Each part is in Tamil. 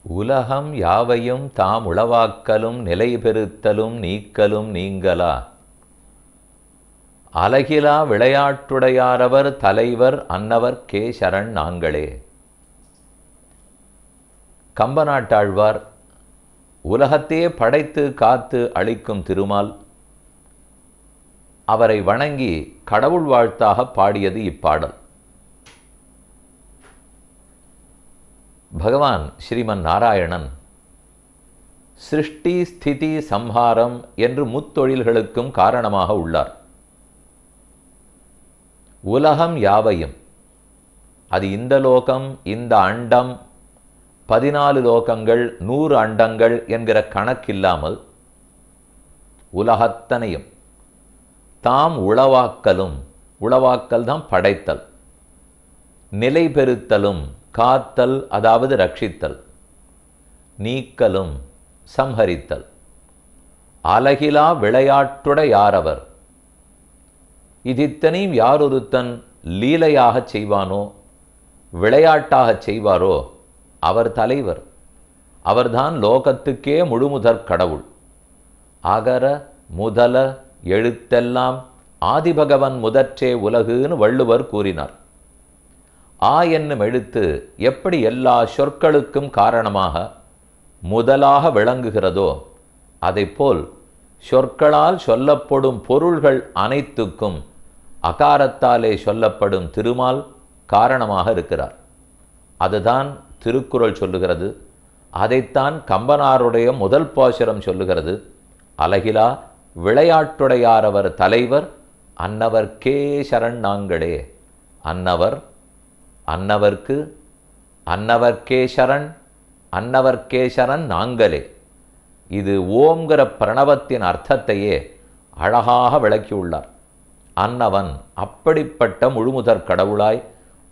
உலகம் யாவையும் தாம் உளவாக்கலும் நிலைபெறுத்தலும் நீக்கலும் நீங்கலா அலகிலா விளையாட்டுடையாரவர் தலைவர் அன்னவர் கே சரண் நாங்களே. கம்பநாட்டாழ்வார் உலகத்தையே படைத்து காத்து அளிக்கும் திருமால் அவரை வணங்கி கடவுள் வாழ்த்தாக பாடியது இப்பாடல். பகவான் ஸ்ரீமன் நாராயணன் சிருஷ்டி ஸ்திதி சம்ஹாரம் என்று முத்தொழில்களுக்கும் காரணமாக உள்ளார். உலகம் யாவையும், அது இந்த லோகம், இந்த அண்டம், 14 லோகங்கள், 100 அண்டங்கள் என்கிற கணக்கில்லாமல் உலகத்தனையும் தாம் உளவாக்கலும், உளவாக்கல் தான் படைத்தல், நிலை பெறுத்தலும் காத்தல் அதாவது ரட்சித்தல், நீக்கலும் சம்ஹரித்தல், அலகிலா விளையாட்டுடையாரவர், இதித்தனையும் யாரொருத்தன் லீலையாகச் செய்வானோ விளையாட்டாகச் செய்வாரோ அவர் தலைவர். அவர்தான் லோகத்துக்கே முழுமுதற் கடவுள். அகர முதல எழுத்தெல்லாம் ஆதிபகவன் முதற்றே உலகுன்னு வள்ளுவர் கூறினார். ஆ என்னும் எழுத்து எப்படி எல்லா சொற்களுக்கும் காரணமாக முதலாக விளங்குகிறதோ அதைப்போல் சொற்களால் சொல்லப்படும் பொருள்கள் அனைத்துக்கும் அகாரத்தாலே சொல்லப்படும் திருமால் காரணமாக இருக்கிறார். அதுதான் திருக்குறள் சொல்லுகிறது. அதைத்தான் கம்பனாருடைய முதல் பாசுரம் சொல்லுகிறது. அலகிலா விளையாட்டுடையாரவர் தலைவர் அன்னவர் கே சரண் நாங்களே. அன்னவர், அன்னவர்க்கு, அன்னவர்க்கே சரண், அன்னவர்க்கே சரண் நாங்களே. இது ஓம்ங்கிற பிரணவத்தின் அர்த்தத்தையே அழகாக விளக்கியுள்ளார். அன்னவன் அப்படிப்பட்ட முழுமுதற் கடவுளாய்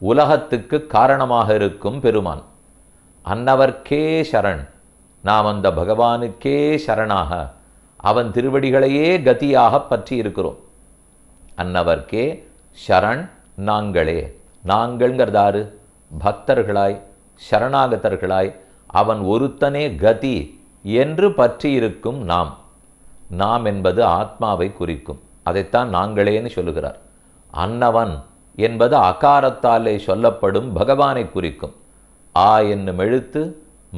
உலகத்துக்கு காரணமாக இருக்கும் பெருமான். அன்னவர்க்கே சரண், நாம் அந்த பகவானுக்கே சரணாக அவன் திருவடிகளையே கதியாக பற்றி இருக்கிறோம். அன்னவர்க்கே சரண் நாங்களே. நாங்கள்ங்கிறதாரு பக்தர்களாய் சரணாகதர்களாய் அவன் ஒருத்தனே கதி என்று பற்றியிருக்கும் நாம். நாம் என்பது ஆத்மாவை குறிக்கும். அதைத்தான் நாங்களேன்னு சொல்லுகிறார். அன்னவன் என்பது அகாரத்தாலே சொல்லப்படும் பகவானை குறிக்கும். ஆ என்னும் எழுத்து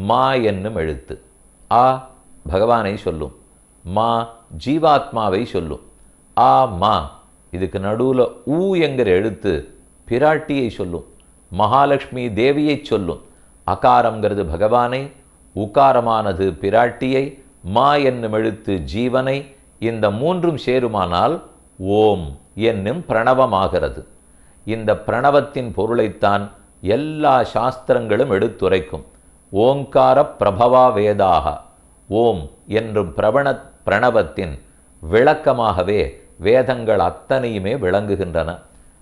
மா என்னும் எழுத்து. ஆ பகவானை சொல்லும், மா ஜீவாத்மாவை சொல்லும். ஆ மா இதுக்கு நடுவில் ஊ என்கிற எழுத்து பிராட்டியை சொல்லும், மகாலட்சுமி தேவியை சொல்லும். அகாரங்கிறது பகவானை, உகாரமானது பிராட்டியை, மா என்னும் எழுத்து ஜீவனை. இந்த மூன்றும் சேருமானால் ஓம் என்னும் பிரணவமாகிறது. இந்த பிரணவத்தின் பொருளைத்தான் எல்லா சாஸ்திரங்களும் எடுத்துரைக்கும். ஓங்கார பிரபவா வேதாக, ஓம் என்றும் பிரணவத்தின் விளக்கமாகவே வேதங்கள் அத்தனையுமே விளங்குகின்றன.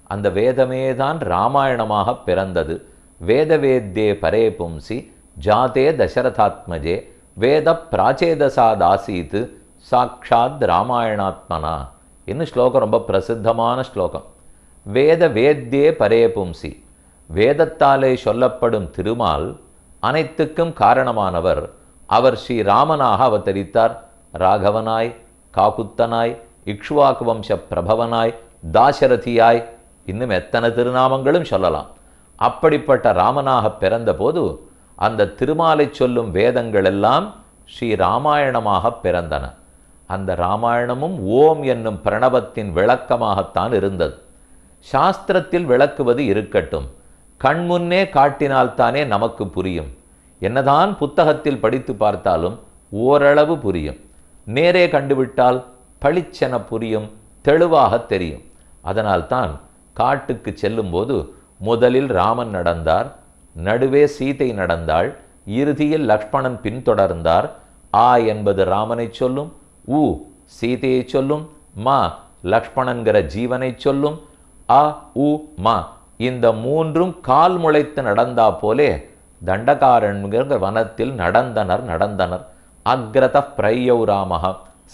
அந்த வேதமேதான் இராமாயணமாக பிறந்தது. வேதவேத்யே பரே பும்சி ஜாதே தசரதாத்மஜே வேத பிராச்சேதசாதாசீத்து சாக்ஷாத் ராமாயணாத்மனா இன்னும் ஸ்லோகம் ரொம்ப பிரசித்தமான ஸ்லோகம். வேத வேத்யே பரே பும்சி, வேதத்தாலே சொல்லப்படும் திருமால் அனைத்துக்கும் காரணமானவர். அவர் ஸ்ரீராமனாக அவதரித்தார். ராகவனாய், காகுத்தனாய், இக்ஷ்வாக்கு வம்ச பிரபவனாய், தாசரதியாய், இன்னும் எத்தனை திருநாமங்களும் சொல்லலாம். அப்படிப்பட்ட ராமனாக பிறந்தபோது அந்த திருமாலை சொல்லும் வேதங்கள் எல்லாம் ஸ்ரீராமாயணமாக பிறந்தன. அந்த ராமாயணமும் ஓம் என்னும் பிரணவத்தின் விளக்கமாகத்தான் இருந்தது. சாஸ்திரத்தில் விளக்குவது இருக்கட்டும், கண்முன்னே காட்டினால்தானே நமக்கு புரியும். என்னதான் புத்தகத்தில் படித்து பார்த்தாலும் ஓரளவு புரியும். நேரே கண்டுவிட்டால் பளிச்சென புரியும், தெளிவாக தெரியும். அதனால்தான் காட்டுக்கு செல்லும்போது முதலில் ராமன் நடந்தார், நடுவே சீதை நடந்தாள், இறுதியில் லக்ஷ்மணன் பின்தொடர்ந்தார். ஆ என்பது ராமனை சொல்லும், உ சீதையை சொல்லும், மா லக்ஷ்மணன்கிற ஜீவனை சொல்லும். அ உ மா இந்த மூன்றும் கால் முளைத்து நடந்தா போலே தண்டகாரண்கிற வனத்தில் நடந்தனர். அக்ரத பிரயௌ ராமஹ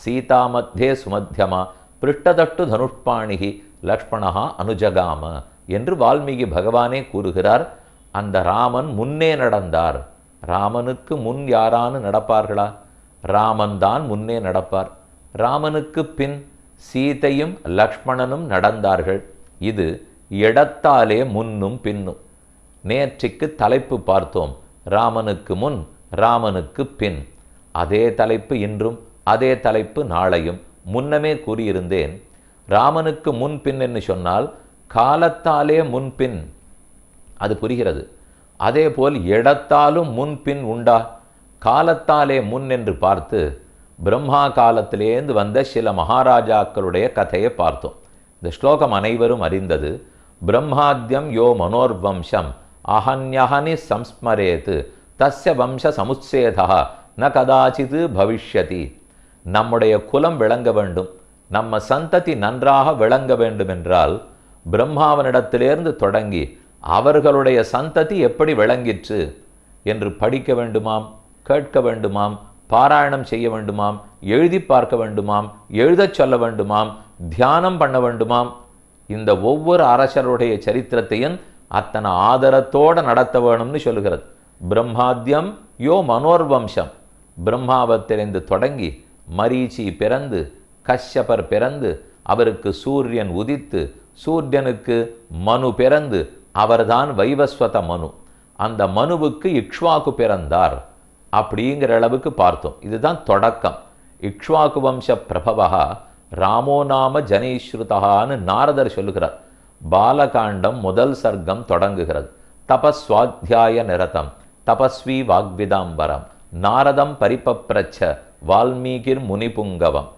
சீதா மத்தியே சுமத்தியமா பிருஷ்டதட்டு தனுஷ்பாணிகி லக்ஷ்மணஹா அனுஜகாம என்று வால்மீகி பகவானே கூறுகிறார். அந்த ராமன் முன்னே நடந்தார், ராமனுக்கு முன் யாரானு நடப்பார்களா? ராமன் தான் முன்னே நடப்பார். ராமனுக்கு பின் சீதையும் லக்ஷ்மணனும் நடந்தார்கள். இது இடத்தாலே முன்னும் பின்னும். நேற்றைக்கு தலைப்பு பார்த்தோம், ராமனுக்கு முன் ராமனுக்கு பின். அதே தலைப்பு இன்றும், அதே தலைப்பு நாளையும். முன்னமே கூறியிருந்தேன், ராமனுக்கு முன் பின் என்று சொன்னால் காலத்தாலே முன்பின், அது புரிகிறது. அதே போல் இடத்தாலும் முன்பின் உண்டா? காலத்தாலே முன் என்று பார்த்து பிரம்மா காலத்திலேந்து வந்த சில மகாராஜாக்களுடைய கதையை பார்த்தோம். இந்த ஸ்லோகம் அனைவரும் அறிந்தது. பிரம்மாத்யம் யோ மனோர்வம்சம் அஹன்யஹனி சம்ஸ்மரேத் தஸ்ய வம்ச சமுச்சேதா ந கதாச்சித் பவிஷ்யதி. நம்முடைய குலம் விளங்க வேண்டும், நம்ம சந்ததி நன்றாக விளங்க வேண்டும் என்றால் பிரம்மாவனிடத்திலிருந்து தொடங்கி அவர்களுடைய சந்ததி எப்படி விளங்கிற்று என்று படிக்க வேண்டுமாம், கேட்க வேண்டுமாம், பாராயணம் செய்ய வேண்டுமாம், எழுதி பார்க்க வேண்டுமாம், எழுதச் சொல்ல வேண்டுமாம், தியானம் பண்ண வேண்டுமாம். இந்த ஒவ்வொரு அரசருடைய சரித்திரத்தையும் அத்தனை ஆதரத்தோடு நடத்த வேணும்னு சொல்லுகிறது. பிரம்மாத்யம் யோ மனோர்வம்சம், பிரம்மாவத்திலிருந்து தொடங்கி மரீச்சி பிறந்து, கஷ்யபர் பிறந்து, அவருக்கு சூரியன் உதித்து, சூரியனுக்கு மனு பிறந்து, அவர்தான் வைவஸ்வத மனு. அந்த மனுவுக்கு இக்ஷ்வாக்கு பிறந்தார் அப்படிங்கிற அளவுக்கு பார்த்தோம். இதுதான் தொடக்கம். இக்ஷ்வாக்கு வம்ச பிரபவா ராமோ நாம ஜனீஸ்ருதான்னு நாரதர் சொல்லுகிறார். பாலகாண்டம் முதல் சர்க்கம் தொடங்குகிறது. தபஸ்வாத்தியாய நிரதம் தபஸ்வி வாக்விதாம்பரம் நாரதம் பரிபப்ரச்ச வால்மீகிர் முனிபுங்கவம்.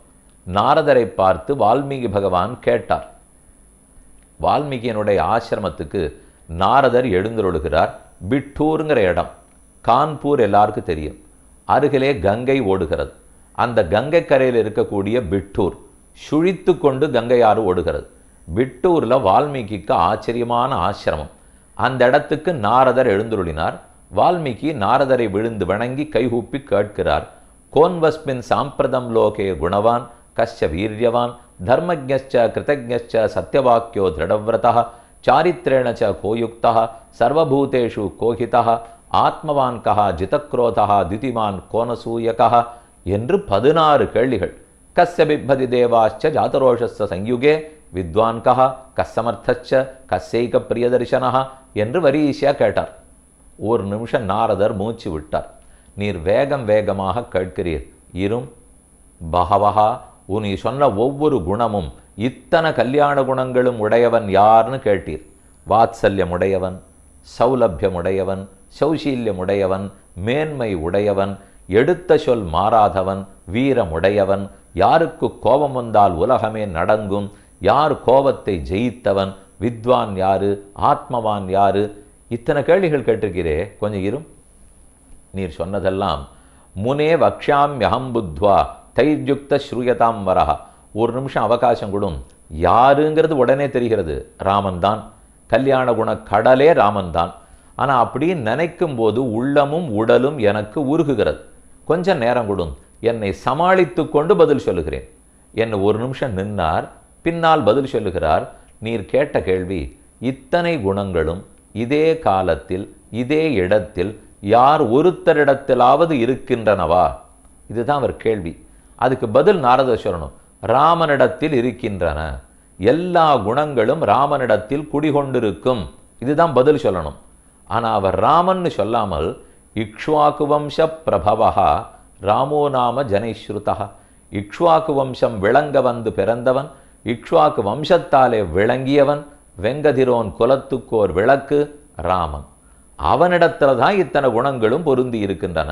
நாரதரை பார்த்து வால்மீகி பகவான் கேட்டார். வால்மீகியினுடைய ஆசிரமத்துக்கு நாரதர் எழுந்தருளுகிறார். பிட்டூருங்கிற இடம், கான்பூர் எல்லாருக்கும் தெரியும். அருகிலே கங்கை ஓடுகிறது. அந்த கங்கை கரையில் இருக்கக்கூடிய பிட்டூர் சுழித்து கொண்டு கங்கையாறு ஓடுகிறது. பிட்டூரில் வால்மீகிக்கு ஆச்சரியமான ஆசிரமம். அந்த இடத்துக்கு நாரதர் எழுந்துருளினார். வால்மீகி நாரதரை விழுந்து வணங்கி கைகூப்பி கேட்கிறார். கோன்வஸ்மின் சாம்பிரதம் லோகே குணவான் கஷ்ய வீரியவான் தர்மஜ்ஞச்ச கிருதஜ்ஞச்ச சத்யவாக்கியோ திருடவ்ரதः சாரித்ரேண ச கோயுக்தः சர்வபூதேஷு கோஹிதः ஆத்மவான் கஹா ஜிதக்ரோதா திதிமான் கோனசூயகः என்று 16 கேள்விகள். கஸ்ய பிப்பதி தேவாச்ச ஜாதரோஷஸ்ய சயுகே வித்வான் கஹா கஸ்ஸமர்த்தச்ச கஸ்யைக பிரியதர்சனஹ என்று வரிசையா கேட்டார். ஒரு நிமிஷம் நாரதர் மூச்சு விட்டார். நீர் வேகம் வேகமாக கேட்கிறீர். இரும் பகவஹா, உனி சொன்ன ஒவ்வொரு குணமும், இத்தனை கல்யாண குணங்களும் உடையவன் யார்னு கேட்டீர். வாத்சல்யம் உடையவன், சௌலபியம் உடையவன், சௌசீல்யம் உடையவன், மேன்மை உடையவன், எடுத்த சொல் மாறாதவன், வீரமுடையவன், யாருக்கு கோபம் வந்தால் உலகமே நடங்கும், யார் கோபத்தை ஜெயித்தவன், வித்வான் யாரு, ஆத்மவான் யாரு, இத்தனை கேள்விகள் கேட்டிருக்கிறே. கொஞ்சம் இரும். நீர் சொன்னதெல்லாம் முனே வக்ஷாம்யஹம் புத்வா தைர்யுக்த ஸ்ரூயதாம் வரஹ. ஒரு நிமிஷம் அவகாசம் கொடும். யாருங்கிறது உடனே தெரிகிறது, ராமன் தான். கல்யாண குண கடலே ராமன் தான். ஆனால் அப்படி நினைக்கும் போது உள்ளமும் உடலும் எனக்கு உருகுகிறது. கொஞ்சம் நேரம் கொடும், என்னை சமாளித்து கொண்டு பதில் சொல்லுகிறேன். என்னை ஒரு நிமிஷம் நின்னார், பின்னால் பதில் சொல்லுகிறார். நீர் கேட்ட கேள்வி, இத்தனை குணங்களும் இதே காலத்தில் இதே இடத்தில் யார் ஒருத்தரிடத்திலாவது இருக்கின்றனவா? இதுதான் அவர் கேள்வி. அதுக்கு பதில் நாரதர் சொல்லணும், ராமனிடத்தில் இருக்கின்றன. எல்லா குணங்களும் ராமனிடத்தில் குடிகொண்டிருக்கும். இதுதான் பதில் சொல்லணும். ஆனால் அவர் ராமன்னு சொல்லாமல் இக்ஷ்வாக்கு வம்ச பிரபவா ராமோ நாம ஜனைஸ்ருதா. இக்ஷ்வாக்கு வம்சம் விளங்க வந்து பிறந்தவன், இக்ஷ்வாக்கு வம்சத்தாலே விளங்கியவன், வெங்கதிரோன் குலத்துக்கோர் விளக்கு ராமன். அவனிடத்துல தான் இத்தனை குணங்களும் பொருந்தி இருக்கின்றன.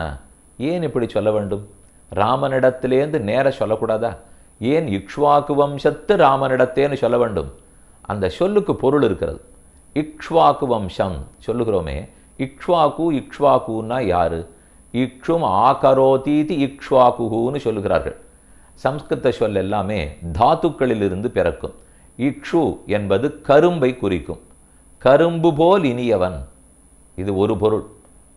ஏன் இப்படி சொல்ல வேண்டும்? ராமனிடத்திலேருந்து நேர சொல்லக்கூடாதா? ஏன் இக்ஷ்வாக்கு வம்சத்து ராமனிடத்தேன்னு சொல்ல வேண்டும்? அந்த சொல்லுக்கு பொருள் இருக்கிறது. இக்ஷ்வாக்கு வம்சம் சொல்லுகிறோமே, இக்ஷ்வாக்கு இக்ஷ்வாக்குன்னா யாரு? இக்ஷும் ஆகரோதீதி இக்ஷ்வாக்குன்னு சொல்லுகிறார்கள். சம்ஸ்கிருத சொல் எல்லாமே தாத்துக்களிலிருந்து பிறக்கும். இக்ஷு என்பது கரும்பை குறிக்கும். கரும்பு போல் இனியவன், இது ஒரு பொருள்.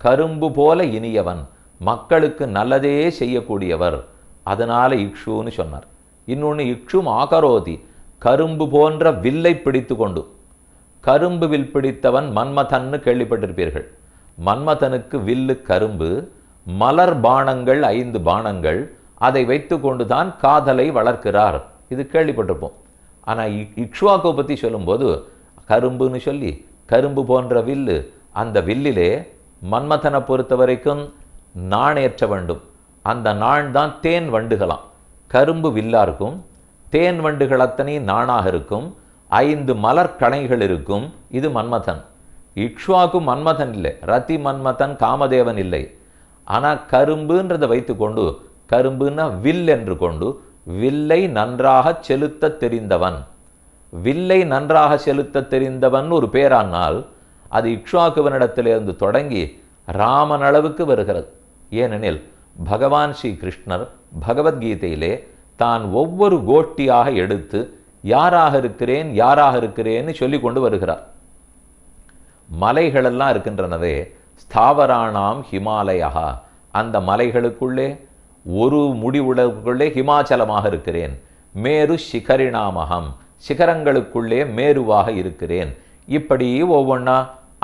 கரும்பு போல இனியவன், மக்களுக்கு நல்லதே செய்யக்கூடியவர், அதனால இக்ஷுன்னு சொன்னார். இன்னொன்று இக்ஷும் ஆகரோதி, கரும்பு போன்ற வில்லை பிடித்து கொண்டு. கரும்பு வில் பிடித்தவன் மன்மதன்னு கேள்விப்பட்டிருப்பீர்கள். மன்மதனுக்கு வில்லு கரும்பு, மலர் பானங்கள் 5 பானங்கள், அதை வைத்து கொண்டுதான் காதலை வளர்க்கிறார். இது கேள்விப்பட்டிருப்போம். ஆனால் இக்ஷ்வாக்கு பற்றி சொல்லும்போது கரும்புன்னு சொல்லி கரும்பு போன்ற வில்லு, அந்த வில்லிலே மன்மதனை பொறுத்த வரைக்கும் நாண் ஏற்ற வேண்டும். அந்த நாண் தான் தேன் வண்டுகளாம். கரும்பு வில்லா இருக்கும், தேன் வண்டுகள் அத்தனை நாணாக இருக்கும், 5 மலர் கணைகள் இருக்கும். இது மன்மதன். இக்ஷ்வாக்கு மன்மதன் இல்லை, ரதி மன்மதன் காமதேவன் இல்லை. ஆனால் கரும்புன்றதை வைத்துக்கொண்டு, கரும்புன்னா வில் என்று கொண்டு, வில்லை நன்றாக செலுத்த தெரிந்தவன், வில்லை நன்றாக செலுத்த தெரிந்தவன் ஒரு பேரானால் அது இக்ஷ்வாக்குவனிடத்திலிருந்து தொடங்கி ராமன் அளவுக்கு வருகிறது. ஏனெனில் பகவான் ஸ்ரீ கிருஷ்ணர் பகவத்கீதையிலே தான் ஒவ்வொரு கோஷ்டியாக எடுத்து யாராக இருக்கிறேன் யாராக இருக்கிறேன்னு சொல்லி கொண்டு வருகிறார். மலைகளெல்லாம் இருக்கின்றனவே, ஸ்தாவராணாம் ஹிமாலயா, அந்த மலைகளுக்குள்ளே ஒரு முடிவுகளுக்குள்ளே ஹிமாச்சலமாக இருக்கிறேன். மேரு சிகரிணாமகம், சிகரங்களுக்குள்ளே மேருவாக இருக்கிறேன். இப்படி ஒவ்வொன்றா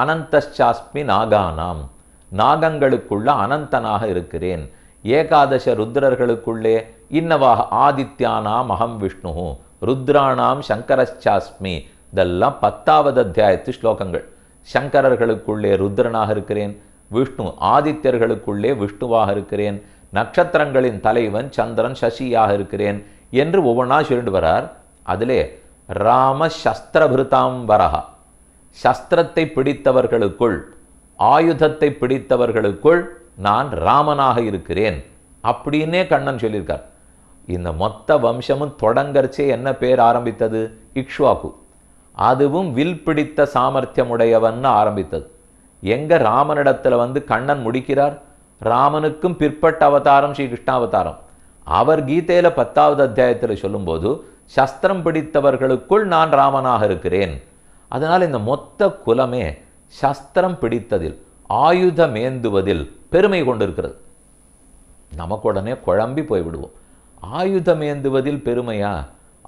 அனந்தச்சாஸ்மி நாகானாம், நாகங்களுக்குள்ள அனந்தனாக இருக்கிறேன். ஏகாதச ருத்ரர்களுக்குள்ளே இன்னவாக ஆதித்யானாம் அகம் விஷ்ணு, ருத்ராணாம் சங்கரச்சாஸ்மி. இதெல்லாம் 10வது அத்தியாயத்து ஸ்லோகங்கள். சங்கரர்களுக்குள்ளே ருத்ரனாக இருக்கிறேன், விஷ்ணு ஆதித்யர்களுக்குள்ளே விஷ்ணுவாக இருக்கிறேன், நட்சத்திரங்களின் தலைவன் சந்திரன் சசியாக இருக்கிறேன் என்று ஒவ்வொன்றா சொல்லிட்டு வரார். அதிலே ராம சஸ்திரபிருதாம்பரஹா, சஸ்திரத்தை பிடித்தவர்களுக்குள், ஆயுதத்தை பிடித்தவர்களுக்குள் நான் ராமனாக இருக்கிறேன் அப்படின்னே கண்ணன் சொல்லியிருக்கார். இந்த மொத்த வம்சமும் தொடங்கர்ச்சே என்ன பேர் ஆரம்பித்தது? இக்ஷ்வாக்கு. அதுவும் வில் பிடித்த சாமர்த்தியமுடையவன் ஆரம்பித்தது. எங்க ராமனிடத்துல கண்ணன் முடிக்கிறார்? ராமனுக்கும் பிற்பட்ட அவதாரம் ஸ்ரீ கிருஷ்ணாவதாரம். அவர் கீதையில 10வது அத்தியாயத்தில் சொல்லும்போது சஸ்திரம் பிடித்தவர்களுக்குள் நான் ராமனாக இருக்கிறேன். அதனால் இந்த மொத்த குலமே சஸ்திரம் பிடித்ததில், ஆயுதம் ஏந்துவதில் பெருமை கொண்டிருக்கிறது. நமக்கு உடனே குழம்பி போய்விடுவோம். ஆயுதம் ஏந்துவதில் பெருமையா?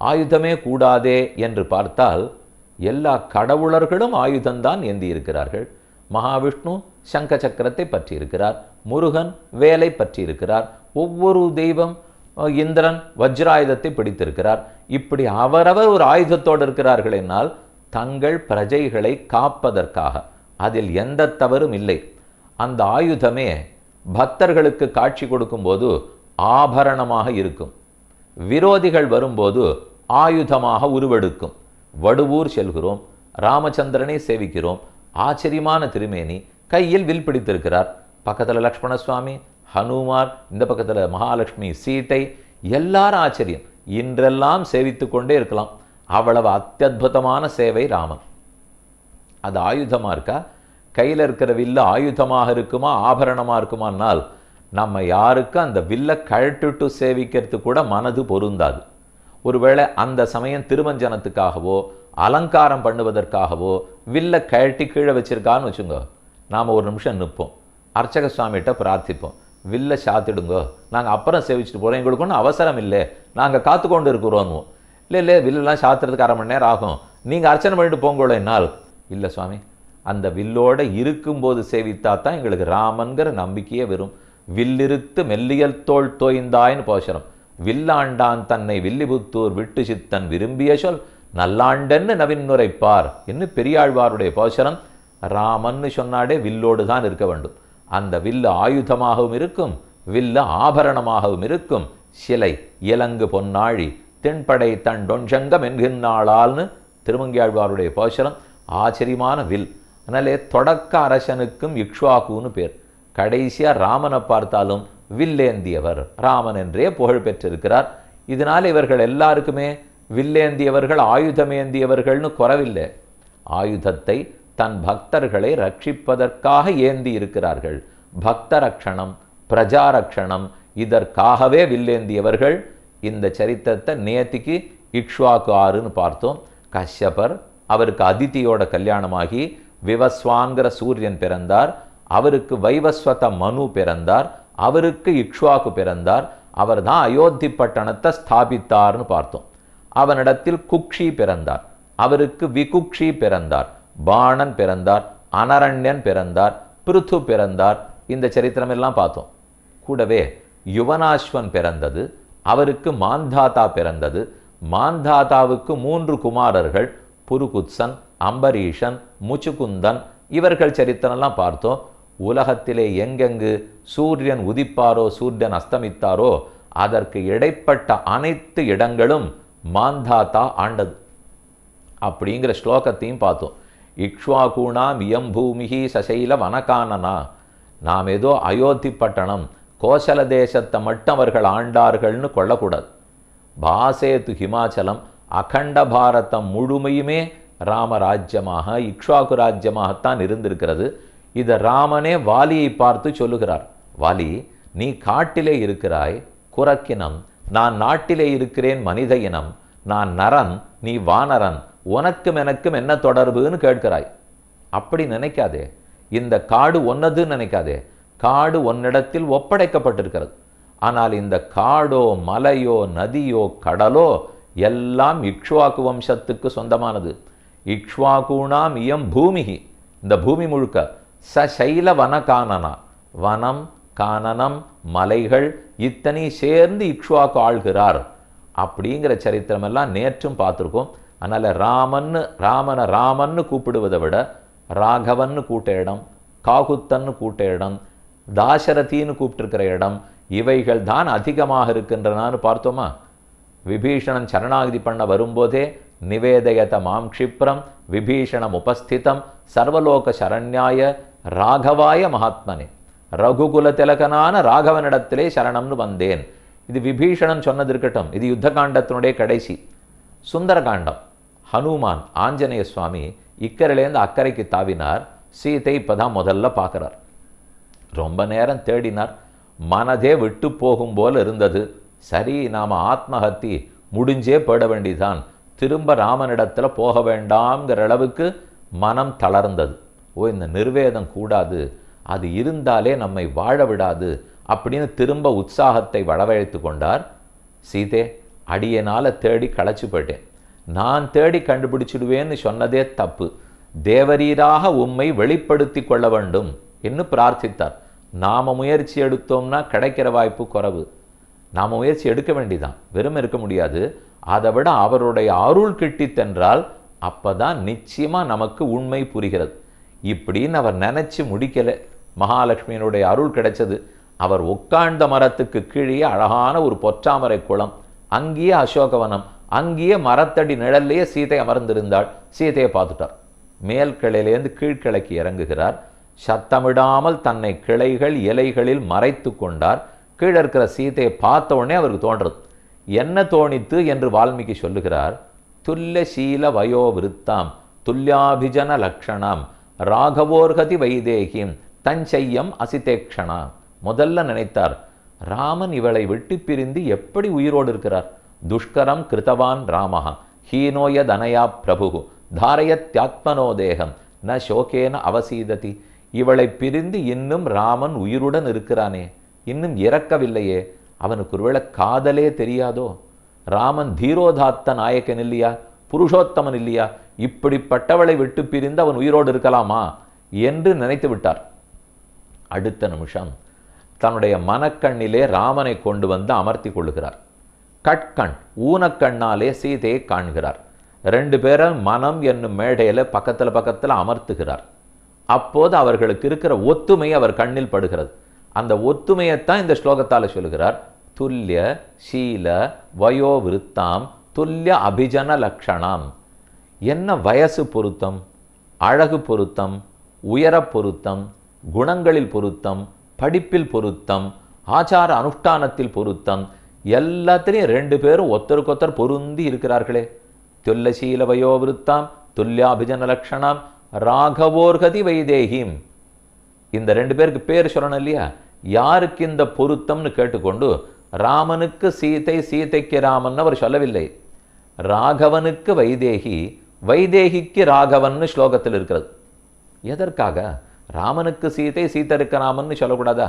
ஆயுதமே கூடாதே என்று பார்த்தால் எல்லா கடவுளர்களும் ஆயுதம்தான் ஏந்தி இருக்கிறார்கள். மகாவிஷ்ணு சங்க சக்கரத்தை பற்றி இருக்கிறார், முருகன் வேலை பற்றி இருக்கிறார், ஒவ்வொரு தெய்வம் இந்திரன் வஜ்ராயுதத்தை பிடித்திருக்கிறார். இப்படி அவரவர் ஒரு ஆயுதத்தோடு இருக்கிறார்கள் என்னால் தங்கள் பிரஜைகளை காப்பதற்காக. அதில் எந்த தவறும் இல்லை. அந்த ஆயுதமே பக்தர்களுக்கு காட்சி கொடுக்கும்போது ஆபரணமாக இருக்கும், விரோதிகள் வரும்போது ஆயுதமாக உருவெடுக்கும். வடுவூர் செல்கிறோம், ராமச்சந்திரனை சேவிக்கிறோம், ஆச்சரியமான திருமேனி, கையில் வில் பிடித்திருக்கிறார். பக்கத்தில் லக்ஷ்மண சுவாமி, ஹனுமார், இந்த பக்கத்தில் மகாலட்சுமி சீதை, எல்லாரும் ஆச்சரியம். இன்றெல்லாம் சேவித்து கொண்டே இருக்கலாம். அவ்வளவு அத்தியுதமான சேவை ராமன். அது ஆயுதமாக இருக்கா? கையில் இருக்கிற வில்ல ஆயுதமாக இருக்குமா ஆபரணமாக இருக்குமானால் நம்ம யாருக்கும் அந்த வில்லை கழட்டுட்டு சேவிக்கிறது கூட மனது பொருந்தாது. ஒருவேளை அந்த சமயம் திருமஞ்சனத்துக்காகவோ அலங்காரம் பண்ணுவதற்காகவோ வில்லை கழட்டி கீழே வச்சிருக்கான்னு வச்சுங்க, நாம் ஒரு நிமிஷம் நிற்போம், அர்ச்சக சுவாமிகிட்ட பிரார்த்திப்போம், வில்லை சாத்திடுங்கோ, நாங்கள் அப்புறம் சேவிச்சுட்டு போகிறோம், எங்களுக்கு ஒன்றும் அவசரம் இல்லை, நாங்கள் காத்து கொண்டு இருக்கிறோம். இல்லை வில்லெல்லாம் சாத்துறதுக்கு 1/2 மணி நேரம் ஆகும், நீங்கள் அர்ச்சனை பண்ணிட்டு போங்களோ என்னால். இல்லை சுவாமி, அந்த வில்லோடு இருக்கும்போது சேவித்தா தான் எங்களுக்கு ராமன்கிற நம்பிக்கையே வரும். வில்லிருத்து மெல்லியல் தோல் தோய்ந்தாயின்னு போஷரம். வில்லாண்டான் தன்னை வில்லிபுத்தூர் விட்டு சித்தன் விரும்பிய சொல் நல்லாண்டன்னு நவின்னுரைப்பார் என்று பெரியாழ்வாருடைய போஷரம். ராமன்னு சொன்னாடே வில்லோடு தான் இருக்க வேண்டும். அந்த வில்லு ஆயுதமாகவும் இருக்கும், வில்லு ஆபரணமாகவும் இருக்கும். சிலை இலங்கு பொன்னாழி தென்படை தன் டொஞ்சங்கம் என்கின்றாளால்னு திருமங்கியாழ்வாருடைய போஷரம். ஆச்சரியமான வில். அதனாலே தொடக்க அரசனுக்கும் இக்ஷ்வாக்குன்னு பேர். கடைசியாக ராமனை பார்த்தாலும் வில்லேந்தியவர் ராமன் என்றே புகழ் பெற்றிருக்கிறார். இதனால் இவர்கள் எல்லாருக்குமே வில்லேந்தியவர்கள் ஆயுதமேந்தியவர்கள்னு குறவில்லை. ஆயுதத்தை தன் பக்தர்களை ரட்சிப்பதற்காக ஏந்தி இருக்கிறார்கள். பக்த ரக்ஷணம், பிரஜாரக்ஷணம், இதற்காகவே வில்லேந்தியவர்கள். இந்த சரித்திரத்தை நேத்திக்கு இக்ஷ்வாக்கு 6ன்னு பார்த்தோம். கஷ்யபர், அவருக்கு அதித்தியோட கல்யாணமாகி விவஸ்வான்கிற சூரியன் பிறந்தார். அவருக்கு வைவஸ்வத மனு பிறந்தார். அவருக்கு இக்ஷ்வாக்கு பிறந்தார். அவர் தான் அயோத்தி பட்டணத்தை ஸ்தாபித்தார்னு பார்த்தோம். அவனிடத்தில் குக்ஷி பிறந்தார். அவருக்கு விகுக்ஷி பிறந்தார். பாணன் பிறந்தார். அனரண்யன் பிறந்தார். பிருத்து பிறந்தார். இந்த சரித்திரம் எல்லாம் பார்த்தோம். கூடவே யுவனாஸ்வன் பிறந்தது, அவருக்கு மாந்தாதா பிறந்தது. மாந்தாதாவுக்கு 3 குமாரர்கள், புருகுத்சன், அம்பரீஷன், முச்சுகுந்தன். இவர்கள் சரித்திரம்லாம் பார்த்தோம். உலகத்திலே எங்கெங்கு சூரியன் உதிப்பாரோ சூரியன் அஸ்தமித்தாரோ அதற்கு இடைப்பட்ட அனைத்து இடங்களும் மாந்தாதா ஆண்டது. அப்படிங்கிற ஸ்லோகத்தையும் பார்த்தோம். இக்ஷ்வாகூணாம் இயம் பூமிகி சசைல வனகானனா. நாம் ஏதோ அயோத்தி பட்டணம் கோசல தேசத்தை மட்டும் அவர்கள் ஆண்டார்கள்னு கொள்ளக்கூடாது. பாசேத்து ஹிமாச்சலம் அகண்ட பாரதம் முழுமையுமே ராமராஜ்யமாக இக்ஷ்வாகு ராஜ்யமாகத்தான் இருந்திருக்கிறது. இதை ராமனே வாலியை பார்த்து சொல்லுகிறார். வாலி, நீ காட்டிலே இருக்கிறாய் குரக்கினம், நான் நாட்டிலே இருக்கிறேன் மனித இனம். நான் நரன், நீ வானரன், உனக்கும் எனக்கும் என்ன தொடர்புன்னு கேட்கிறாய். அப்படி நினைக்காதே. இந்த காடு ஒன்னதுன்னு நினைக்காதே. காடு ஒன்னிடத்தில் ஒப்படைக்கப்பட்டிருக்கிறது. ஆனால் இந்த காடோ மலையோ நதியோ கடலோ எல்லாம் இக்ஷ்வாகு வம்சத்துக்கு சொந்தமானது. இக்ஷ்வாகுணாம் இயம் பூமிகி, இந்த பூமி முழுக்க சசைல வனகானனா, வனம் கானனம் மலைகள் இத்தனை சேர்ந்து இக்ஷ்வாகு ஆள்கிறார். அப்படிங்கிற சரித்திரமெல்லாம் நேற்றும் பார்த்துருக்கோம். அதனால் ராமன்னு கூப்பிடுவதை விட ராகவன்னு கூட்ட இடம், காகுத்தன்னு கூட்ட இடம், தாசரதின்னு கூப்பிட்டுருக்கிற இடம், இவைகள் தான் அதிகமாக இருக்கின்றனான்னு பார்த்தோமா. விபீஷணன் சரணாகதி பண்ண வரும்போதே நிவேதயத மாம் க்ஷிப்ரம் விபீஷணம் உபஸ்திதம் சர்வலோக சரண்யாய ராகவாய மகாத்மனே, ரகுகுல திலகனான ராகவனிடத்திலே சரணம்னு வந்தேன். இது விபீஷணன் சொன்னது இருக்கட்டும். இது யுத்த காண்டத்தினுடைய கடைசி. சுந்தரகாண்டம். ஹனுமான் ஆஞ்சநேய சுவாமி இக்கரையிலேருந்து அக்கறைக்கு தாவினார். சீதை இப்போதான் முதல்ல பார்க்குறார். ரொம்ப நேரம் தேடினார். மனதே விட்டு போகும் போல் இருந்தது. சரி, நாம் ஆத்மஹத்தி முடிஞ்சே போட வேண்டிதான், திரும்ப ராமனிடத்தில் போக வேண்டாம்ங்கிற அளவுக்கு மனம் தளர்ந்தது. இந்த நிர்வேதம் கூடாது, அது இருந்தாலே நம்மை வாழ விடாது அப்படின்னு திரும்ப உற்சாகத்தை வரவழைத்து கொண்டார். சீதே, அடியனால தேடி களைச்சு போயிட்டேன். நான் தேடி கண்டுபிடிச்சிடுவேன்னு சொன்னதே தப்பு. தேவரீராக உம்மை வெளிப்படுத்தி கொள்ள வேண்டும் என்று பிரார்த்தித்தார். நாம முயற்சி எடுத்தோம்னா கிடைக்கிற வாய்ப்பு குறைவு. நாம் முயற்சி எடுக்க வேண்டிதான், வெறும் இருக்க முடியாது. அதை விட அவருடைய அருள் கிட்டித்தென்றால் அப்பதான் நிச்சயமா நமக்கு உண்மை புரிகிறது. இப்படின்னு அவர் நினைச்சு முடிக்கல. மகாலட்சுமியினுடைய அருள் கிடைச்சது. அவர் உட்கார்ந்த மரத்துக்கு கீழே அழகான ஒரு பொற்றாமரை குளம், அங்கேயே அசோகவனம், அங்கேயே மரத்தடி நிழல்லையே சீதை அமர்ந்திருந்தாள். சீதையை பார்த்துட்டார். மேல் கிளையிலேருந்து கீழ்கிளைக்கு இறங்குகிறார். சத்தமிடாமல் தன்னை கிளைகள் இலைகளில் மறைத்து கொண்டார். கீழே இருக்கிற சீதையை பார்த்த உடனே அவருக்கு தோன்றது. என்ன தோணித்து என்று வால்மீகி சொல்லுகிறார். துல்யசீல வயோ விருத்தாம் துல்யாபிஜன லக்ஷணாம் ராகவோர்கதி வைதேகிம் தஞ்சையம் அசிதேக்ஷணா. முதல்ல நினைத்தார், ராமன் இவளை விட்டு பிரிந்து எப்படி உயிரோடு இருக்கிறார். துஷ்கரம் கிருத்தவான் ராமஹா ஹீனோய தனயா பிரபு தாரயத்யாத்மனோ தேகம் ந சோகேன அவசீததி. இவளை பிரிந்து இன்னும் ராமன் உயிருடன் இருக்கிறானே, இன்னும் இறக்கவில்லையே. அவனுக்கு ஒருவேளை காதலே தெரியாதோ? ராமன் தீரோதாத்த நாயக்கன் இல்லையா, புருஷோத்தமன் இல்லையா? இப்படிப்பட்டவளை விட்டு பிரிந்து அவன் உயிரோடு இருக்கலாமா என்று நினைத்து விட்டார். அடுத்த நிமிஷம் தன்னுடைய மனக்கண்ணிலே ராமனை கொண்டு வந்து அமர்த்தி கொள்ளுகிறார். கட்கண் ஊனக்கண்ணாலே சீதையை காண்கிறார். 2 பேரும் மனம் என்னும் மேடையில பக்கத்தில் அமர்த்துகிறார். அப்போது அவர்களுக்கு இருக்கிற ஒத்துமை அவர் கண்ணில் படுகிறது. அந்த ஒத்துமையைத்தான் இந்த ஸ்லோகத்தால் சொல்லுகிறார். துல்லிய சீல வயோ விருத்தாம் துல்லிய அபிஜன லக்ஷணாம். என்ன வயசு பொருத்தம், அழகு பொருத்தம், உயர பொருத்தம், குணங்களில் பொருத்தம், படிப்பில் பொருத்தம், ஆச்சார அனுஷ்டானத்தில் பொருத்தம், எல்லாத்திலையும் 2 பேரும் ஒருத்தருக்கொத்தர் பொருந்தி இருக்கிறார்களே. துல்யசீல வயோ விருத்தாம் துல்யாபிஜன லக்ஷணாம் ராகவோர்கதி வைதேகிம். இந்த 2 பேருக்கு பேர் சொல்லணும் இல்லையா? யாருக்கு இந்த பொருத்தம்னு கேட்டுக்கொண்டு ராமனுக்கு சீதை, சீதைக்கு ராமன் அவர் சொல்லவில்லை. ராகவனுக்கு வைதேகி, வைதேகிக்கு ராகவன் ஸ்லோகத்தில் இருக்கிறது. எதற்காக? ராமனுக்கு சீதை, சீதருக்கு ராமன் சொல்லக்கூடாதா?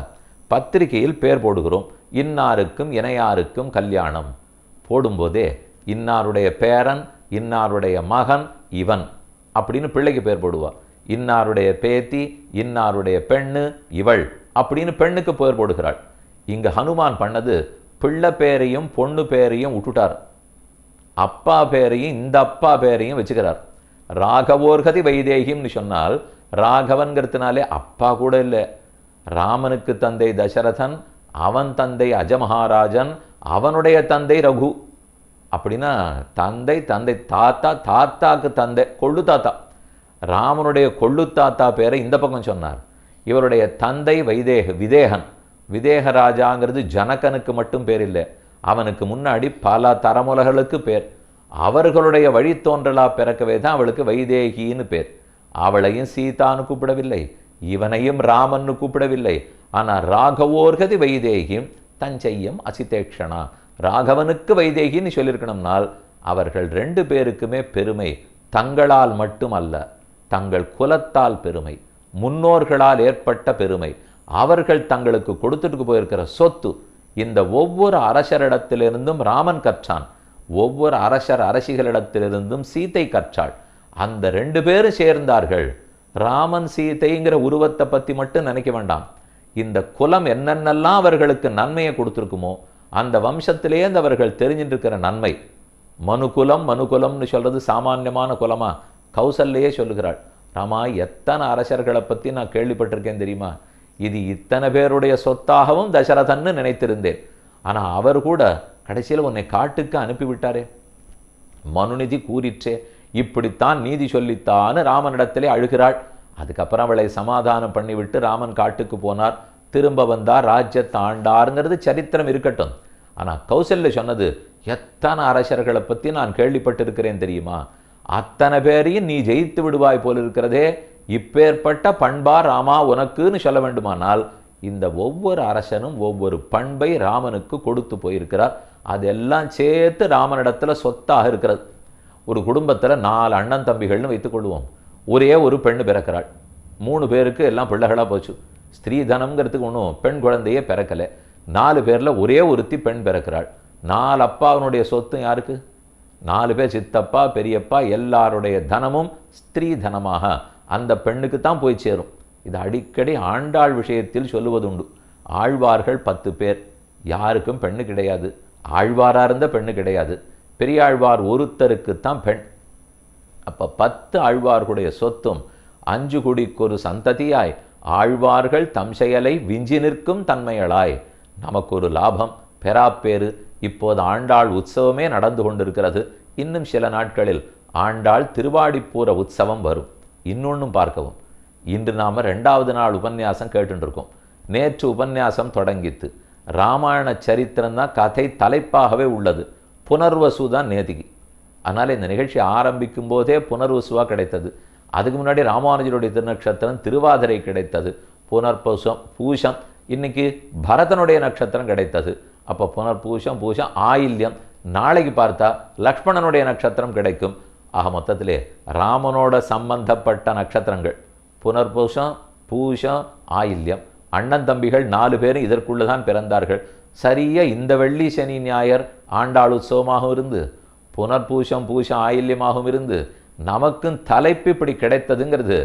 பத்திரிகையில் பேர் போடுகிறோம். இன்னாருக்கும் இணையாருக்கும் கல்யாணம் போடும்போதே இன்னாருடைய பேரன், இன்னாருடைய மகன் இவன் அப்படின்னு பிள்ளைக்கு பேர் போடுவா. இன்னாருடைய பேத்தி, இன்னாருடைய பெண்ணு இவள் அப்படின்னு பெண்ணுக்கு பேர் போடுகிறாள். இங்க ஹனுமான் பண்ணது பிள்ளை பேரையும் பொண்ணு பேரையும் விட்டுட்டார். அப்பா பேரையும் இந்த அப்பா பேரையும் வச்சுக்கிறார். ராகவோர்கதி வைதேகிம்னு சொன்னால் ராகவன்கிறதுனாலே அப்பா கூட இல்லை. ராமனுக்கு தந்தை தசரதன், அவன் தந்தை அஜமகாராஜன், அவனுடைய தந்தை ரகு. அப்படின்னா தந்தை தந்தை தாத்தா, தாத்தாக்கு தந்தை கொள்ளு தாத்தா. ராமனுடைய கொள்ளு தாத்தா பேரை இந்த பக்கம் சொன்னார். இவருடைய தந்தை விதேகன். விதேக ராஜாங்கிறது ஜனகனுக்கு மட்டும் பேர் இல்லை, அவனுக்கு முன்னாடி பல தரமுலகளுக்கு பேர். அவர்களுடைய வழித்தோன்றலா பிறக்கவே தான் அவளுக்கு வைதேகின்னு பேர். அவளையும் சீதான்னு கூப்பிடவில்லை, இவனையும் ராமன்னு கூப்பிடவில்லை. ஆனால் ராகவோர்கதி வைதேகியும் தஞ்சையம் அசிதேக்ஷனா, ராகவனுக்கு வைதேகின்னு சொல்லியிருக்கணும்னால் அவர்கள் ரெண்டு பேருக்குமே பெருமை தங்களால் மட்டுமல்ல, தங்கள் குலத்தால் பெருமை, முன்னோர்களால் ஏற்பட்ட பெருமை, அவர்கள் தங்களுக்கு கொடுத்துட்டு போயிருக்கிற சொத்து. இந்த ஒவ்வொரு அரசரிடத்திலிருந்தும் ராமன் கற்றான், ஒவ்வொரு அரசிகளிடத்திலிருந்தும் சீதை கற்றாள். அந்த ரெண்டு பேரும் சேர்ந்தார்கள். ராமன் சீதைங்கிற உருவத்தை பற்றி மட்டும் நினைக்க வேண்டாம். இந்த குலம் என்னென்னலாம் அவர்களுக்கு நன்மையை கொடுத்துருக்குமோ அந்த வம்சத்திலேருந்து அவர்கள் தெரிஞ்சுட்டு இருக்கிற நன்மை. மனுகுலம்னு சொல்றது சாமானியமான குலமா? கௌசல்லையே சொல்லுகிறாள், ராமா எத்தனை அரசர்களை பற்றி நான் கேள்விப்பட்டிருக்கேன் தெரியுமா, இது இத்தனை பேருடைய சொத்தாகவும் தசரதன்னு நினைத்திருந்தேன். ஆனால் அவர் கூட கடைசியில் உன்னை காட்டுக்கு அனுப்பிவிட்டாரே, மனுநிதி கூறிற்றே, இப்படித்தான் நீதி சொல்லித்தான்னு ராமனிடத்திலே அழுகிறாள். அதுக்கப்புறம் அவளை சமாதானம் பண்ணிவிட்டு ராமன் காட்டுக்கு போனார், திரும்ப வந்தார், ராஜ்யத்தை ஆண்டாருங்கிறது சரித்திரம் இருக்கட்டும். ஆனால் கௌசல்யா சொன்னது, எத்தனை அரசர்களை பற்றி நான் கேள்விப்பட்டிருக்கிறேன் தெரியுமா, அத்தனை பேரையும் நீ ஜெயித்து விடுவாய் போல் இருக்கிறதே, இப்பேற்பட்ட பண்பா ராமா உனக்குன்னு சொல்ல வேண்டுமானால் இந்த ஒவ்வொரு அரசனும் ஒவ்வொரு பண்பை ராமனுக்கு கொடுத்து போயிருக்கிறார். அதெல்லாம் சேர்த்து ராமனிடத்துல சொத்தாக இருக்கிறது. ஒரு குடும்பத்தில் 4 அண்ணன் தம்பிகள்னு வைத்துக்கொள்வோம். ஒரே ஒரு பெண்ணு பிறக்கிறாள், 3 பேருக்கு எல்லாம் பிள்ளைகளாக போச்சு. ஸ்திரீ தனம்ங்கிறதுக்கு ஒன்றும் பெண் குழந்தையே பிறக்கலை. 4 பேரில் ஒரே ஒருத்தி பெண் பிறக்கிறாள். 4 அப்பாவினுடைய சொத்து யாருக்கு? 4 பேர் சித்தப்பா பெரியப்பா எல்லாருடைய தனமும் ஸ்திரீ தனமாக அந்த பெண்ணுக்கு தான் போய் சேரும். இது அடிக்கடி ஆண்டாள் விஷயத்தில் சொல்லுவதுண்டு. ஆழ்வார்கள் 10 பேர், யாருக்கும் பெண்ணு கிடையாது. ஆழ்வாராக இருந்த பெண்ணு கிடையாது. பெரியாழ்வார் ஒருத்தருக்குத்தான் பெண். அப்போ 10 ஆழ்வார்களுடைய சொத்தும் 5 குடிக்கொரு சந்ததியாய் ஆழ்வார்கள் தம் செயலை விஞ்சி நிற்கும் தன்மையளாய் நமக்கு ஒரு லாபம் பெறாப்பேறு. இப்போது ஆண்டாள் உற்சவமே நடந்து கொண்டிருக்கிறது. இன்னும் சில நாட்களில் ஆண்டாள் திருவாடிப்பூர உற்சவம் வரும். இன்னொன்றும் பார்க்கவும், இன்று நாம் 2வது நாள் உபன்யாசம் கேட்டுருக்கோம். நேற்று உபன்யாசம் தொடங்கித்து ராமாயண சரித்திரம்தான் கதை தலைப்பாகவே உள்ளது. புனர்வசு தான் நேதிகி. அதனால் இந்த நிகழ்ச்சி ஆரம்பிக்கும் போதே புனர்வசுவாக கிடைத்தது. அதுக்கு முன்னாடி ராமானுஜருடைய திருநக்ஷத்திரம் திருவாதிரை கிடைத்தது. புனர்பூசம் பூஷம், இன்னைக்கு பரதனுடைய நட்சத்திரம் கிடைத்தது. அப்போ புனர்பூஷம் பூஷம் ஆயில்யம், நாளைக்கு பார்த்தா லக்ஷ்மணனுடைய நட்சத்திரம் கிடைக்கும். ஆக மொத்தத்திலே ராமனோட சம்பந்தப்பட்ட நட்சத்திரங்கள் புனர்பூஷம் பூஷம் ஆயில்யம். அண்ணன் தம்பிகள் 4 பேரும் இதற்குள்ளே தான் பிறந்தார்கள். சரியாக இந்த வெள்ளி சனி ஞாயர் ஆண்டாள் உற்சவமாகவும் இருந்து புனர்பூஷம் பூஷம் ஆயில்யமாகவும் இருந்து நமக்கும் தலைப்பு இப்படி கிடைத்ததுங்கிறது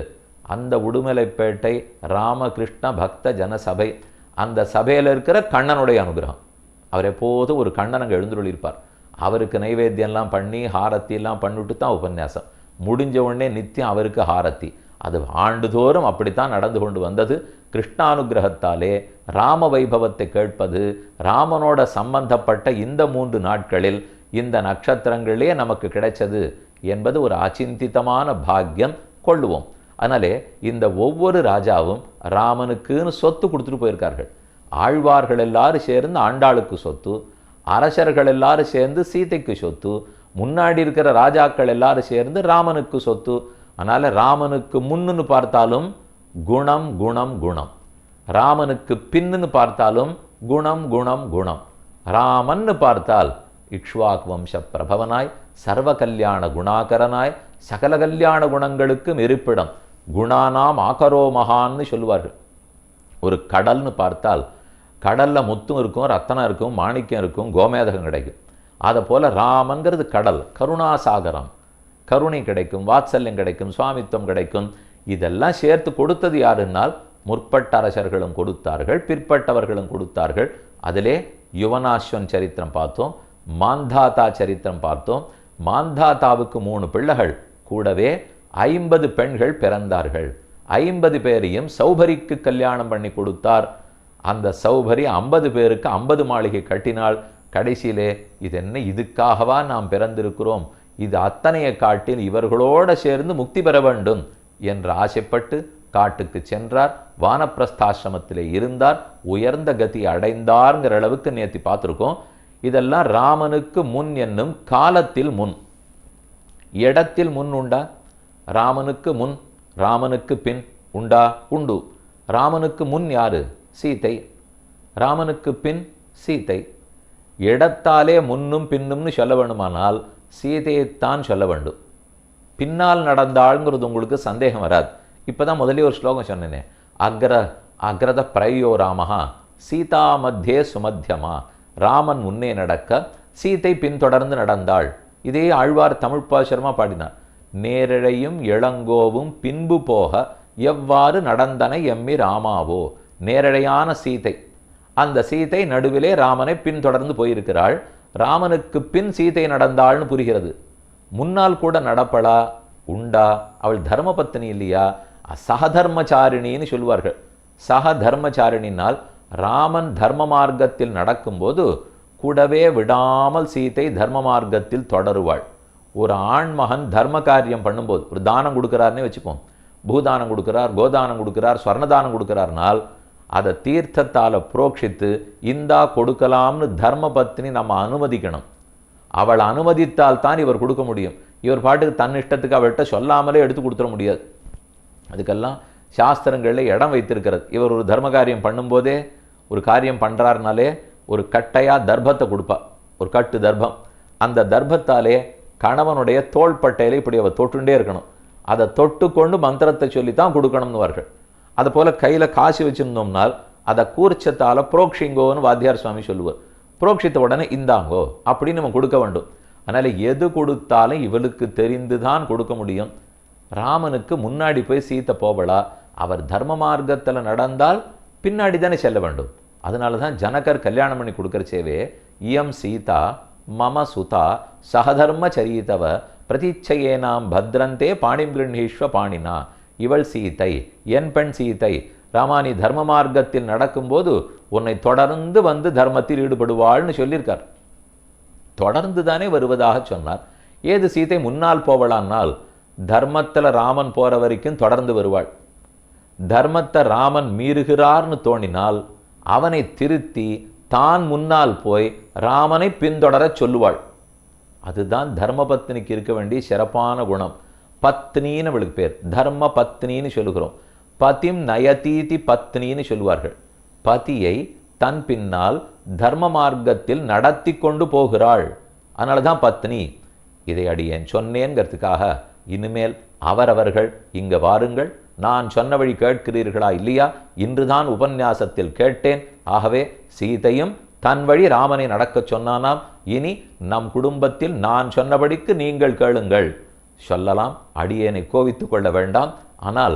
அந்த உடுமலைப்பேட்டை ராமகிருஷ்ண பக்த ஜனசபை. அந்த சபையில் இருக்கிற கண்ணனுடைய அனுகிரகம். அவர் எப்போதும் ஒரு கண்ணன் அங்கே எழுந்துள்ளிருப்பார். அவருக்கு நைவேத்தியம்லாம் பண்ணி ஹாரத்தியெல்லாம் பண்ணிவிட்டு தான் உபன்யாசம் முடிஞ்ச உடனே நித்தியம் அவருக்கு ஹாரத்தி. அது ஆண்டுதோறும் அப்படித்தான் நடந்து கொண்டு வந்தது. கிருஷ்ணானுகிரகத்தாலே ராம வைபவத்தை கேட்பது, ராமனோட சம்பந்தப்பட்ட இந்த 3 நாட்களில் இந்த நட்சத்திரங்களே நமக்கு கிடைச்சது என்பது ஒரு அச்சிந்திதமான பாக்கியம் கொள்ளுவோம். அதனாலே இந்த ஒவ்வொரு ராஜாவும் ராமனுக்குன்னு சொத்து கொடுத்துட்டு போயிருக்கார்கள். ஆழ்வார்கள் எல்லாரும் சேர்ந்து ஆண்டாளுக்கு சொத்து, அரசர்கள் எல்லாரும் சேர்ந்து சீதைக்கு சொத்து, முன்னாடி இருக்கிற ராஜாக்கள் எல்லாரும் சேர்ந்து ராமனுக்கு சொத்து. அதனால் ராமனுக்கு முன்னுன்னு பார்த்தாலும் குணம் குணம் குணம், ராமனுக்கு பின்னுன்னு பார்த்தாலும் குணம் குணம் குணம். ராமன்னு பார்த்தால் இக்ஷ்வாக் வம்ச பிரபவனாய் சர்வ கல்யாண குணாகரனாய் சகல கல்யாண குணங்களுக்கும் இருப்பிடம் குணானாம் ஆகரோ மகான்னு சொல்லுவார்கள். ஒரு கடல்னு பார்த்தால் கடலில் முத்தும் இருக்கும், ரத்தனம் இருக்கும், மாணிக்கம் இருக்கும், கோமேதகம் கிடைக்கும். அதை போல் ராமன்கிறது கடல், கருணாசாகரம். கருணை கிடைக்கும், வாத்சல்யம் கிடைக்கும், சுவாமித்துவம் கிடைக்கும். இதெல்லாம் சேர்த்து கொடுத்தது யாருன்னால் முற்பட்ட அரசர்களும் கொடுத்தார்கள், பிற்பட்டவர்களும் கொடுத்தார்கள். அதிலே யுவனாஸ்வன் சரித்திரம் பார்த்தோம், மாந்தாதா சரித்திரம் பார்த்தோம். மாந்தாதாவுக்கு 3 பிள்ளைகள், கூடவே 50 பெண்கள் பிறந்தார்கள். 50 பேரையும் சௌபரிக்கு கல்யாணம் பண்ணி கொடுத்தார். அந்த சௌபரி 50 பேருக்கு 50 மாளிகை கட்டினாள். கடைசியிலே இது என்ன, இதுக்காகவா நாம் பிறந்திருக்கிறோம், இது அத்தனையை காட்டில் இவர்களோடு சேர்ந்து முக்தி பெற வேண்டும் என்று ஆசைப்பட்டு காட்டுக்கு சென்றார். வானப்பிரஸ்தாசிரமத்திலே இருந்தார், உயர்ந்த கதி அடைந்தார்ங்கிற அளவுக்கு நேற்று பார்த்துருக்கோம். இதெல்லாம் ராமனுக்கு முன் என்னும் காலத்தில் முன். இடத்தில் முன் உண்டா? ராமனுக்கு முன், ராமனுக்கு பின் உண்டா? உண்டு. ராமனுக்கு முன் யாரு? சீதை. ராமனுக்கு பின் சீதை. இடத்தாலே முன்னும் பின்னும்னு சொல்ல வேண்டுமானால் சீதையைத்தான் சொல்ல வேண்டும். பின்னால் நடந்தாள்ங்கிறது உங்களுக்கு சந்தேகம் வராது. இப்போதான் முதலே ஒரு ஸ்லோகம் சொன்னேனே, அக்ரத பிரயோ ராமஹா சீதா மத்தியே சுமத்தியமா. ராமன் முன்னே நடக்க சீதை பின்தொடர்ந்து நடந்தாள். இதே ஆழ்வார் தமிழ் பாசுரமா பாடினார். நேரிழையும் இளங்கோவும் பின்பு போக எவ்வாறு நடந்தன எம்மி ராமாவோ. நேரழையான சீதை, அந்த சீதை நடுவிலே ராமனை பின்தொடர்ந்து போயிருக்கிறாள். ராமனுக்கு பின் சீதை நடந்தாள்னு புரிகிறது. முன்னால் கூட நடப்பளா? உண்டா? அவள் தர்மபத்தினி இல்லையா? சகதர்மச்சாரிணின்னு சொல்வார்கள். சகதர்மச்சாரிணினால் ராமன் தர்ம மார்க்கத்தில் நடக்கும்போது கூடவே விடாமல் சீதை தர்ம மார்க்கத்தில் தொடருவாள். ஒரு ஆண்மகன் தர்ம காரியம் பண்ணும்போது, ஒரு தானம் கொடுக்குறாருன்னே வச்சுப்போம், பூதானம் கொடுக்குறார், கோதானம் கொடுக்குறார், ஸ்வர்ணதானம் கொடுக்குறாருனால் அதை தீர்த்தத்தால் புரோக்ஷித்து இந்தா கொடுக்கலாம்னு தர்ம பத்னி நம்ம அனுமதிக்கணும். அவள் அனுமதித்தால் தான் இவர் கொடுக்க முடியும். இவர் பாட்டுக்கு தன் இஷ்டத்துக்கு அவள்கிட்ட சொல்லாமலே எடுத்து கொடுத்துட முடியாது. அதுக்கெல்லாம் சாஸ்திரங்களில் இடம் வைத்திருக்கிறது. இவர் ஒரு தர்ம காரியம் பண்ணும்போதே, ஒரு காரியம் பண்ணுறாருனாலே ஒரு கட்டையாக தர்பத்தை கொடுப்பா, ஒரு கட்டு தர்பம். அந்த தர்பத்தாலே கணவனுடைய தோள்பட்டையில் இப்படி அவள் தொட்டுண்டே இருக்கணும். அதை தொட்டு கொண்டு மந்திரத்தை சொல்லித்தான் கொடுக்கணும்னுவார்கள். அது போல் கையில் காசு வச்சுருந்தோம்னால் அதை கூர்ச்சத்தால் புரோக்ஷிங்கோன்னு வாத்தியார் சுவாமி சொல்லுவார். புரோக்ஷித்த உடனே இந்தாங்கோ அப்படின்னு நம்ம கொடுக்க வேண்டும். அதனால் எது கொடுத்தாலும் இவளுக்கு தெரிந்து தான் கொடுக்க முடியும். ராமனுக்கு முன்னாடி போய் சீத்தை போவளா? அவர் தர்ம மார்க்கத்தில் நடந்தால் பின்னாடி தானே செல்ல வேண்டும். அதனால தான் ஜனகர் கல்யாணம் பண்ணி கொடுக்குற சேவே, இயம் சீதா மம சுதா சகதர்ம சரீதவ பிரதிச்சையேனாம் பத்ரந்தே பாணிம் கிருண்ணீஸ்வ பாணினா. இவள் சீதை, என் பெண் சீதை. ராமானி தர்ம மார்க்கத்தில் நடக்கும்போது உன்னை தொடர்ந்து வந்து தர்மத்தில் ஈடுபடுவாள்னு சொல்லியிருக்கார். தொடர்ந்து தானே வருவதாக சொன்னார். ஏது சீதை முன்னால் போவளானால் தர்மத்தில் ராமன் போகிற வரைக்கும் தொடர்ந்து வருவாள். தர்மத்தை ராமன் மீறுகிறார்னு தோணினால் அவனை திருத்தி தான் முன்னால் போய் ராமனை பின்தொடர சொல்லுவாள். அதுதான் தர்மபத்னிக்கு இருக்க வேண்டிய சிறப்பான குணம். பத்னின்னு அவளுக்கு பேர், தர்ம பத்னின்னு சொல்லுகிறோம். பதிம் நயதீதி பத்னின்னு சொல்லுவார்கள். பதியை தன் பின்னால் தர்ம மார்க்கத்தில் நடத்தி கொண்டு போகிறாள். அதனால தான் பத்னி. இதை அடியேன் சொன்னேங்கிறதுக்காக இனிமேல் அவரவர்கள் இங்க வாருங்கள், நான் சொன்ன வழி கேட்கிறீர்களா இல்லையா, இன்றுதான் உபன்யாசத்தில் கேட்டேன். ஆகவே சீதையும் தன் வழி ராமனை நடக்கச் சொன்னானாம். இனி நம் குடும்பத்தில் நான் சொன்னபடிக்கு நீங்கள் கேளுங்கள் சொல்லலாம். அடியேனை கோவித்துக் கொள்ள வேண்டாம். ஆனால்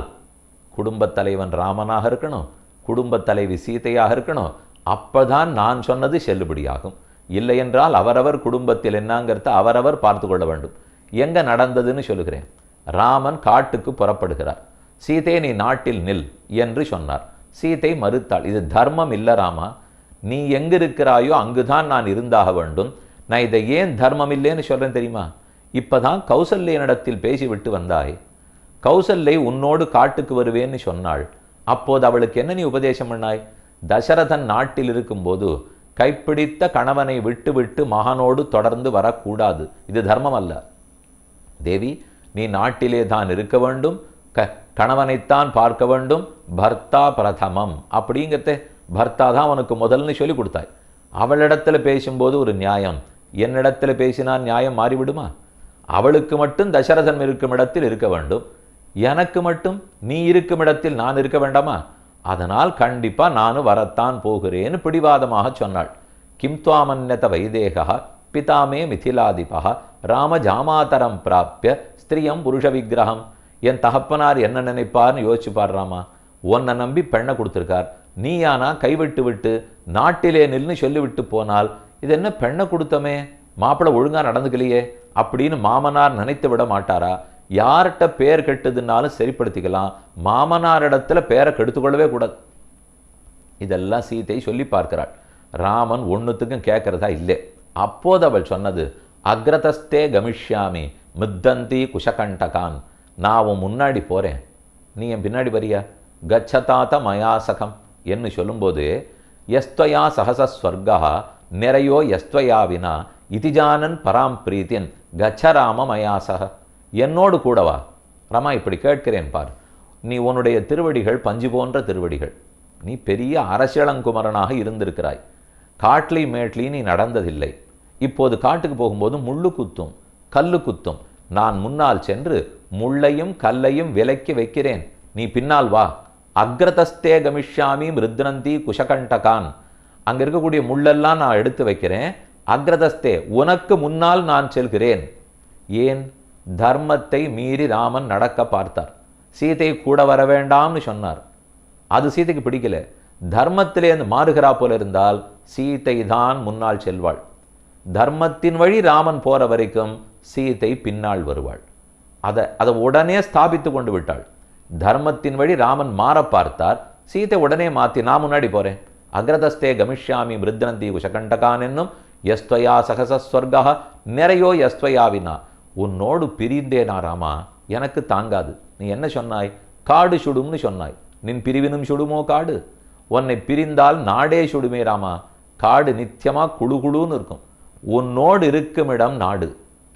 குடும்பத் தலைவன் ராமனாக இருக்கணும், குடும்பத் தலைவி சீதையாக இருக்கணும். அப்பதான் நான் சொன்னது செல்லுபடியாகும். இல்லை என்றால் அவரவர் குடும்பத்தில் என்னங்கிறத அவரவர் பார்த்து கொள்ள வேண்டும். எங்க நடந்ததுன்னு சொல்லுகிறேன். ராமன் காட்டுக்கு புறப்படுகிறார். சீதை நீ நாட்டில் நில் என்று சொன்னார். சீதை மறுத்தாள். இது தர்மம் இல்லை ராமா, நீ எங்கிருக்கிறாயோ அங்குதான் நான் இருந்தாக வேண்டும். நான் இதை ஏன் தர்மம் இல்லைன்னு சொல்றேன் தெரியுமா? இப்பதான் கௌசல்யனிடத்தில் பேசிவிட்டு வந்தாய். கௌசல்யை உன்னோடு காட்டுக்கு வருவேன்னு சொன்னாள். அப்போது அவளுக்கு என்ன நீ உபதேசம் பண்ணாய்? தசரதன் நாட்டில் இருக்கும்போது கைப்பிடித்த கணவனை விட்டு விட்டு மகனோடு தொடர்ந்து வரக்கூடாது, இது தர்மம் அல்ல. தேவி நீ நாட்டிலே தான் இருக்க வேண்டும், கணவனைத்தான் பார்க்க வேண்டும், பர்த்தா பிரதமம் அப்படிங்கிறத பர்த்தா தான் உனக்கு முதல்னு சொல்லி கொடுத்தாய். அவளிடத்துல பேசும்போது ஒரு நியாயம், என்னிடத்துல பேசினா நியாயம் மாறிவிடுமா? அவளுக்கு மட்டும் தசரதன் இருக்கும் இடத்தில் இருக்க வேண்டும், எனக்கு மட்டும் நீ இருக்கும் இடத்தில் நான் இருக்க வேண்டாமா? அதனால் கண்டிப்பா நானும் வரத்தான் போகிறேன்னு பிடிவாதமாக சொன்னாள். கிம் துவாமன்யத வைதேகா பிதாமே மிதிலாதிபா ராம ஜாமாதரம் பிராப்பிய ஸ்திரியம் புருஷ விக்கிரகம். என் தகப்பனார் என்ன நினைப்பார்னு யோசிச்சு பாடுறாமா. உன்னை நம்பி பெண்ணை கொடுத்துருக்கார், நீயானா கைவிட்டு விட்டு நாட்டிலே நில்னு சொல்லிவிட்டு போனால் இது என்ன பெண்ணை கொடுத்தமே, மாப்பிள்ளை ஒழுங்கா நடந்துக்கலையே அப்படின்னு மாமனார் நினைத்து விட மாட்டாரா? யார்கிட்ட பேர் கெட்டுதுன்னாலும் சரிப்படுத்திக்கலாம், மாமனாரிடத்துல பேரை கெடுத்துக்கொள்ளவே கூடாது. இதெல்லாம் சீதை சொல்லி பார்க்கிறாள். ராமன் ஒன்றுத்துக்கும் கேட்கறதா இல்லை. அப்போது அவள் சொன்னது, அக்ரதஸ்தே கமிஷ்யாமி மித்தந்தி குஷகண்டகான். நான் உன் முன்னாடி போகிறேன், நீ என் பின்னாடி வரியா? கச்சதாத மயாசகம் என்று சொல்லும்போது, எஸ்துவயா சகசஸ்வர்கா நிறையோ எஸ்துவயாவினா இதிஜானன் பராம் பிரீத்தின் கச்சராம மயாசக. என்னோடு கூடவா ராமா, இப்படி கேட்கிறேன் பார். நீ உன்னுடைய திருவடிகள் பஞ்சு போன்ற திருவடிகள், நீ பெரிய அரசியலங்குமரனாக இருந்திருக்கிறாய். காட்லி மேட்லி நீ நடந்ததில்லை. இப்போது காட்டுக்கு போகும்போது முள்ளு குத்தும் கல்லு குத்தும். நான் முன்னால் சென்று முள்ளையும் கல்லையும் விலக்கி வைக்கிறேன், நீ பின்னால் வா. அக்ரதஸ்தே கமிஷ்யாமி மிருத்னந்தி குஷகண்டகான். அங்கே இருக்கக்கூடிய முள்ளெல்லாம் நான் எடுத்து வைக்கிறேன். அக்ரதஸ்தே உனக்கு முன்னால் நான் செல்கிறேன். ஏன்? தர்மத்தை மீறி ராமன் நடக்க பார்த்தார். சீதை கூட வர வேண்டாம்னு சொன்னார். அது சீதைக்கு பிடிக்கல. தர்மத்திலேருந்து மாறுகிறா போல இருந்தால் சீதை தான் முன்னால் செல்வாள். தர்மத்தின் வழி ராமன் போற வரைக்கும் சீதை பின்னால் வருவாள். அதை உடனே ஸ்தாபித்து கொண்டு விட்டாள். தர்மத்தின் வழி ராமன் மாற பார்த்தார், சீதை உடனே மாற்றி நான் முன்னாடி போறேன். அக்ரதஸ்தே கமிஷ்யாமி மிருத்னந்தி குஷகண்டகான் என்னும் எஸ்துவயா சகசஸ்வர்கா நிறையோ எஸ்துவயாவினா. உன்னோடு பிரிந்தேனா ராமா, எனக்கு தாங்காது. நீ என்ன சொன்னாய்? காடு சுடும்னு சொன்னாய். நின் பிரிவினும் சுடுமோ காடு? உன்னை பிரிந்தால் நாடே சுடுமே ராமா. காடு நித்தியமா குழு குழுன்னு இருக்கும். உன்னோடு இருக்கும் இடம் நாடு.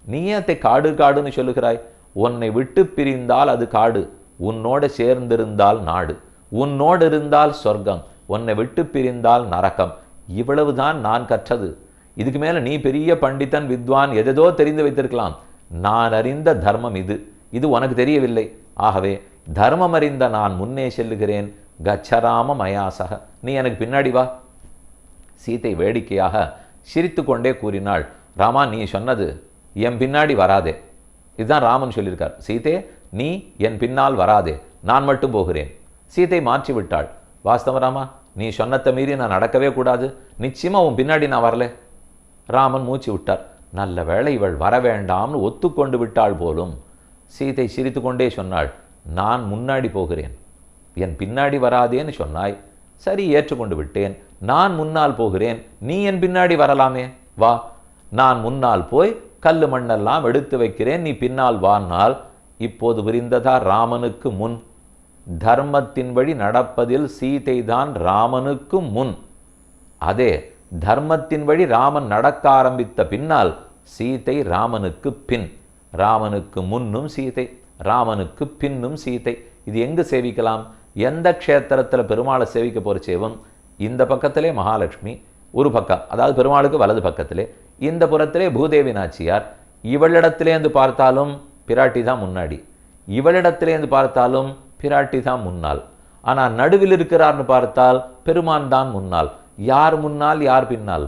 நீயத்தை காடு காடுன்னு சொல்லுகிறாய். உன்னை விட்டு பிரிந்தால் அது காடு, உன்னோடு சேர்ந்திருந்தால் நாடு. உன்னோடு இருந்தால் சொர்க்கம், உன்னை விட்டு பிரிந்தால் நரகம். இவ்வளவுதான் நான் கற்றது. இதுக்கு மேல நீ பெரிய பண்டிதன் வித்வான் எதோ தெரிந்து வைத்திருக்கலாம். நான் அறிந்த தர்மம் இது, இது உனக்கு தெரியவில்லை. ஆகவே தர்மம் அறிந்த நான் முன்னே செல்லுகிறேன். கச்சராம மயாசக, நீ எனக்கு பின்னாடி வா. சீதை வேடிக்கையாக சிரித்து கொண்டே கூறினாள், ராமா நீ சொன்னது என் பின்னாடி வராதே. இதுதான் ராமன் சொல்லியிருக்கார். சீதே நீ என் பின்னால் வராதே, நான் மட்டும் போகிறேன். சீதை மாற்றி விட்டாள். வாஸ்தவ ராமா, நீ சொன்னத்தை மீறி நான் நடக்கவே கூடாது, நிச்சயமா உன் பின்னாடி நான் வரல. ராமன் மூச்சு விட்டார். நல்ல வேளை இவள் வர வேண்டாம்னு ஒத்துக்கொண்டு விட்டாள் போலும். சீதை சிரித்து கொண்டே சொன்னாள், நான் முன்னாடி போகிறேன், என் பின்னாடி வராதேன்னு சொன்னாய். சரி, ஏற்றுக்கொண்டு விட்டேன். நான் முன்னால் போகிறேன், நீ என் பின்னாடி வரலாமே, வா. நான் முன்னால் போய் கல்லு மண்ணெல்லாம் எடுத்து வைக்கிறேன், நீ பின்னால் வானால். இப்போது புரிந்ததா ராமனுக்கு முன்? தர்மத்தின் வழி நடப்பதில் சீதை தான் ராமனுக்கு முன். அதே தர்மத்தின் வழி ராமன் நடக்க ஆரம்பித்த பின்னால் சீதை ராமனுக்கு பின். ராமனுக்கு முன்னும் சீதை, ராமனுக்கு பின்னும் சீதை. இது எங்கு சேவிக்கலாம்? எந்த க்ஷேத்திரத்தில் பெருமாளை சேவிக்க போகிற சேவம்? இந்த பக்கத்திலே மகாலட்சுமி ஒரு பக்கம், அதாவது பெருமாளுக்கு வலது பக்கத்திலே, இந்த புறத்திலே பூதேவி நாச்சியார். இவளிடத்திலேருந்து பார்த்தாலும் பிராட்டி தான் முன்னாடி, இவளிடத்திலேருந்து பார்த்தாலும் பிராட்டி தான் முன்னால். ஆனால் நடுவில் இருக்கிறார்னு பார்த்தால் பெருமான் தான் முன்னால். யார் முன்னால் யார் பின்னால்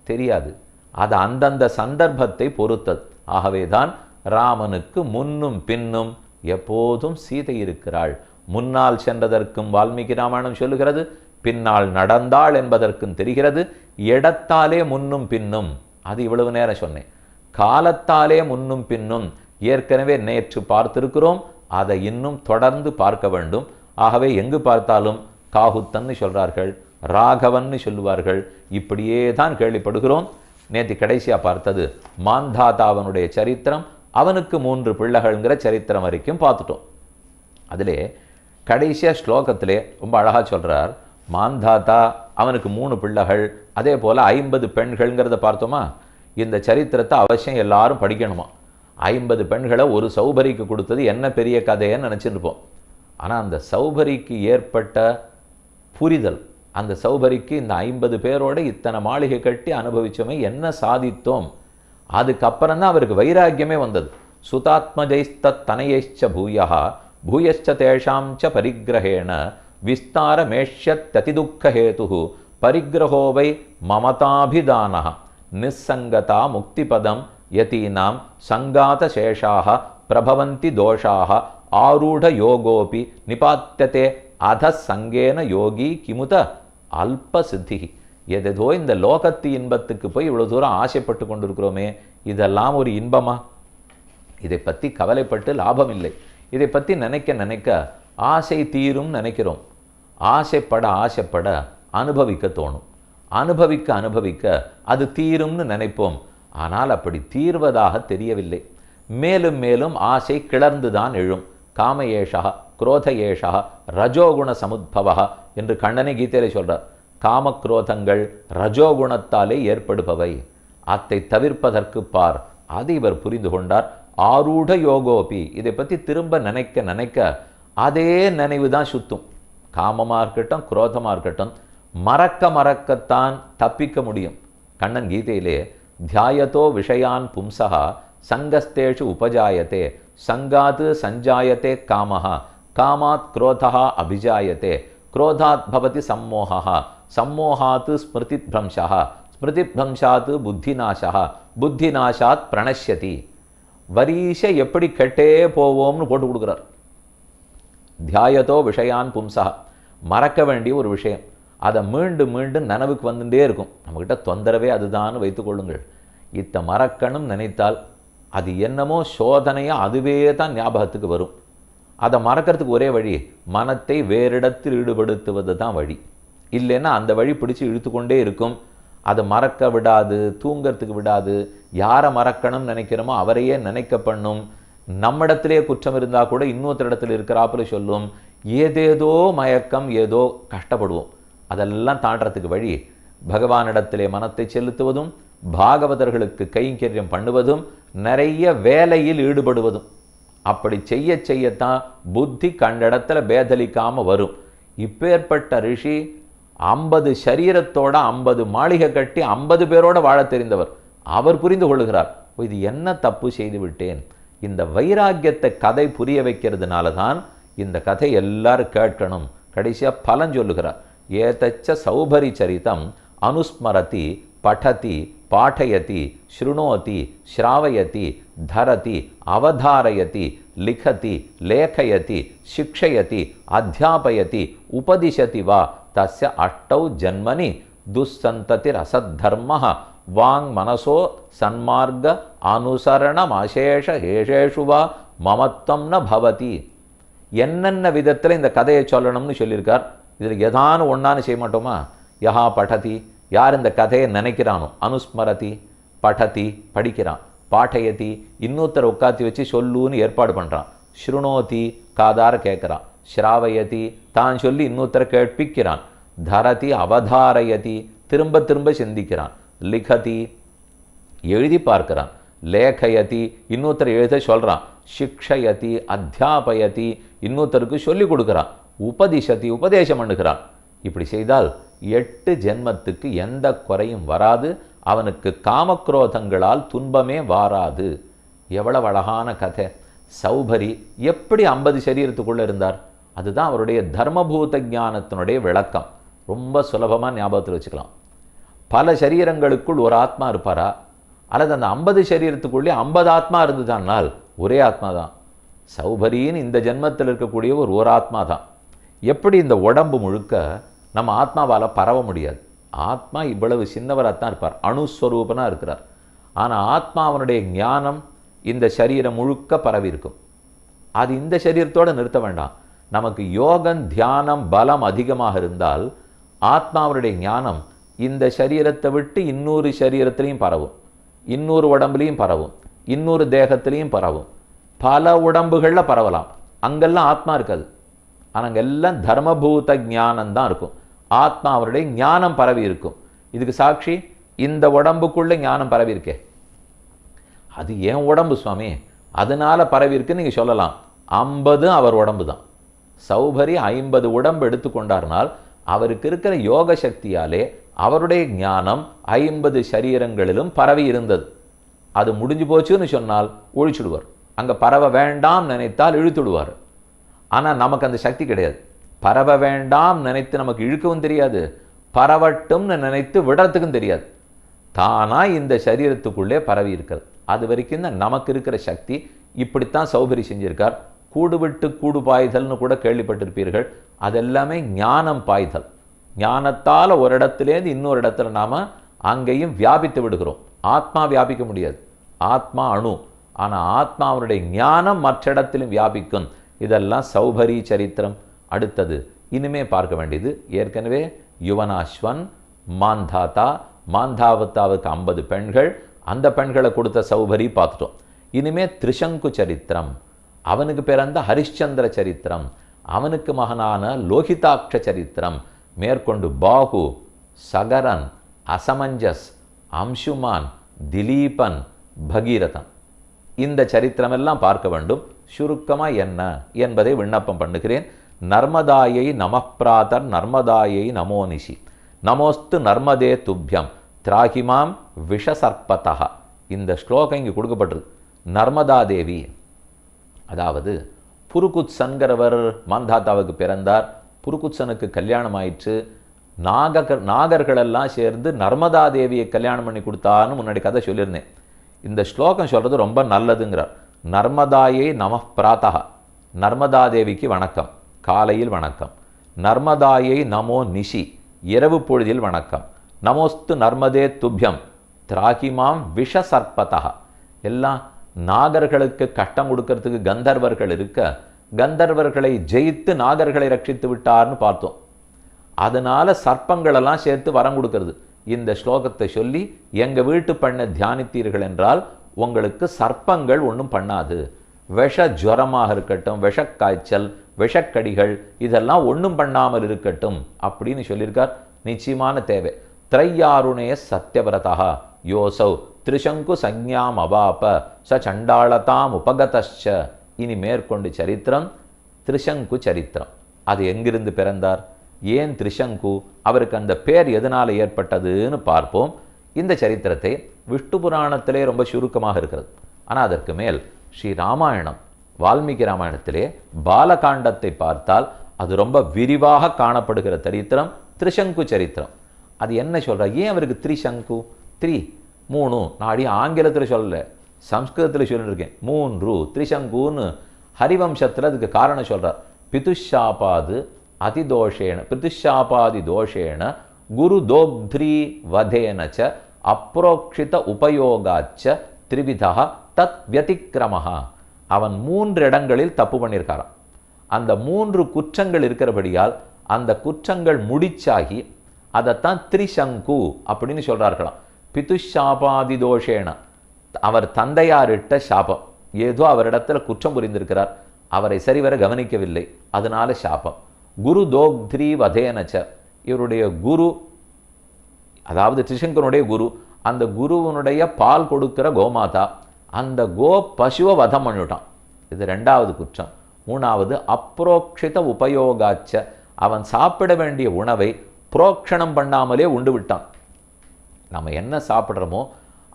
தெரியாது. அது அந்தந்த சந்தர்ப்பத்தை பொறுத்தது. ஆகவேதான் ராமனுக்கு முன்னும் பின்னும் எப்போதும் சீதை இருக்கிறாள். முன்னால் சென்றதற்கும் வால்மீகி ராமாயணம் சொல்லுகிறது, பின்னால் நடந்தாள் என்பதற்கும் தெரிகிறது. இடத்தாலே முன்னும் பின்னும், அது இவ்வளவு நேரம் சொன்னேன். காலத்தாலே முன்னும் பின்னும் ஏற்கனவே நேற்று பார்த்திருக்கிறோம், அதை இன்னும் தொடர்ந்து பார்க்க வேண்டும். ஆகவே எங்கு பார்த்தாலும் காகுத்தன்னு சொல்றார்கள், ராகவன்னு சொல்லுவார்கள். இப்படியே தான் கேள்விப்படுகிறோம். நேற்று கடைசியா பார்த்தது மாந்தாதாவனுடைய சரித்திரம். அவனுக்கு 3 பிள்ளைகள்ங்கிற சரித்திரம் வரைக்கும் பார்த்துட்டோம். அதிலே கடைசியா ஸ்லோகத்திலே ரொம்ப அழகா சொல்றார், மாந்தாதா அவனுக்கு 3 பிள்ளைகள், அதே போல 50 பெண்கள்ங்கிறத பார்த்தோமா. இந்த சரித்திரத்தை அவசியம் எல்லாரும் படிக்கணுமா. 50 பெண்களை ஒரு சௌபரிக்கு கொடுத்தது என்ன பெரிய கதைன்னு நினச்சிருப்போம். ஆனால் அந்த சௌபரிக்கு ஏற்பட்ட புரிதல், அந்த சௌபரிக்கு இந்த 50 பேரோட இத்தனை மாளிகை கட்டி அனுபவிச்சோமே, என்ன சாதித்தோம். அதுக்கப்புறம் தான் அவருக்கு வைராக்கியமே வந்தது. சுதாத்மஜைஸ்தத் தனயைச்ச பூயா பூயச்ச தேஷாஞ்ச பரிகிரகேண விஸ்தாரமேஷ்யத்யதிதுக்கஹேது பரிகிரகோவை மமதாபிதானः நிஸ்ஸங்கதா முக்திபதம் யதீனாம் சங்காத சேஷாக பிரபவந்தி தோஷாக ஆரூட யோகோபி நிபாத்தியதே அத சங்கேன யோகி கிமுத அல்ப சித்தி. எதோ இந்த லோகத்து இன்பத்துக்கு போய் இவ்வளவு தூரம் ஆசைப்பட்டு கொண்டிருக்கிறோமே, இதெல்லாம் ஒரு இன்பமா? இதை பற்றி கவலைப்பட்டு லாபம் இல்லை. இதை பற்றி நினைக்க நினைக்க ஆசை தீரும் நினைக்கிறோம். ஆசைப்பட ஆசைப்பட அனுபவிக்க தோணும். அனுபவிக்க அனுபவிக்க அது தீரும்னு நினைப்போம். ஆனால் அப்படி தீர்வதாக தெரியவில்லை. மேலும் மேலும் ஆசை கிளர்ந்துதான் எழும். காம ஏஷா குரோத ஏஷா ரஜோகுண சமுத்பவா என்று கண்ணனை கீதையிலே சொல்றார். காமக்ரோதங்கள் ரஜோகுணத்தாலே ஏற்படுபவை. அதை தவிர்ப்பதற்கு பார். அது இவர் புரிந்து கொண்டார். ஆரூட யோகோபி. இதை பற்றி திரும்ப நினைக்க நினைக்க அதே நினைவு தான் சுத்தும். காமமாக இருக்கட்டும் குரோதமாக இருக்கட்டும் மறக்க மறக்கத்தான் தப்பிக்க முடியும். கண்ணன் கீதையிலே தியாயத்தோ விஷயான் பும்சா சங்கஸ்தேஷு உபஜாயத்தே சங்காத் சஞ்சாயத்தே காமஹா காமாத் குரோதா அபிஜாயத்தே குரோதாத் பவதி சம்மோகா சம்மோகாத் ஸ்மிருதிப்ரம்சா ஸ்மிருதிப்ரம்சாத் புத்திநாசா புத்திநாசாத் பிரணஷ்யதி. வரிசை எப்படி கெட்டே போவோம்னு போட்டு கொடுக்குறார். தியாயத்தோ விஷயான் பும்சா. மறக்க வேண்டிய ஒரு விஷயம், அதை மீண்டும் மீண்டும் நனவுக்கு வந்துட்டே இருக்கும். நம்மக்கிட்ட தொந்தரவே அதுதான் வைத்துக்கொள்ளுங்கள். மறக்கணும் நினைத்தால் அது என்னமோ சோதனையாக அதுவே தான் ஞாபகத்துக்கு வரும். அதை மறக்கிறதுக்கு ஒரே வழி மனத்தை வேறிடத்தில் ஈடுபடுத்துவது தான் வழி. இல்லைன்னா அந்த வழி பிடிச்சி இழுத்துக்கொண்டே இருக்கும். அதை மறக்க விடாது, தூங்கிறதுக்கு விடாது. யாரை மறக்கணும்னு நினைக்கிறோமோ அவரையே நினைக்க பண்ணும். நம்மிடத்திலே குற்றம் இருந்தால் கூட இன்னொருத்தரிடத்தில் இருக்கிறாப்புல சொல்லும். ஏதேதோ மயக்கம், ஏதோ கஷ்டப்படுவோம். அதெல்லாம் தாண்டறதுக்கு வழி பகவானிடத்திலே மனத்தை செலுத்துவதும் பாகவதர்களுக்கு கைங்கரியம் பண்ணுவதும் நிறைய வேலையில் ஈடுபடுவதும். அப்படி செய்ய செய்யத்தான் புத்தி கண்டிடத்துல பேதலிக்காம வரும். இப்பேற்பட்ட ரிஷி 50 சரீரத்தோட 50 மாளிகை கட்டி 50 பேரோட வாழ தெரிந்தவர். அவர் புரிந்து கொள்ளுகிறார், இது என்ன தப்பு செய்து விட்டேன். இந்த வைராக்கியத்தை கதை புரிய வைக்கிறதுனால தான் இந்த கதை எல்லாரும் கேட்கணும். கடைசியாக பலன் சொல்லுகிறார். ஏதச்ச சௌபரி சரிதம் அனுஸ்மரதி படதி பாடயதி ஸ்ருணோதி ஸ்ராவயதி தரதி அவதாரயதி லிखति லேखयति சிக்ஷயதி அத்தியாபயதி உபதிஷதி வா தஸ்ய அஷ்டௌ ஜன்மனி துஸ்சந்ததிர் அசத்தர்மः வாங் மனசோ சன்மார்க அனுசரணம் அசேஷ ஏஷேஷு வா மமத்வம் ந பவதி. என்னென்ன விதத்தில் இந்த கதையை சொல்லணும்னு சொல்லியிருக்கார். இதில் ஏதானு ஒன்றான்னு செய்ய மாட்டோமா? யஹா படதி, யார் இந்த கதையை நினைக்கிறானோ, அனுஸ்மரதி படதி படிக்கிறான், பாட்டயதி இன்னொருத்தரை உட்காத்தி வச்சு சொல்லுன்னு ஏற்பாடு பண்ணுறான், ஸ்ருணோதி காதார கேட்குறான், ஸ்ராவயதி தான் சொல்லி இன்னொருத்தரை கேட்பிக்கிறான், தரதி அவதாரயதி திரும்ப திரும்ப சிந்திக்கிறான், லிखति எழுதி பார்க்கிறான், லேखयति இன்னொருத்தர் எழுத சொல்கிறான், சிக்ஷயதி அத்தியாபயதி இன்னொருத்தருக்கு சொல்லி கொடுக்குறான், உபதிஷதி உபதேசம் பண்ணுகிறான். இப்படி செய்தால் 8 ஜென்மத்துக்கு எந்த குறையும் வராது. அவனுக்கு காமக்ரோதங்களால் துன்பமே வாராது. எவ்வளவு அழகான கதை. சௌபரி எப்படி 50 சரீரத்துக்குள்ளே இருந்தார்? அதுதான் அவருடைய தர்மபூத ஞானத்தினுடைய விளக்கம். ரொம்ப சுலபமாக ஞாபகத்தில் வச்சுக்கலாம். பல சரீரங்களுக்குள் ஒரு ஆத்மா இருப்பாரா, அல்லது அந்த 50 சரீரத்துக்குள்ளே 50 ஆத்மா இருந்துதானால் ஒரே ஆத்மா தான். சௌபரின்னு இந்த ஜென்மத்தில் இருக்கக்கூடிய ஒரு ஆத்மா தான். எப்படி இந்த உடம்பு முழுக்க நம்ம ஆத்மாவால் பரவ முடியாது. ஆத்மா இவ்வளவு சின்னவராகத்தான் இருப்பார், அணுஸ்வரூபனாக இருக்கிறார். ஆனால் ஆத்மாவனுடைய ஞானம் இந்த சரீரம் முழுக்க பரவி இருக்கும். அது இந்த சரீரத்தோடு நிறுத்த வேண்டாம். நமக்கு யோகம் தியானம் பலம் அதிகமாக இருந்தால் ஆத்மாவனுடைய ஞானம் இந்த சரீரத்தை விட்டு இன்னொரு சரீரத்திலையும் பரவும், இன்னொரு உடம்புலையும் பரவும், இன்னொரு தேகத்திலையும் பரவும், பல உடம்புகளில் பரவலாம். அங்கெல்லாம் ஆத்மா இருக்காது. ஆனால் அங்கெல்லாம் தர்மபூத ஞானம்தான் இருக்கும். ஆத்மா அவருடைய ஞானம் பரவி இருக்கும். இதுக்கு சாட்சி இந்த உடம்புக்குள்ள ஞானம் பரவி இருக்கே. அது ஏன் உடம்பு சுவாமி, அதனால பரவி இருக்குன்னு நீங்கள் சொல்லலாம். 50 அவர் உடம்பு தான். சௌபரி 50 உடம்பு எடுத்துக்கொண்டார்னால் அவருக்கு இருக்கிற யோக சக்தியாலே அவருடைய ஞானம் 50 சரீரங்களிலும் பரவி இருந்தது. அது முடிஞ்சு போச்சுன்னு சொன்னால் ஒழிச்சுடுவார். அங்கே பரவ வேண்டாம் நினைத்தால் இழுத்துடுவார். ஆனால் நமக்கு அந்த சக்தி கிடையாது. பரவ வேண்டாம் நினைத்து நமக்கு இழுக்கவும் தெரியாது, பரவட்டும்னு நினைத்து விடறதுக்கும் தெரியாது. தானாக இந்த சரீரத்துக்குள்ளே பரவி இருக்கிறது. அது வரைக்கும் தான் நமக்கு இருக்கிற சக்தி. இப்படித்தான் சௌபரி செஞ்சிருக்கார். கூடு விட்டு கூடு பாய்தல்னு கூட கேள்விப்பட்டிருப்பீர்கள். அதெல்லாமே ஞானம் பாய்தல். ஞானத்தால் ஒரு இடத்துலேருந்து இன்னொரு இடத்துல நாம் அங்கேயும் வியாபித்து விடுகிறோம். ஆத்மா வியாபிக்க முடியாது, ஆத்மா அணு. ஆனால் ஆத்மாவுடைய ஞானம் மற்ற இடத்திலும் வியாபிக்கும். இதெல்லாம் சௌபரி சரித்திரம். அடுத்தது இனிமே பார்க்க வேண்டியது, ஏற்கனவே யுவனாஸ்வன், மாந்தாத்தா, மாந்தாவத்தாவுக்கு 50 பெண்கள், அந்த பெண்களை கொடுத்த சௌபரி பார்த்துட்டோம். இனிமே திரிசங்கு சரித்திரம், அவனுக்கு பிறந்த ஹரிஷ்சந்திர சரித்திரம், அவனுக்கு மகனான லோகிதாட்ச சரித்திரம், மேற்கொண்டு பாகு, சகரன், அசமஞ்சஸ், அம்சுமான், திலீபன், பகீரதன், இந்த சரித்திரமெல்லாம் பார்க்க வேண்டும். சுருக்கமாக என்ன என்பதை விண்ணப்பம் பண்ணுகிறேன். நர்மதாயை நமப்பிராதர் நர்மதாயை நமோனிஷி நமோஸ்து நர்மதே துப்பியம் திராகிமாம் விஷசர்பதா. இந்த ஸ்லோகம் இங்கே கொடுக்கப்பட்டிருக்கு. நர்மதா தேவி, அதாவது புருகுத்சன்கிறவர் மாந்தாத்தாவுக்கு பிறந்தார். புருகுத்சனுக்கு கல்யாணம் ஆயிற்று. நாகர்களெல்லாம் சேர்ந்து நர்மதா தேவியை கல்யாணம் பண்ணி கொடுத்தான்னு முன்னாடி கதை சொல்லியிருந்தேன். இந்த ஸ்லோகம் சொல்கிறது ரொம்ப நல்லதுங்கிறார். நர்மதாயை நம பிராத்தா, நர்மதா தேவிக்கு வணக்கம், காலையில் வணக்கம். நர்மதாயை நமோ நிஷி, இரவு பொழுதில் வணக்கம். நமோஸ்து நர்மதே துப்பியம் திராகிமாம் விஷசர்பதா. எல்லாம் நாகர்களுக்கு கட்டம் கொடுக்கறதுக்கு கந்தர்வர்கள் இருக்க, கந்தர்வர்களை ஜெயித்து நாகர்களை ரட்சித்து விட்டார்னு பார்த்தோம். அதனால சர்ப்பங்களெல்லாம் சேர்த்து வரம் கொடுக்கறது. இந்த ஸ்லோகத்தை சொல்லி எங்கள் வீட்டு பண்ண தியானித்தீர்கள் என்றால் உங்களுக்கு சர்ப்பங்கள் ஒன்றும் பண்ணாது. விஷ ஜுரமாக இருக்கட்டும், விஷக்காய்ச்சல், விஷக்கடிகள் இதெல்லாம் ஒன்றும் பண்ணாமல் இருக்கட்டும் அப்படின்னு சொல்லியிருக்கார். நிச்சயமான தேவை. திரையாருணே சத்யவிரதா யோசௌ திரிசங்கு சஞ்ஞாம் அவாப ச சண்டாளதாம் உபகதச்ச. இனி மேற்கொண்டு சரித்திரம் திரிசங்கு சரித்திரம். அது எங்கிருந்து பிறந்தார், ஏன் திரிசங்கு, அவருக்கு அந்த பேர் எதனால் ஏற்பட்டதுன்னு பார்ப்போம். இந்த சரித்திரத்தை விஷ்ணு புராணத்திலே ரொம்ப சுருக்கமாக இருக்கிறது. ஆனால் அதற்கு மேல் ஸ்ரீ ராமாயணம், வால்மீகி ராமாயணத்திலே பாலகாண்டத்தை பார்த்தால் அது ரொம்ப விரிவாக காணப்படுகிற சரித்திரம் திரிசங்கு சரித்திரம். அது என்ன சொல்ற, ஏன் அவருக்கு திரிசங்கு, 3 நாடி ஆங்கிலத்தில் சொல்லல, சம்ஸ்கிருதத்தில் சொல்லியிருக்கேன் 3 திரிசங்குன்னு. ஹரிவம்சத்தில் அதுக்கு காரணம் சொல்றார். பிதுஷாபாது அதிதோஷேன பிதுஷாபாதி தோஷேன குரு தோக்த்ரி வதேனச்ச அப்ரோக்ஷித உபயோகாச்ச திரிவிதா தத் வியதிக்கிரமஹா. அவன் 3 இடங்களில் தப்பு பண்ணியிருக்காராம். அந்த 3 குற்றங்கள் இருக்கிறபடியால் அந்த குற்றங்கள் முடிச்சாகி அதைத்தான் திரிசங்கு அப்படின்னு சொல்றார்களாம். பிதுஷாபாதி தோஷேன, அவர் தந்தையாரிட்ட சாபம், ஏதோ அவரிடத்துல குற்றம் புரிந்திருக்கிறார், அவரை சரிவர கவனிக்கவில்லை, அதனால சாபம். குரு தோக்த்ரி வதேனச்ச, இவருடைய குரு, அதாவது திரிசங்கனுடைய குரு, அந்த குருவனுடைய பால் கொடுக்கிற கோமாதா, அந்த கோ பசுவை வதம் பண்ணிவிட்டான். இது 2வது குற்றம். 3வது அப்ரோக்ஷித உபயோகாச்ச, அவன் சாப்பிட வேண்டிய உணவை புரோக்ஷணம் பண்ணாமலே உண்டு விட்டான். நம்ம என்ன சாப்பிட்றோமோ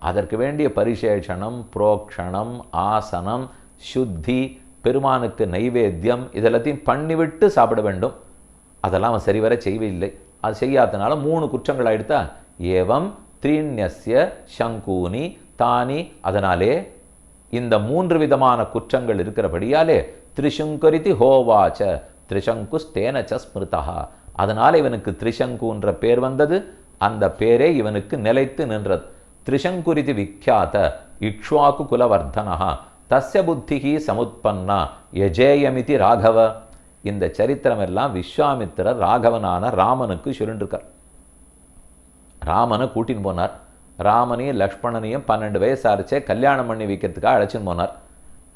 அதற்கு வேண்டிய பரிசேஷனம், புரோக்ஷணம், ஆசனம், சுத்தி, பெருமானுக்கு நைவேத்தியம் இதெல்லாத்தையும் பண்ணிவிட்டு சாப்பிட வேண்டும். அதெல்லாம் அவன் சரிவர செய்யவில்லை. அது செய்யாதனால 3 குற்றங்கள் ஆயிடுத்தா. ஏவம் த்ரீண்யஸ்ய சங்கூனி தானி. அதனாலே இந்த 3 விதமான குற்றங்கள் இருக்கிறபடியாலே திரிசங்கரிதி ஹோவாச்ச திரிசங்கு ஸ்தேனச்ச ஸ்மிருதா. அதனால இவனுக்கு திரிசங்குன்ற பேர் வந்தது. அந்த பேரே இவனுக்கு நிலைத்து நின்றது. திரிசங்குரிதி விக்யாத இக்ஷ்வாக்கு குலவர்தனஹா தஸ்ய புத்திகி சமுத்பன்னா யஜேயமிதி ராகவ. இந்த சரித்திரம் எல்லாம் விஸ்வாமித்திரர் ராகவனான ராமனுக்கு சொல்லிருக்கார். ராமனை கூட்டின்னு போனார். ராமனையும் லக்ஷ்மணனையும் 12 வயசாரிச்சே கல்யாணம் பண்ணி வைக்கிறதுக்காக அழைச்சின்னு போனார்.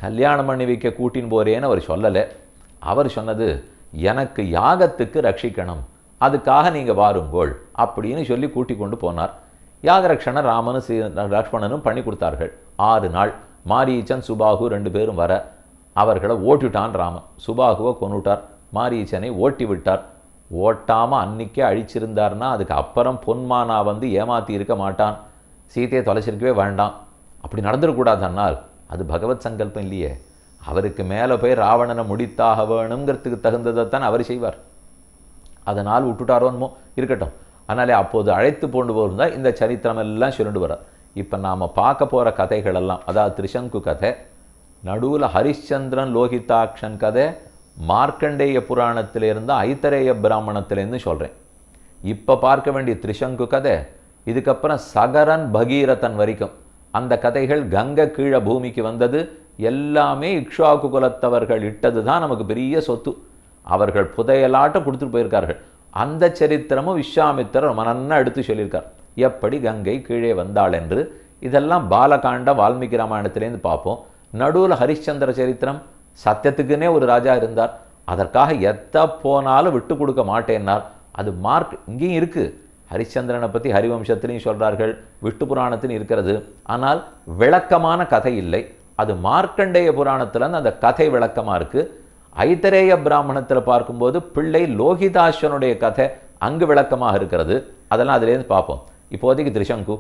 கல்யாணம் பண்ணி வைக்க கூட்டின்னு போறேன்னு அவர் சொல்லலை. அவர் சொன்னது, எனக்கு யாகத்துக்கு ரட்சிக்கணும், அதுக்காக நீங்கள் வாருங்கோள் அப்படின்னு சொல்லி கூட்டி கொண்டு போனார். யாகரக்ஷணர் ராமனும் லக்ஷ்மணனும் பண்ணி கொடுத்தார்கள். 6 நாள் மாரீச்சன் சுபாகு 2 பேரும் வர அவர்களை ஓட்டிட்டான் ராமன். சுபாகுவை கொண்டுட்டார், மாரீச்சனை ஓட்டி விட்டார். ஓட்டாமல் அன்னைக்கே அழிச்சிருந்தார்னா அதுக்கு அப்புறம் பொன்மானா வந்து ஏமாற்றி இருக்க மாட்டான், சீதையை தொலைச்சிருக்கவே வேண்டாம். அப்படி நடந்துடக்கூடாதுன்னால் அது பகவத் சங்கல்பம் இல்லையே. அவருக்கு மேலே போய் ராவணனை முடித்தாக வேணுங்கிறதுக்கு தகுந்ததைத்தான் அவர் செய்வார். அதனால் விட்டுட்டாரோன்மோ இருக்கட்டும். அதனாலே அப்போது அழைத்து கொண்டு போயிருந்தால் இந்த சரித்திரம் எல்லாம் சொல்லிட்டு வர்றார். இப்போ நாம் பார்க்க போகிற கதைகளெல்லாம், அதாவது திரிசங்கு கதை, நடுவில் ஹரிச்சந்திரன் லோகிதாக்ஷன் கதை மார்க்கண்டேய புராணத்திலிருந்து ஐத்தரேய பிராமணத்திலேருந்து சொல்கிறேன். இப்போ பார்க்க வேண்டிய திரிசங்கு கதை, இதுக்கப்புறம் சகரன் பகீரதன் வரைக்கும் அந்த கதைகள் கங்கை கீழே பூமிக்கு வந்தது எல்லாமே இக்ஷ்வாகு குலத்தவர்கள் இட்டது தான் நமக்கு பெரிய சொத்து. அவர்கள் புதையலாட்ட கொடுத்துட்டு போயிருக்கார்கள். அந்த சரித்திரமும் விஸ்வாமித்திரர் மனன்னா எடுத்து சொல்லியிருக்கார், எப்படி கங்கை கீழே வந்தாள் என்று. இதெல்லாம் பாலகாண்ட வால்மீகி ராமாயணத்திலேருந்து பார்ப்போம். நடுவில் ஹரிச்சந்திர சரித்திரம், சத்தியத்துக்குன்னே ஒரு ராஜா இருந்தார், அதற்காக எத்த போனாலும் விட்டு கொடுக்க மாட்டேன்னார். அது மார்க் இங்கேயும் இருக்குது. ஹரிச்சந்திரனை பற்றி ஹரிவம்சத்திலையும் சொல்கிறார்கள், விஷ்ணு புராணத்திலும் இருக்கிறது. ஆனால் விளக்கமான கதை இல்லை. அது மார்க்கண்டேய புராணத்தில் அந்த கதை விளக்கமாக இருக்குது. ஐத்தரேய பிராமணத்தில் பார்க்கும்போது பிள்ளை லோகிதாஸ்வனுடைய கதை அங்கு விளக்கமாக இருக்கிறது. அதெல்லாம் அதுலேருந்து பார்ப்போம். இப்போதைக்கு திரிசங்கு,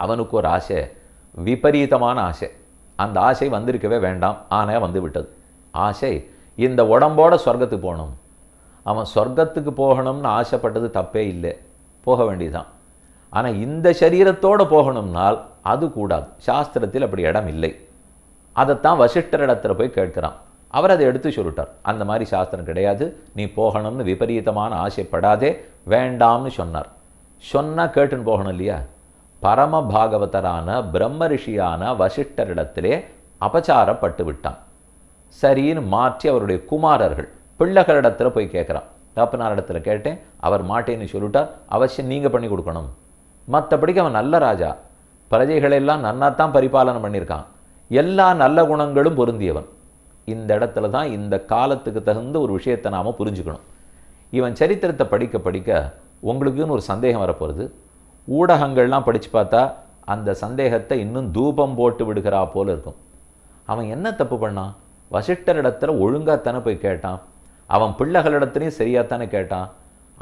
அவனுக்கு ஒரு ஆசை, விபரீதமான ஆசை. அந்த ஆசை வந்திருக்கவே வேண்டாம், ஆனால் வந்து விட்டது. ஆசை இந்த உடம்போட சொர்க்கத்துக்கு போகணும். அவன் சொர்க்கத்துக்கு போகணும்னு ஆசைப்பட்டது தப்பே இல்லை, போக வேண்டியதுதான். ஆனால் இந்த சரீரத்தோடு போகணும்னால் அது கூடாது, சாஸ்திரத்தில் அப்படி இடம் இல்லை. அதைத்தான் வசிஷ்டர் இடத்துல போய் கேட்கிறான். அவர் அதை எடுத்து சொல்லிட்டார், அந்த மாதிரி சாஸ்திரம் கிடையாது, நீ போகணும்னு விபரீதமான ஆசைப்படாதே, வேண்டாம்னு சொன்னார். சொன்னால் கேட்டுன்னு போகணும் இல்லையா? பரம பாகவதரான பிரம்ம ரிஷியான வசிஷ்டரிடத்திலே அபச்சாரப்பட்டு விட்டான். சரின்னு மாற்றி அவருடைய குமாரர்கள் பிள்ளைகளிடத்தில் போய் கேட்குறான். தகப்பனார் இடத்துல கேட்டேன், அவர் மாட்டேன்னு சொல்லிட்டார், அவசியம் நீங்கள் பண்ணி கொடுக்கணும். மற்றபடிக்கு அவன் நல்ல ராஜா, பிரஜைகளெல்லாம் நன்னாத்தான் பரிபாலனை பண்ணியிருக்கான், எல்லா நல்ல குணங்களும் பொருந்தியவன். இந்த இடத்துல தான் இந்த காலத்துக்கு தகுந்த ஒரு விஷயத்தை நாம் புரிஞ்சுக்கணும். இவன் சரித்திரத்தை படிக்க படிக்க உங்களுக்குன்னு ஒரு சந்தேகம் வரப்போகிறது. ஊடகங்கள்லாம் படித்து பார்த்தா அந்த சந்தேகத்தை இன்னும் தூபம் போட்டு விடுகிறா போல இருக்கும். அவன் என்ன தப்பு பண்ணான்? வசிஷ்டரிடத்துல ஒழுங்காத்தானே போய் கேட்டான், அவன் பிள்ளைகளிடத்துலையும் சரியாத்தானே கேட்டான்.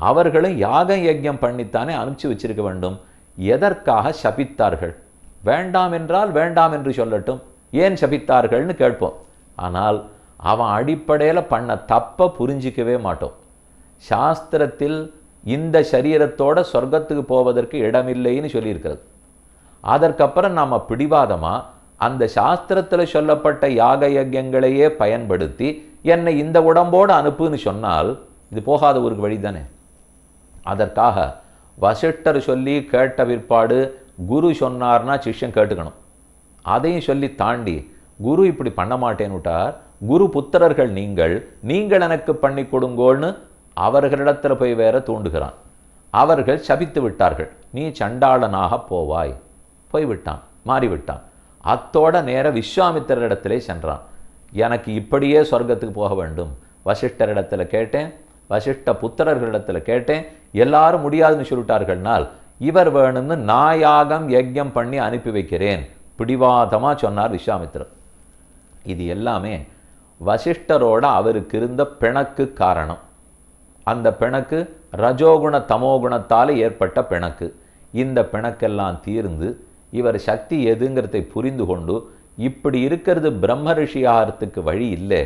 அவர்களும் யாகம் யஜ்யம் பண்ணித்தானே அனுப்பிச்சு வச்சிருக்க வேண்டும். எதற்காக சபித்தார்கள்? வேண்டாம் என்றால் வேண்டாம் என்று சொல்லட்டும், ஏன் சபித்தார்கள்னு கேட்போம். ஆனால் அவன் அடிப்படையில் பண்ண தப்பை புரிஞ்சிக்கவே மாட்டோம். சாஸ்திரத்தில் இந்த சரீரத்தோட சொர்க்கத்துக்கு போவதற்கு இடமில்லைன்னு சொல்லியிருக்கிறது. அதற்கப்புறம் நாம் பிடிவாதமாக அந்த சாஸ்திரத்தில் சொல்லப்பட்ட யாக யஜ்யங்களையே பயன்படுத்தி என்னை இந்த உடம்போடு அனுப்புன்னு சொன்னால் இது போகாத ஒரு வழி தானே. அதற்காக வசிஷ்டர் சொல்லி கேட்ட பிற்பாடு குரு சொன்னார்னா சிஷ்யன் கேட்டுக்கணும். அதையும் சொல்லி தாண்டி குரு இப்படி பண்ண மாட்டேன்னு விட்டார், குரு புத்திரர்கள் நீங்கள் எனக்கு பண்ணி கொடுங்கோன்னு அவர்களிடத்தில் போய் வேற தூண்டுகிறான். அவர்கள் சபித்து விட்டார்கள், நீ சண்டாளனாக போவாய். போய்விட்டான், மாறிவிட்டான். அத்தோட நேர விஸ்வாமித்திரரிடத்திலே சென்றான். எனக்கு இப்படியே சொர்க்கத்துக்கு போக வேண்டும். வசிஷ்டரிடத்தில் கேட்டேன், வசிஷ்ட புத்திரர்களிடத்தில் கேட்டேன், எல்லாரும் முடியாதுன்னு சொல்லிட்டார்கள்னால் இவர் வேணும்னு நான் யாகம் யஜ்யம் பண்ணி அனுப்பி வைக்கிறேன், பிடிவாதமாக சொன்னார் விஸ்வாமித்திரர். இது எல்லாமே வசிஷ்டரோட அவருக்கு இருந்த பிணக்கு காரணம். அந்த பிணக்கு ரஜோகுண தமோகுணத்தால் ஏற்பட்ட பிணக்கு. இந்த பிணக்கெல்லாம் தீர்ந்து இவர் சக்தி எதுங்கிறதை புரிந்து கொண்டு இப்படி இருக்கிறது பிரம்ம ரிஷியாகிறதுக்கு வழி இல்லை,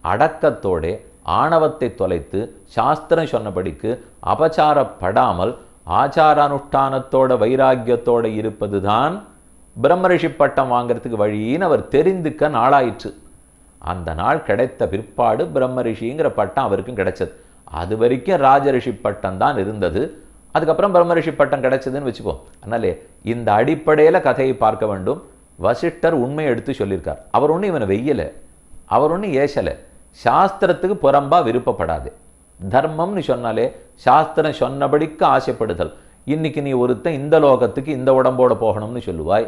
அடக்கத்தோட ஆணவத்தை தொலைத்து சாஸ்திரம் சொன்னபடிக்கு அபச்சாரப்படாமல் ஆச்சாரானுஷ்டானத்தோட வைராக்கியத்தோடு இருப்பது தான் பிரம்ம ரிஷி பட்டம் வாங்கிறதுக்கு வழின்னு அவர் தெரிந்துக்க நாளாயிற்று. அந்த நாள் கிடைத்த பிற்பாடு பிரம்ம ரிஷிங்கிற பட்டம் அவருக்கும் கிடைச்சது. அது வரைக்கும் ராஜரிஷி பட்டம் தான் இருந்தது. அதுக்கப்புறம் பிரம்ம ரிஷி பட்டம் கிடைச்சதுன்னு வச்சுப்போம். அதனாலே இந்த அடிப்படையில் கதையை பார்க்க வேண்டும். வசிஷ்டர் உண்மையை எடுத்து சொல்லியிருக்கார். அவர் ஒன்றும் இவனை வெய்யலை, அவர் ஒன்றும் ஏசலை. சாஸ்திரத்துக்கு புறம்பா விருப்பப்படாது. தர்மம்னு சொன்னாலே சாஸ்திரம் சொன்னபடிக்கு ஆசைப்படுதல். இன்னைக்கு நீ ஒருத்தன் இந்த லோகத்துக்கு இந்த உடம்போட போகணும்னு சொல்லுவாய்,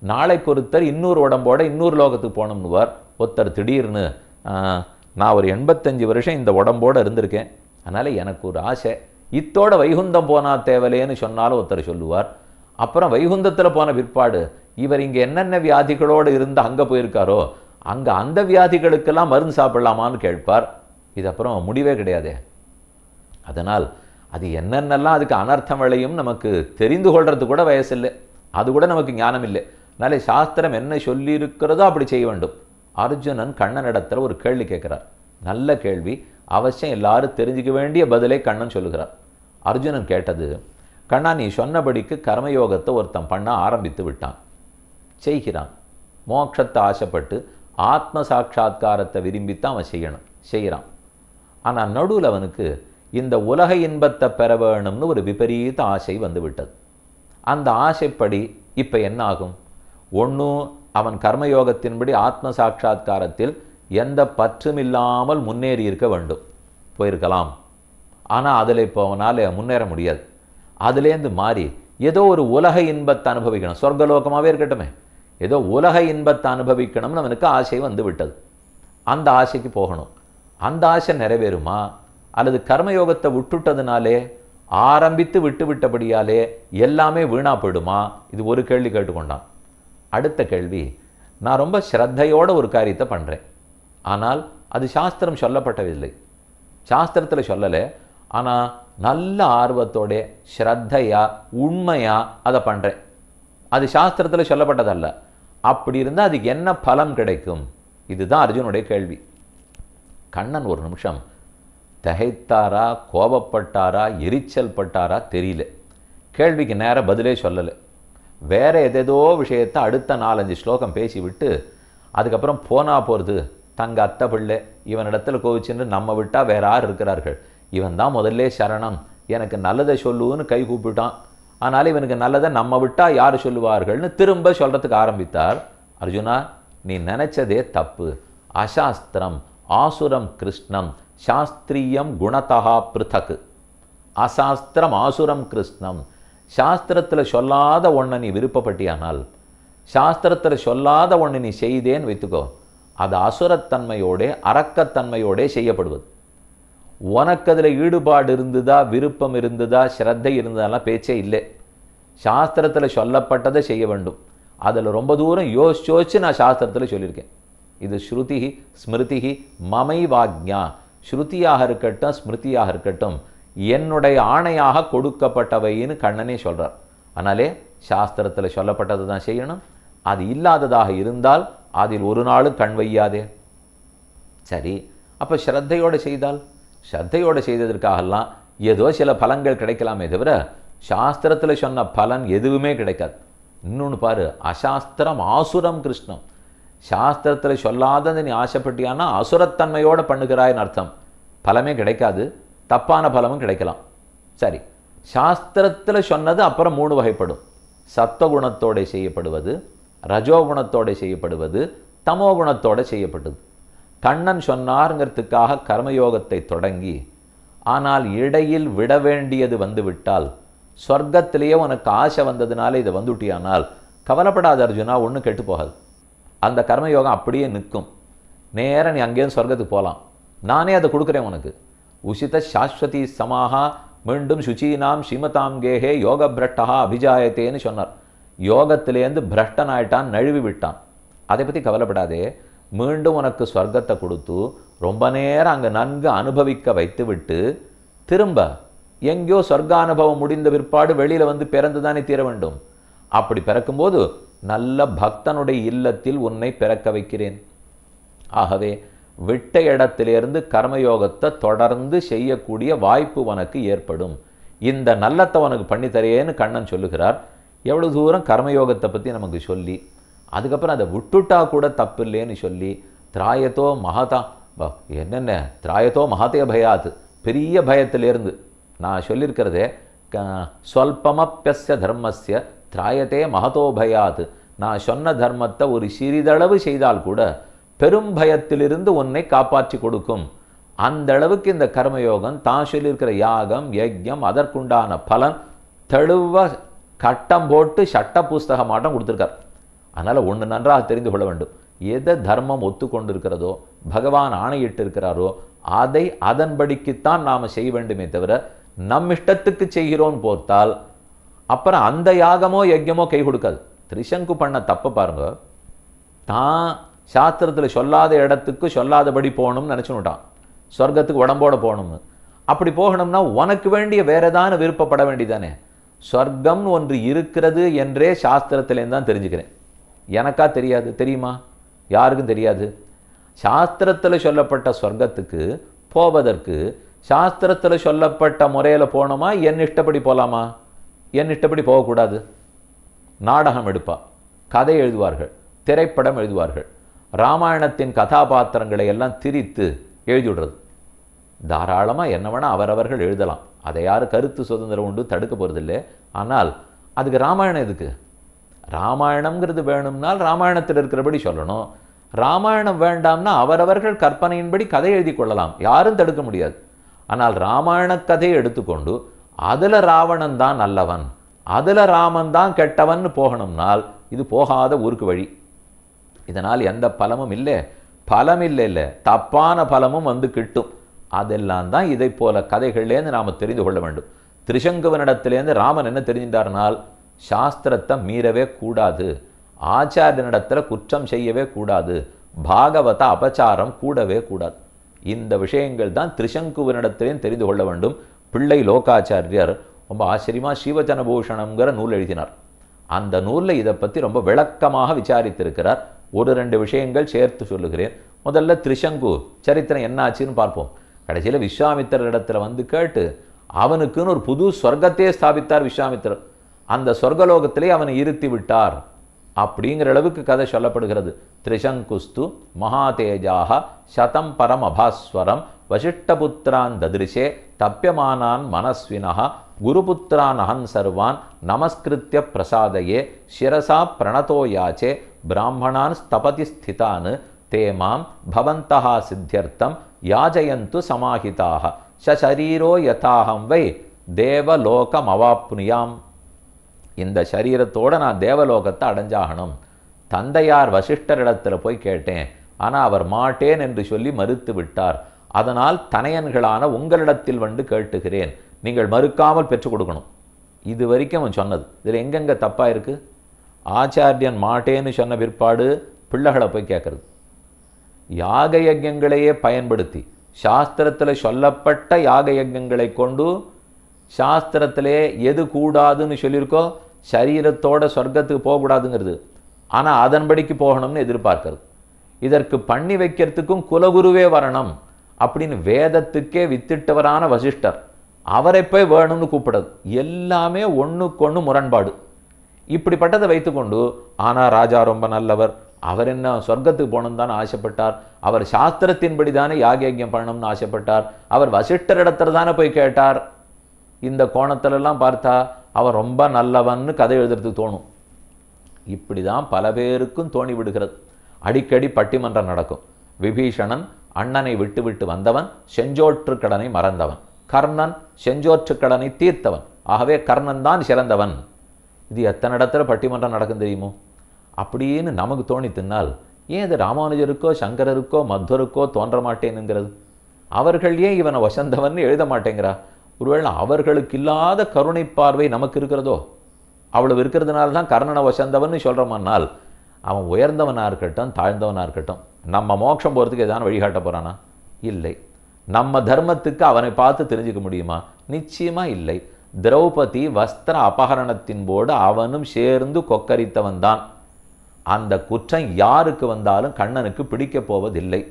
நாளைக்கு ஒருத்தர் இன்னொரு உடம்போட இன்னொரு லோகத்துக்கு போகணும்னுவார். ஒருத்தர் திடீர்னு நான் ஒரு 85 வருஷம் இந்த உடம்போடு இருந்திருக்கேன், அதனால் எனக்கு ஒரு ஆசை, இத்தோட வைகுந்தம் போனால் தேவலேன்னு சொன்னாலும் ஒருத்தர் சொல்லுவார். அப்புறம் வைகுந்தத்தில் போன பிற்பாடு இவர் இங்கே என்னென்ன வியாதிகளோடு இருந்து அங்கே போயிருக்காரோ அங்கே அந்த வியாதிகளுக்கெல்லாம் மருந்து சாப்பிடலாமான்னு கேட்பார். இது அப்புறம் முடிவே கிடையாதே. அதனால் அது என்னென்னலாம் அதுக்கு அனர்த்தம் விளையும் நமக்கு தெரிந்து கொள்வது கூட வயசில்லை, அது கூட நமக்கு ஞானம் இல்லை. அதனாலே சாஸ்திரம் என்ன சொல்லியிருக்கிறதோ அப்படி செய்ய வேண்டும். அர்ஜுனன் கண்ணனிடத்தில் ஒரு கேள்வி கேட்கிறார், நல்ல கேள்வி, அவசியம் எல்லாரும் தெரிஞ்சுக்க வேண்டிய பதிலை கண்ணன் சொல்லுகிறார். அர்ஜுனன் கேட்டது, கண்ணா நீ சொன்னபடிக்கு கர்மயோகத்தை ஒருத்தன் பண்ண ஆரம்பித்து விட்டான், செய்கிறான், மோட்சத்தை ஆசைப்பட்டு ஆத்ம சாட்சா்காரத்தை விரும்பித்தான் அவன் செய்கிறான். ஆனால் நடுவில் அவனுக்கு இந்த உலக இன்பத்தை பெற வேணும்னு ஒரு விபரீத ஆசை வந்து விட்டது. அந்த ஆசைப்படி இப்போ என்ன ஆகும்? ஒன்றும் அவன் கர்மயோகத்தின்படி ஆத்ம சாட்சா்காரத்தில் எந்த பற்றும் இல்லாமல் முன்னேறி இருக்க வேண்டும், போயிருக்கலாம். ஆனால் அதில் இப்போ அவனால் முன்னேற முடியாது. அதுலேருந்து மாறி ஏதோ ஒரு உலக இன்பத்தை அனுபவிக்கணும், சொர்க்கலோகமாகவே இருக்கட்டுமே, ஏதோ உலக இன்பத்தை அனுபவிக்கணும்னு அவனுக்கு ஆசை வந்து விட்டது. அந்த ஆசைக்கு போகணும். அந்த ஆசை நிறைவேறுமா? அல்லது கர்மயோகத்தை விட்டுட்டதுனாலே, ஆரம்பித்து விட்டபடியாலே எல்லாமே வீணா போயிடுமா? இது ஒரு கேள்வி கேட்டுக்கொண்டான். அடுத்த கேள்வி, நான் ரொம்ப ஸ்ரத்தையோட ஒரு காரியத்தை பண்ணுறேன், ஆனால் அது சாஸ்திரம் சொல்லப்பட்டதில்லை, சாஸ்திரத்தில் சொல்லலை, ஆனால் நல்ல ஆர்வத்தோட ஸ்ரத்தையா உண்மையா அதை பண்ணுறேன், அது சாஸ்திரத்தில் சொல்லப்பட்டதல்ல. அப்படி இருந்தால் அதுக்கு என்ன பலம் கிடைக்கும்? இதுதான் அர்ஜுனுடைய கேள்வி. கண்ணன் ஒரு நிமிஷம் திகைத்தாரா, கோபப்பட்டாரா, எரிச்சல் பட்டாரா தெரியல. கேள்விக்கு நேரம் பதிலே சொல்லலை. வேற எதேதோ விஷயத்தை அடுத்த 4-5 ஸ்லோகம் பேசிவிட்டு அதுக்கப்புறம் போனா போகிறது, தங்க அத்தை பிள்ளை இவனிடத்தில் கோவிச்சுன்னு நம்ம விட்டால் வேற யார் இருக்கிறார்கள், இவன் தான் முதல்ல சரணம், எனக்கு நல்லதை சொல்லுன்னு கை கூப்பிட்டான், ஆனால் இவனுக்கு நல்லதை நம்ம விட்டால் யார் சொல்லுவார்கள்னு திரும்ப சொல்கிறதுக்கு ஆரம்பித்தார். அர்ஜுனா, நீ நினைச்சதே தப்பு. அசாஸ்திரம் ஆசுரம் கிருஷ்ணம் சாஸ்திரியம் குணதா பிருத்தக். அசாஸ்திரம் ஆசுரம் கிருஷ்ணம். சாஸ்திரத்தில் சொல்லாத ஒன்றை நீ விருப்பப்பட்டியானால், சாஸ்திரத்தில் சொல்லாத ஒன்று நீ செய்தேன்னு வைத்துக்கோ, அது அசுரத்தன்மையோட அரக்கத்தன்மையோட செய்யப்படுவது. உனக்கு அதில் ஈடுபாடு இருந்ததா, விருப்பம் இருந்ததா, ஸ்ரத்தை இருந்ததெல்லாம் பேச்சே இல்லை. சாஸ்திரத்தில் சொல்லப்பட்டதை செய்ய வேண்டும். அதில் ரொம்ப தூரம் யோசிச்சு நான் சாஸ்திரத்தில் சொல்லியிருக்கேன். இது ஸ்ருதி ஸ்மிருதி மமை வாக்ஞா. ஸ்ருதியாக இருக்கட்டும் ஸ்மிருதியாக இருக்கட்டும் என்னுடைய ஆணையாக கொடுக்கப்பட்டவைன்னு கண்ணனே சொல்கிறார். ஆனாலே சாஸ்திரத்தில் சொல்லப்பட்டது தான் செய்யணும். அது இல்லாததாக இருந்தால் அதில் ஒரு நாளும் கண் வையாதே. சரி, அப்போ ஸ்ரத்தையோடு செய்தால், ஸ்ரத்தையோடு செய்ததற்காகலாம் ஏதோ சில பலன்கள் கிடைக்கலாமே தவிர சாஸ்திரத்தில் சொன்ன பலன் எதுவுமே கிடைக்காது. இன்னொன்று பாரு, அசாஸ்திரம் ஆசுரம் கிருஷ்ணம். சாஸ்திரத்தில் சொல்லாதது நீ ஆசைப்பட்டியானா அசுரத்தன்மையோடு பண்ணுகிறாய்னு அர்த்தம். பலமே கிடைக்காது, தப்பான பலமும் கிடைக்கலாம். சரி, சாஸ்திரத்தில் சொன்னது அப்புறம் 3 வகைப்படும். சத்வகுணத்தோடு செய்யப்படுவது, ரஜோகுணத்தோடு செய்யப்படுவது, தமோகுணத்தோடு செய்யப்பட்டது. கண்ணன் சொன்னாருங்கிறதுக்காக கர்மயோகத்தை தொடங்கி ஆனால் இடையில் விட வேண்டியது வந்துவிட்டால், சொர்க்கத்திலேயே உனக்கு ஆசை வந்ததுனால இதை வந்துட்டியானால் கவலைப்படாத அர்ஜுனா, ஒன்றும் கெட்டு போகாது. அந்த கர்மயோகம் அப்படியே நிற்கும். நேராக நீ அங்கேயும் சொர்க்கத்துக்கு போகலாம். நானே அதை கொடுக்குறேன் உனக்கு. உசித சாஸ்வதி சமாகா மீண்டும் சுச்சீனாம் ஸ்ரீமதாம் கேஹே யோக பிரட்டா அபிஜாயத்தேன்னு சொன்னார். யோகத்திலேருந்து பிரஷ்டன் ஆயிட்டான், நழுவி விட்டான். அதை பற்றி கவலைப்படாதே. மீண்டும் உனக்கு சொர்க்கத்தை கொடுத்து ரொம்ப நேரம் அங்கே நன்கு அனுபவிக்க வைத்து விட்டு திரும்ப எங்கேயோ சொர்க்கானுபவம் முடிந்த பிற்பாடு வெளியில் வந்து பிறந்து தானே தீர வேண்டும். அப்படி பிறக்கும்போது நல்ல பக்தனுடைய இல்லத்தில் உன்னை பிறக்க வைக்கிறேன். ஆகவே விட்ட இடத்திலிருந்து கர்மயோகத்தை தொடர்ந்து செய்யக்கூடிய வாய்ப்பு உனக்கு ஏற்படும். இந்த நல்லத்தை உனக்கு பண்ணித்தரேன்னு கண்ணன் சொல்லுகிறார். எவ்வளோ தூரம் கர்மயோகத்தை பற்றி நமக்கு சொல்லி, அதுக்கப்புறம் அதை விட்டுட்டா கூட தப்பு இல்லைன்னு சொல்லி, திராயத்தோ மகதா என்னென்ன திராயத்தோ மகதே பயாத், பெரிய பயத்திலேருந்து நான் சொல்லியிருக்கிறதே, ஸ்வல்பமப்பிய தர்மஸ்ய திராயத்தே மகதோ பயாத். நான் சொன்ன தர்மத்தை ஒரு சிறிதளவு செய்தால் கூட பெரும் பயத்திலிருந்து உன்னை காப்பாற்றி கொடுக்கும். அந்த அளவுக்கு இந்த கர்மயோகம் தான் சொல்லியிருக்கிற யாகம் யஜ்யம் அதற்குண்டான பலன் தெளிவ கட்டம் போட்டு சட்ட புஸ்தகமாட்டம் கொடுத்துருக்கார். அதனால் ஒன்று நன்றாக தெரிந்து கொள்ள வேண்டும். எதை தர்மம் ஒத்துக்கொண்டு இருக்கிறதோ, பகவான் ஆணையிட்டு இருக்கிறாரோ அதை அதன்படிக்குத்தான் நாம் செய்ய வேண்டுமே தவிர நம் இஷ்டத்துக்கு செய்கிறோன்னு போர்த்தால் அப்புறம் அந்த யாகமோ யஜ்யமோ கை கொடுக்காது. திரிசங்கு பண்ண தப்ப பாருங்க. தான் சாஸ்திரத்தில் சொல்லாத இடத்துக்கு சொல்லாதபடி போகணும்னு நினச்சுட்டான், சொர்க்கத்துக்கு உடம்போட போகணும்னு. அப்படி போகணும்னா உனக்கு வேண்டிய வேற ஏதான விருப்பப்பட வேண்டியதானே. சொர்க்கம் ஒன்று இருக்கிறது என்றே சாஸ்திரத்திலேருந்து தான் தெரிஞ்சுக்கிறேன். எனக்கா தெரியாது, தெரியுமா? யாருக்கும் தெரியாது. சாஸ்திரத்தில் சொல்லப்பட்ட சொர்க்கத்துக்கு போவதற்கு சாஸ்திரத்தில் சொல்லப்பட்ட முறையில் போகணுமா, என் இஷ்டப்படி போகலாமா? என் இஷ்டப்படி போகக்கூடாது. நாடகம் எடுப்பா, கதை எழுதுவார்கள், திரைப்படம் எழுதுவார்கள். ராமாயணத்தின் கதாபாத்திரங்களை எல்லாம் திரித்து எழுதிவிடுறது. தாராளமாக என்ன வேணால் அவரவர்கள் எழுதலாம், அதை யாரும் கருத்து சுதந்திரம் உண்டு தடுக்க போகிறதில்லை. ஆனால் அதுக்கு ராமாயணம் எதுக்கு? ராமாயணம்ங்கிறது வேணும்னால் ராமாயணத்தில் இருக்கிறபடி சொல்லணும். ராமாயணம் வேண்டாம்னா அவரவர்கள் கற்பனையின்படி கதை எழுதி கொள்ளலாம், யாரும் தடுக்க முடியாது. ஆனால் ராமாயண கதையை எடுத்துக்கொண்டு அதில் ராவணன் தான் நல்லவன், அதில் ராமன் தான் கெட்டவன் போகணும்னால் இது போகாத ஊருக்கு வழி. இதனால் எந்த பலமும் இல்லை, பலம் இல்லை, தப்பான பலமும் வந்து கிட்டும். அதெல்லாம் தான் இதை போல கதைகள்லேருந்து நாம் தெரிந்து கொள்ள வேண்டும். திரிசங்குவனிடத்திலேருந்து ராமன் என்ன தெரிஞ்சின்றார்னால், சாஸ்திரத்தை மீறவே கூடாது, ஆச்சாரியனிடத்தில் குற்றம் செய்யவே கூடாது, பாகவத அபச்சாரம் கூடவே கூடாது. இந்த விஷயங்கள் தான் திரிசங்குவனிடத்திலேயும் தெரிந்து கொள்ள வேண்டும். பிள்ளை லோகாச்சாரியர் ரொம்ப ஆச்சரியமாக ஸ்ரீவச்சனபூஷணம்ங்கிற நூல் எழுதினார். அந்த நூலில் இதை பற்றி ரொம்ப விளக்கமாக விசாரித்திருக்கிறார். ஒரு ரெண்டு விஷயங்கள் சேர்த்து சொல்லுகிறேன். முதல்ல திரிசங்கு சரித்திரம் என்ன ஆச்சுன்னு பார்ப்போம். கடைசியில் விஸ்வாமித்திரரிடத்தில் வந்து கேட்டு அவனுக்குன்னு ஒரு புது சொர்க்கத்தையே ஸ்தாபித்தார் விஸ்வாமித்திரர். அந்த சொர்க்கலோகத்திலே அவனை இருத்தி விட்டார் அப்படிங்கிற அளவுக்கு கதை சொல்லப்படுகிறது. திரிசங்குஸ்து மகாதேஜாக சதம் பரம் அபாஸ்வரம் வசிஷ்டபுத்திரான் ததிருஷே தப்பியமானான் மனஸ்வினः குருபுத்திரான் அஹன் சர்வான் நமஸ்கிருத்திய பிரசாதையே சிரசா பிரணதோ யாச்சே பிராமணான் ஸ்தபதி ஸ்திதான் தேமாம் பவந்தஹ சித்தியர்த்தம் யாஜயந்து சமாஹிதாக சரீரோ யதாஹம் வை தேவலோகம் அவாப்னுயாம். இந்த சரீரத்தோடு நான் தேவலோகத்தை அடைஞ்சாகணும். தந்தையார் வசிஷ்டரிடத்தில் போய் கேட்டேன், ஆனால் அவர் மாட்டேன் என்று சொல்லி மறுத்து விட்டார். அதனால் தனையன்களான உங்களிடத்தில் வந்து கேட்டுகிறேன், நீங்கள் மறுக்காமல் பெற்றுக் கொடுக்கணும். இது வரைக்கும் அவன் சொன்னது. இதில் எங்கெங்கே தப்பாக இருக்குது? ஆச்சாரியன் மாட்டேன்னு சொன்ன பிற்பாடு பிள்ளைகளை போய் கேட்குறது. யாக யஜ்யங்களையே பயன்படுத்தி சாஸ்திரத்தில் சொல்லப்பட்ட யாக யஜ்யங்களை கொண்டு சாஸ்திரத்திலே எது கூடாதுன்னு சொல்லியிருக்கோ, சரீரத்தோட சொர்க்கத்துக்கு போகக்கூடாதுங்கிறது, ஆனால் அதன்படிக்கு போகணும்னு எதிர்பார்க்கறது. இதற்கு பண்ணி வைக்கிறதுக்கும் குலகுருவே வரணும் அப்படின்னு வேதத்துக்கே வித்திட்டவரான வசிஷ்டர் அவரை போய் வேணும்னு கூப்பிடுறது. எல்லாமே ஒன்றுக்கொன்று முரண்பாடு. இப்படிப்பட்டதை வைத்துக்கொண்டு ஆனால் ராஜா ரொம்ப நல்லவர், அவர் என்ன சொர்க்கத்துக்கு போகணும்னு தானே ஆசைப்பட்டார், அவர் சாஸ்திரத்தின்படி தானே யாகயஜ்யம் பண்ணணும்னு ஆசைப்பட்டார், அவர் வசிஷ்டரிடத்தில் தானே போய் கேட்டார். இந்த கோணத்திலெல்லாம் பார்த்தா அவர் ரொம்ப நல்லவன்னு கதை எழுதுறதுக்கு தோணும். இப்படி தான் பல பேருக்கும் தோணி விடுகிறது. அடிக்கடி பட்டிமன்றம் நடக்கும். விபீஷணன் அண்ணனை விட்டு விட்டு வந்தவன், செஞ்சோற்று கடனை மறந்தவன். கர்ணன் செஞ்சோற்று கடனை தீர்த்தவன், ஆகவே கர்ணன் தான் சிறந்தவன். இது எத்தனை இடத்துல பட்டிமன்றம் நடக்கும் தெரியுமோ? அப்படின்னு நமக்கு தோணித்தினால் ஏன் இது ராமானுஜருக்கோ சங்கரருக்கோ மத்வருக்கோ தோன்ற மாட்டேனுங்கிறது? அவர்கள் ஏன் இவனை வசந்தவன் எழுத மாட்டேங்கிறா? ஒருவேளை அவர்களுக்கு இல்லாத கருணை பார்வை நமக்கு இருக்கிறதோ? அவ்வளவு இருக்கிறதுனால தான் கர்ணனை வசந்தவன் சொல்கிறோம்னால், அவன் உயர்ந்தவனாக இருக்கட்டும் தாழ்ந்தவனாக இருக்கட்டும், நம்ம மோட்சம் போகிறதுக்கு எதான வழிகாட்ட போகிறானா? இல்லை. நம்ம தர்மத்துக்கு அவனை பார்த்து தெரிஞ்சுக்க முடியுமா? நிச்சயமாக இல்லை. திரௌபதி வஸ்திர அபகரணத்தின் போது அவனும் சேர்ந்து கொக்கரித்தவன் தான். அந்த குற்றம் யாருக்கு வந்தாலும் கண்ணனுக்கு பிடிக்கப் போவதில்லை.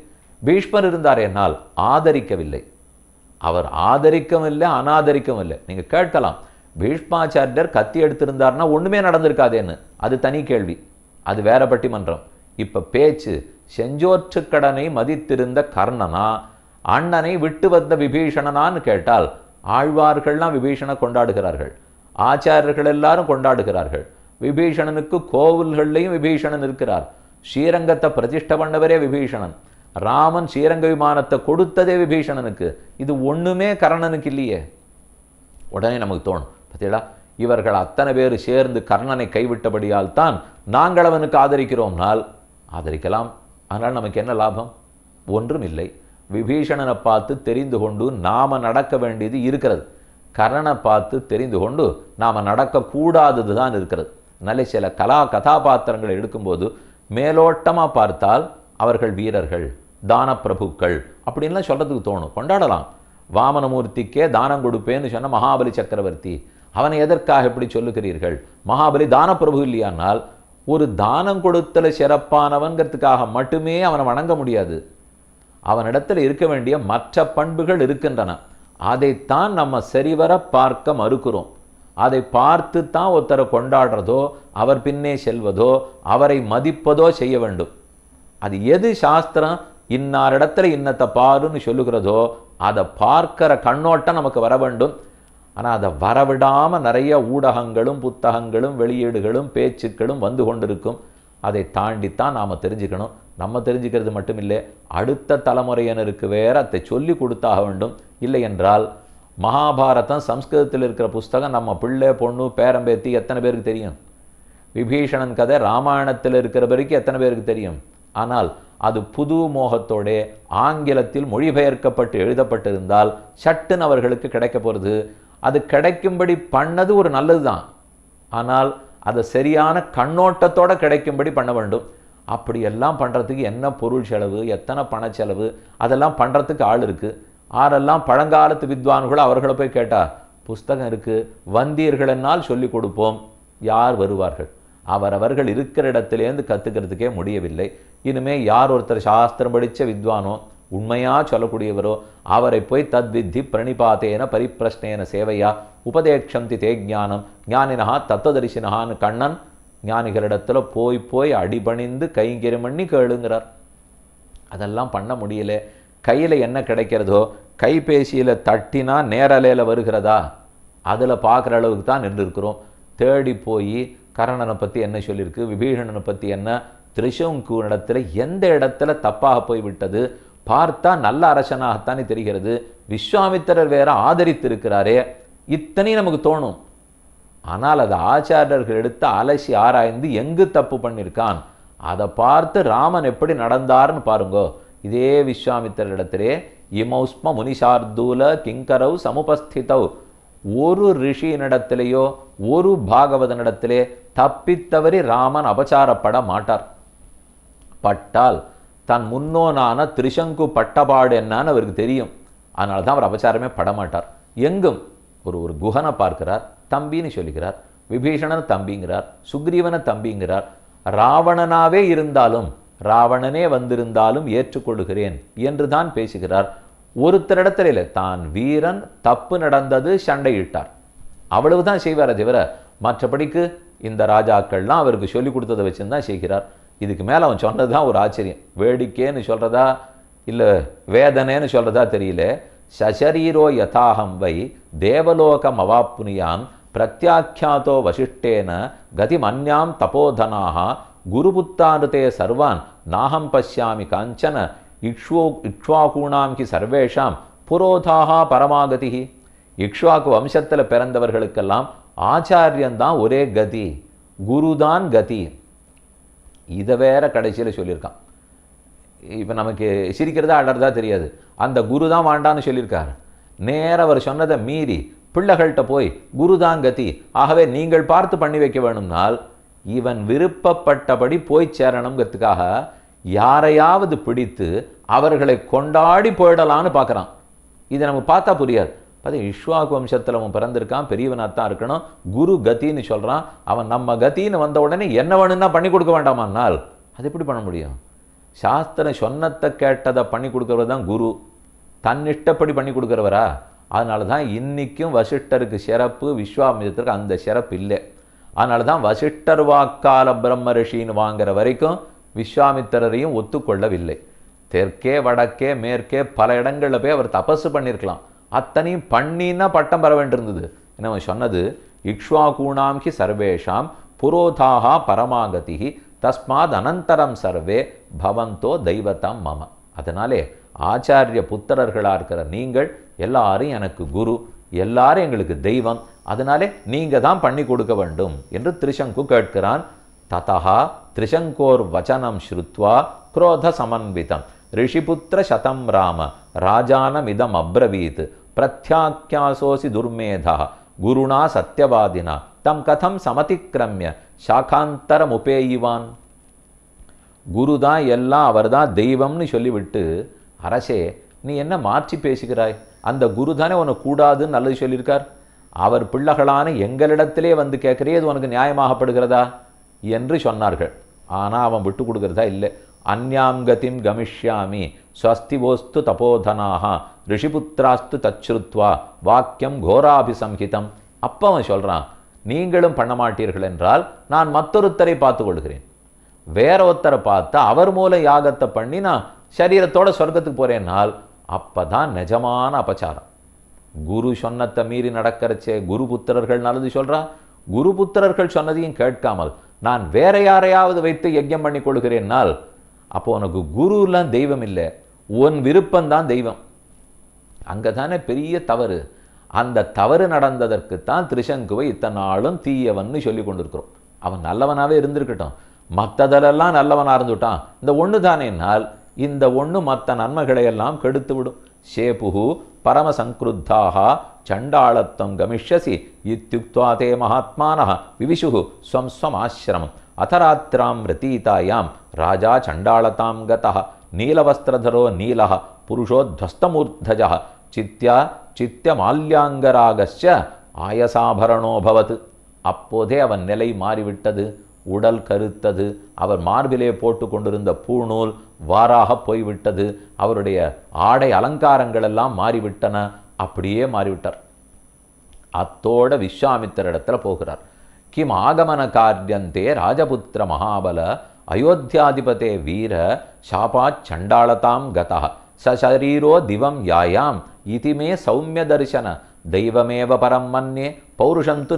பீஷ்மர் இருந்தார் என்னால் ஆதரிக்கவில்லை. அவர் ஆதரிக்கவும் இல்லை அனாதரிக்கவும் இல்லை. நீங்கள் கேட்கலாம், பீஷ்மாச்சாரியர் கத்தி எடுத்திருந்தார்னா ஒன்றுமே நடந்திருக்காதேன்னு. அது தனி கேள்வி, அது வேற பட்டிமன்றம். இப்போ பேச்சு செஞ்சோற்று கடனை மதித்திருந்த கர்ணனா அண்ணனை விட்டு வந்த விபீஷணனான்னு கேட்டால், ஆழ்வார்கள்லாம் விபீஷணனை கொண்டாடுகிறார்கள், ஆச்சாரியர்கள் எல்லாரும் கொண்டாடுகிறார்கள். விபீஷணனுக்கு கோவில்கள்லையும் விபீஷணன் இருக்கிறார். ஸ்ரீரங்கத்தை பிரதிஷ்டை பண்ணவரே விபீஷணன். ராமன் ஸ்ரீரங்க விமானத்தை கொடுத்ததே விபீஷணனுக்கு. இது ஒன்றுமே கர்ணனுக்கு இல்லையே. உடனே நமக்கு தோணும், பார்த்தீங்களா, இவர்கள் அத்தனை பேர் சேர்ந்து கர்ணனை கைவிட்டபடியால் தான் நாங்கள் அவனுக்கு ஆதரிக்கிறோம்னால் ஆதரிக்கலாம். ஆனால் நமக்கு என்ன லாபம்? ஒன்றும் இல்லை. விபீஷணனை பார்த்து தெரிந்து கொண்டு நாம் நடக்க வேண்டியது இருக்கிறது. கர்ணனை பார்த்து தெரிந்து கொண்டு நாம் நடக்கக்கூடாதது தான் இருக்கிறது. நல்ல சில கதாபாத்திரங்களை எடுக்கும்போது மேலோட்டமாக பார்த்தால் அவர்கள் வீரர்கள், தான பிரபுக்கள் அப்படின்லாம் சொல்கிறதுக்கு தோணும், கொண்டாடலாம். வாமனமூர்த்திக்கே தானம் கொடுப்பேன்னு சொன்ன மகாபலி சக்கரவர்த்தி, அவனை எதற்காக எப்படி சொல்லுகிறீர்கள்? மகாபலி தான பிரபு இல்லையானால் ஒரு தானம் கொடுத்தல சிறப்பானவன்கிறதுக்காக மட்டுமே அவனை வணங்க முடியாது. அவனிடத்தில் இருக்க வேண்டிய மற்ற பண்புகள் இருக்கின்றன. அதைத்தான் நம்ம சரிவர பார்க்க மறுக்கிறோம். அதை பார்த்து தான் ஒருத்தரை கொண்டாடுறதோ அவர் பின்னே செல்வதோ அவரை மதிப்பதோ செய்ய வேண்டும். அது எது சாஸ்திரம் இன்னாரிடத்துல இன்னத்தை பாருன்னு சொல்லுகிறதோ அதை பார்க்கிற கண்ணோட்டம் நமக்கு வர வேண்டும். ஆனால் அதை வரவிடாமல் நிறைய ஊடகங்களும் புத்தகங்களும் வெளியீடுகளும் பேச்சுக்களும் வந்து கொண்டிருக்கும். அதை தாண்டித்தான் நாம் தெரிஞ்சுக்கணும். நம்ம தெரிஞ்சுக்கிறது மட்டும் இல்லை, அடுத்த தலைமுறையினருக்கு வேற அதை சொல்லி கொடுத்தாக வேண்டும். இல்லை என்றால் மகாபாரதம் சம்ஸ்கிருதத்தில் இருக்கிற புஸ்தகம் நம்ம பிள்ளை பொண்ணு பேரம்பேத்தி எத்தனை பேருக்கு தெரியும்? விபீஷணன் கதை ராமாயணத்தில் இருக்கிற வரைக்கும் எத்தனை பேருக்கு தெரியும்? ஆனால் அது புது மோகத்தோட ஆங்கிலத்தில் மொழிபெயர்க்கப்பட்டு எழுதப்பட்டிருந்தால் சட்டுன்னு அவர்களுக்கு கிடைக்க போகிறது. அது கிடைக்கும்படி பண்ணது ஒரு நல்லது தான், ஆனால் அதை சரியான கண்ணோட்டத்தோடு கிடைக்கும்படி பண்ண வேண்டும். அப்படியெல்லாம் பண்ணுறதுக்கு என்ன பொருள் செலவு, எத்தனை பண செலவு, அதெல்லாம் பண்ணுறதுக்கு ஆள் இருக்குது. ஆரெல்லாம் பழங்காலத்து வித்வான்களோ அவர்களை போய் கேட்டால் புஸ்தகம் இருக்குது வந்தீர்களென்னால் சொல்லி கொடுப்போம். யார் வருவார்கள்? அவரவர்கள் இருக்கிற இடத்துலேருந்து கற்றுக்கிறதுக்கே முடியவில்லை. இனிமேல் யார் ஒருத்தர் சாஸ்திரம் படித்த வித்வானோ உண்மையாக சொல்லக்கூடியவரோ அவரை போய் தத்வித்தி பிரணிபாத்தேன பரிப்பிரஷ்னேன சேவையா உபதேக்ஷந்தி தே ஞானம் ஞானினஹா தத்துவதரிசினஹான்னு கண்ணன் ஞானிகளிடத்துல போய் போய் அடிபணிந்து கைங்கரியம் பண்ணி கேளுங்கிறார். அதெல்லாம் பண்ண முடியல. கையில் என்ன கிடைக்கிறதோ கைபேசியில் தட்டினா நேரலையில் வருகிறதா அதில் பார்க்குற அளவுக்கு தான் நின்று இருக்கிறோம். தேடி போய் கர்ணனை பற்றி என்ன சொல்லியிருக்கு, விபீஷணனை பற்றி என்ன, திரிசங்கு இடத்துல எந்த இடத்துல தப்பாக போய்விட்டது பார்த்தா நல்ல அரசனாகத்தானே தெரிகிறது. விஸ்வாமித்திரர் வேற ஆதரித்திருக்கிறாரே, இத்தனை நமக்கு தோணும். ஆனால் அதை ஆச்சாரியர்கள் எடுத்து அலசி ஆராய்ந்து எங்கு தப்பு பண்ணியிருக்கான் அதை பார்த்து ராமன் எப்படி நடந்தார்னு பாருங்கோ. இதே விஸ்வாமித்திரிடத்திலே இமௌஸ்ம முனிஷார்தூல கிங்கரவ் சமுபஸ்திதவ், ஒரு ரிஷியினிடத்திலேயோ ஒரு பாகவதனிடத்திலே தப்பித்தவரி ராமன் அபச்சாரப்பட மாட்டார். பட்டால் தன் முன்னோனான திரிசங்கு பட்டபாடு என்னன்னு அவருக்கு தெரியும். அதனால தான் அவர் அபச்சாரமே படமாட்டார். எங்கும் ஒரு குஹனை பார்க்கிறார், தம்பின்னு சொல்லுகிறார். விபீஷணன் தம்பிங்கிறார், சுக்ரீவனை தம்பிங்கிறார். ராவணனாவே இருந்தாலும் ராவணனே வந்திருந்தாலும் ஏற்றுக்கொள்கிறேன் என்று தான் பேசுகிறார். ஒருத்தரிடத்துல இல்லை, தான் வீரன் தப்பு நடந்தது சண்டையிட்டார் அவ்வளவுதான் செய்வார். தவிர மற்றபடிக்கு இந்த ராஜாக்கள்லாம் அவருக்கு சொல்லி கொடுத்ததை வச்சுதான் செய்கிறார். இதுக்கு மேலே அவன் சொன்னது தான் ஒரு ஆச்சரியம். வேடிக்கைன்னு சொல்கிறதா இல்லை வேதனைன்னு சொல்கிறதா தெரியல. சசரீரோ யதாஹம் வை தேவலோகம் அவாப்புனியாம் பிரத்யாக்கியாதோ வசிஷ்டேன கதி மன்யாம் தபோதனாக குருபுத்தானுதே சர்வான் நாகம் பசியாமி காஞ்சன இக்ஷ்வாகூணாம் கி சர்வேஷாம் புரோதாக பரமாகதி. இக்ஷ்வாக்கு வம்சத்தில் பிறந்தவர்களுக்கெல்லாம் ஆச்சாரியன்தான் ஒரே கதி, குருதான் கதி. இதை வேற கடைசியில் சொல்லியிருக்கான். இப்போ நமக்கு சிரிக்கிறதா அடறதா தெரியாது. அந்த குரு தான் வாண்டான்னு சொல்லியிருக்காரு. நேர அவர் சொன்னதை மீறி பிள்ளைகள்கிட்ட போய் குருதான் கதி, ஆகவே நீங்கள் பார்த்து பண்ணி வைக்க வேணும்னால் இவன் விருப்பப்பட்டபடி போய் சேரணுங்கிறதுக்காக யாரையாவது பிடித்து அவர்களை கொண்டாடி போயிடலான்னு பார்க்குறான். இதை நம்ம பார்த்தா புரியாது. பார்த்தா இக்ஷ்வாகு வம்சத்தில் அவன் பிறந்திருக்கான், பெரியவனாத்தான் இருக்கணும், குரு கத்தின்னு சொல்கிறான். அவன் நம்ம கத்தின்னு வந்த உடனே என்ன வேணும்னா பண்ணி கொடுக்க வேண்டாமான்னால் அது எப்படி பண்ண முடியும்? சாஸ்திரம் சொன்னத்தை கேட்டதை பண்ணி கொடுக்கறது தான் குரு, தன் இஷ்டப்படி பண்ணி கொடுக்குறவரா? அதனால தான் இன்றைக்கும் வசிஷ்டருக்கு சிறப்பு, விஸ்வாமித்திரருக்கு அந்த சிறப்பு இல்லை. அதனால தான் வசிஷ்டர் வாக்கால பிரம்ம ரிஷின்னு வாங்குற வரைக்கும் விஸ்வாமித்திரரையும் ஒத்துக்கொள்ளவில்லை. தெற்கே வடக்கே மேற்கே பல இடங்களில் போய் அவர் தபசு பண்ணியிருக்கலாம். அத்தனையும் பண்ணின்னா பட்டம் பெற வேண்டியிருந்தது. என்ன சொன்னது, இக்ஷ்வாகூணாம் கி சர்வேஷாம் புரோதாக பரமாகதி தஸ்மாத் அனந்தரம் சர்வே பவந்தோ தெய்வத்தாம் மம. அதனாலே ஆச்சாரிய புத்திரர்களாக இருக்கிற நீங்கள் எல்லாரும் எனக்கு குரு, எல்லாரும் எங்களுக்கு தெய்வம், அதனாலே நீங்கள் தான் பண்ணி கொடுக்க வேண்டும் என்று திரிசங்கு கேட்கிறான். ததா திரிசங்கோர் வச்சனம் ஸ்ருத்வா குரோத சமன்விதம் ரிஷிபுத்திர சதம் ராம ராஜானமிதம் அப்ரவீத் பிரத்யாக்கியாசோசி துர்மேதா குருணா சத்யவாதினா தம் கதம் சமதிக்கிரமிய சாகாந்தரம் உபேயிவான். குருதான் எல்லாம், அவர் தான் தெய்வம்னு சொல்லிவிட்டு, அரசே நீ என்ன மாற்றி பேசுகிறாய்? அந்த குரு தானே உனக்கு கூடாதுன்னு நல்லது சொல்லியிருக்கார். அவர் பிள்ளைகளான எங்களிடத்திலே வந்து கேட்குறே இது உனக்கு நியாயமாகப்படுகிறதா என்று சொன்னார்கள். ஆனால் அவன் விட்டு கொடுக்கிறதா இல்லை. அந்யாம் கதிம் கமிஷ்யாமி ஸ்வஸ்திவோஸ்து தபோதனாக ரிஷிபுத்திராஸ்து தச்ருத்வா வாக்கியம் கோராபிசம்ஹிதம் அப்போ அவன் சொல்கிறான், நீங்களும் பண்ண மாட்டீர்கள் என்றால் நான் மற்றொருத்தரை பார்த்து கொள்கிறேன். வேற ஒருத்தரை பார்த்து அவர் மூலம் யாகத்தை பண்ணி நான் சரீரத்தோட சொர்க்கத்துக்கு போகிறேன்னால் அப்போ தான் நிஜமான அபச்சாரம். குரு சொன்னத்தை மீறி நடக்கிறச்சே குரு புத்திரர்கள் நல்லது சொல்கிறா. குரு புத்திரர்கள் சொன்னதையும் கேட்காமல் நான் வேற யாரையாவது வைத்து யஜ்யம் பண்ணி கொடுக்கிறேன்னால் அப்போ உனக்கு குருலாம் தெய்வம் இல்லை, உன் விருப்பம்தான் தெய்வம். அங்கே தானே பெரிய தவறு. அந்த தவறு நடந்ததற்குத்தான் திரிசங்குவை இத்தனை நாளும் தீயவன்னு சொல்லி கொண்டிருக்கிறோம். அவன் நல்லவனாகவே இருந்திருக்கட்டும், மற்றதெல்லாம் நல்லவனாக இருந்துட்டான், இந்த ஒன்று தானேனால் இந்த ஒன்று மற்ற நன்மைகளையெல்லாம் கெடுத்து விடும். சேபுகு பரமசங்கிருத்தாக சண்டாளத்தம் கமிஷ்யசி இத்யுக்த்வா தே மகாத்மானः விவிஷுகு ஸ்வம் ஸ்வம் ஆசிரமம் அதராத்திராம் ரதீதாயாம் ராஜா சண்டாளதாம் கதः நீலவஸ்திரதரோ நீலः புருஷோத்வஸ்தமூர்த்தஜः சித்யா சித்தியமால்யாங்கராகஸ்ய ஆயசாபரணோபவத். அப்போதே அவன் நிலை மாறிவிட்டது. உடல் கருத்தது. அவர் மார்பிலே போட்டு கொண்டிருந்த பூநூல் வாராக போய்விட்டது. அவருடைய ஆடை அலங்காரங்கள் எல்லாம் மாறிவிட்டன. அப்படியே மாறிவிட்டார். அத்தோட விஸ்வாமித்திரிடத்துல போகிறார். கிம் ஆகமன காரியந்தே ராஜபுத்திர மகாபல அயோத்தியாதிபதே வீர சாபாச் சண்டாளதாம் கதா சரீரோ திவம் யாயாம் இதிமே சௌமிய தரிசன தெய்வமேவ பரம் மன்யே பௌருஷந்து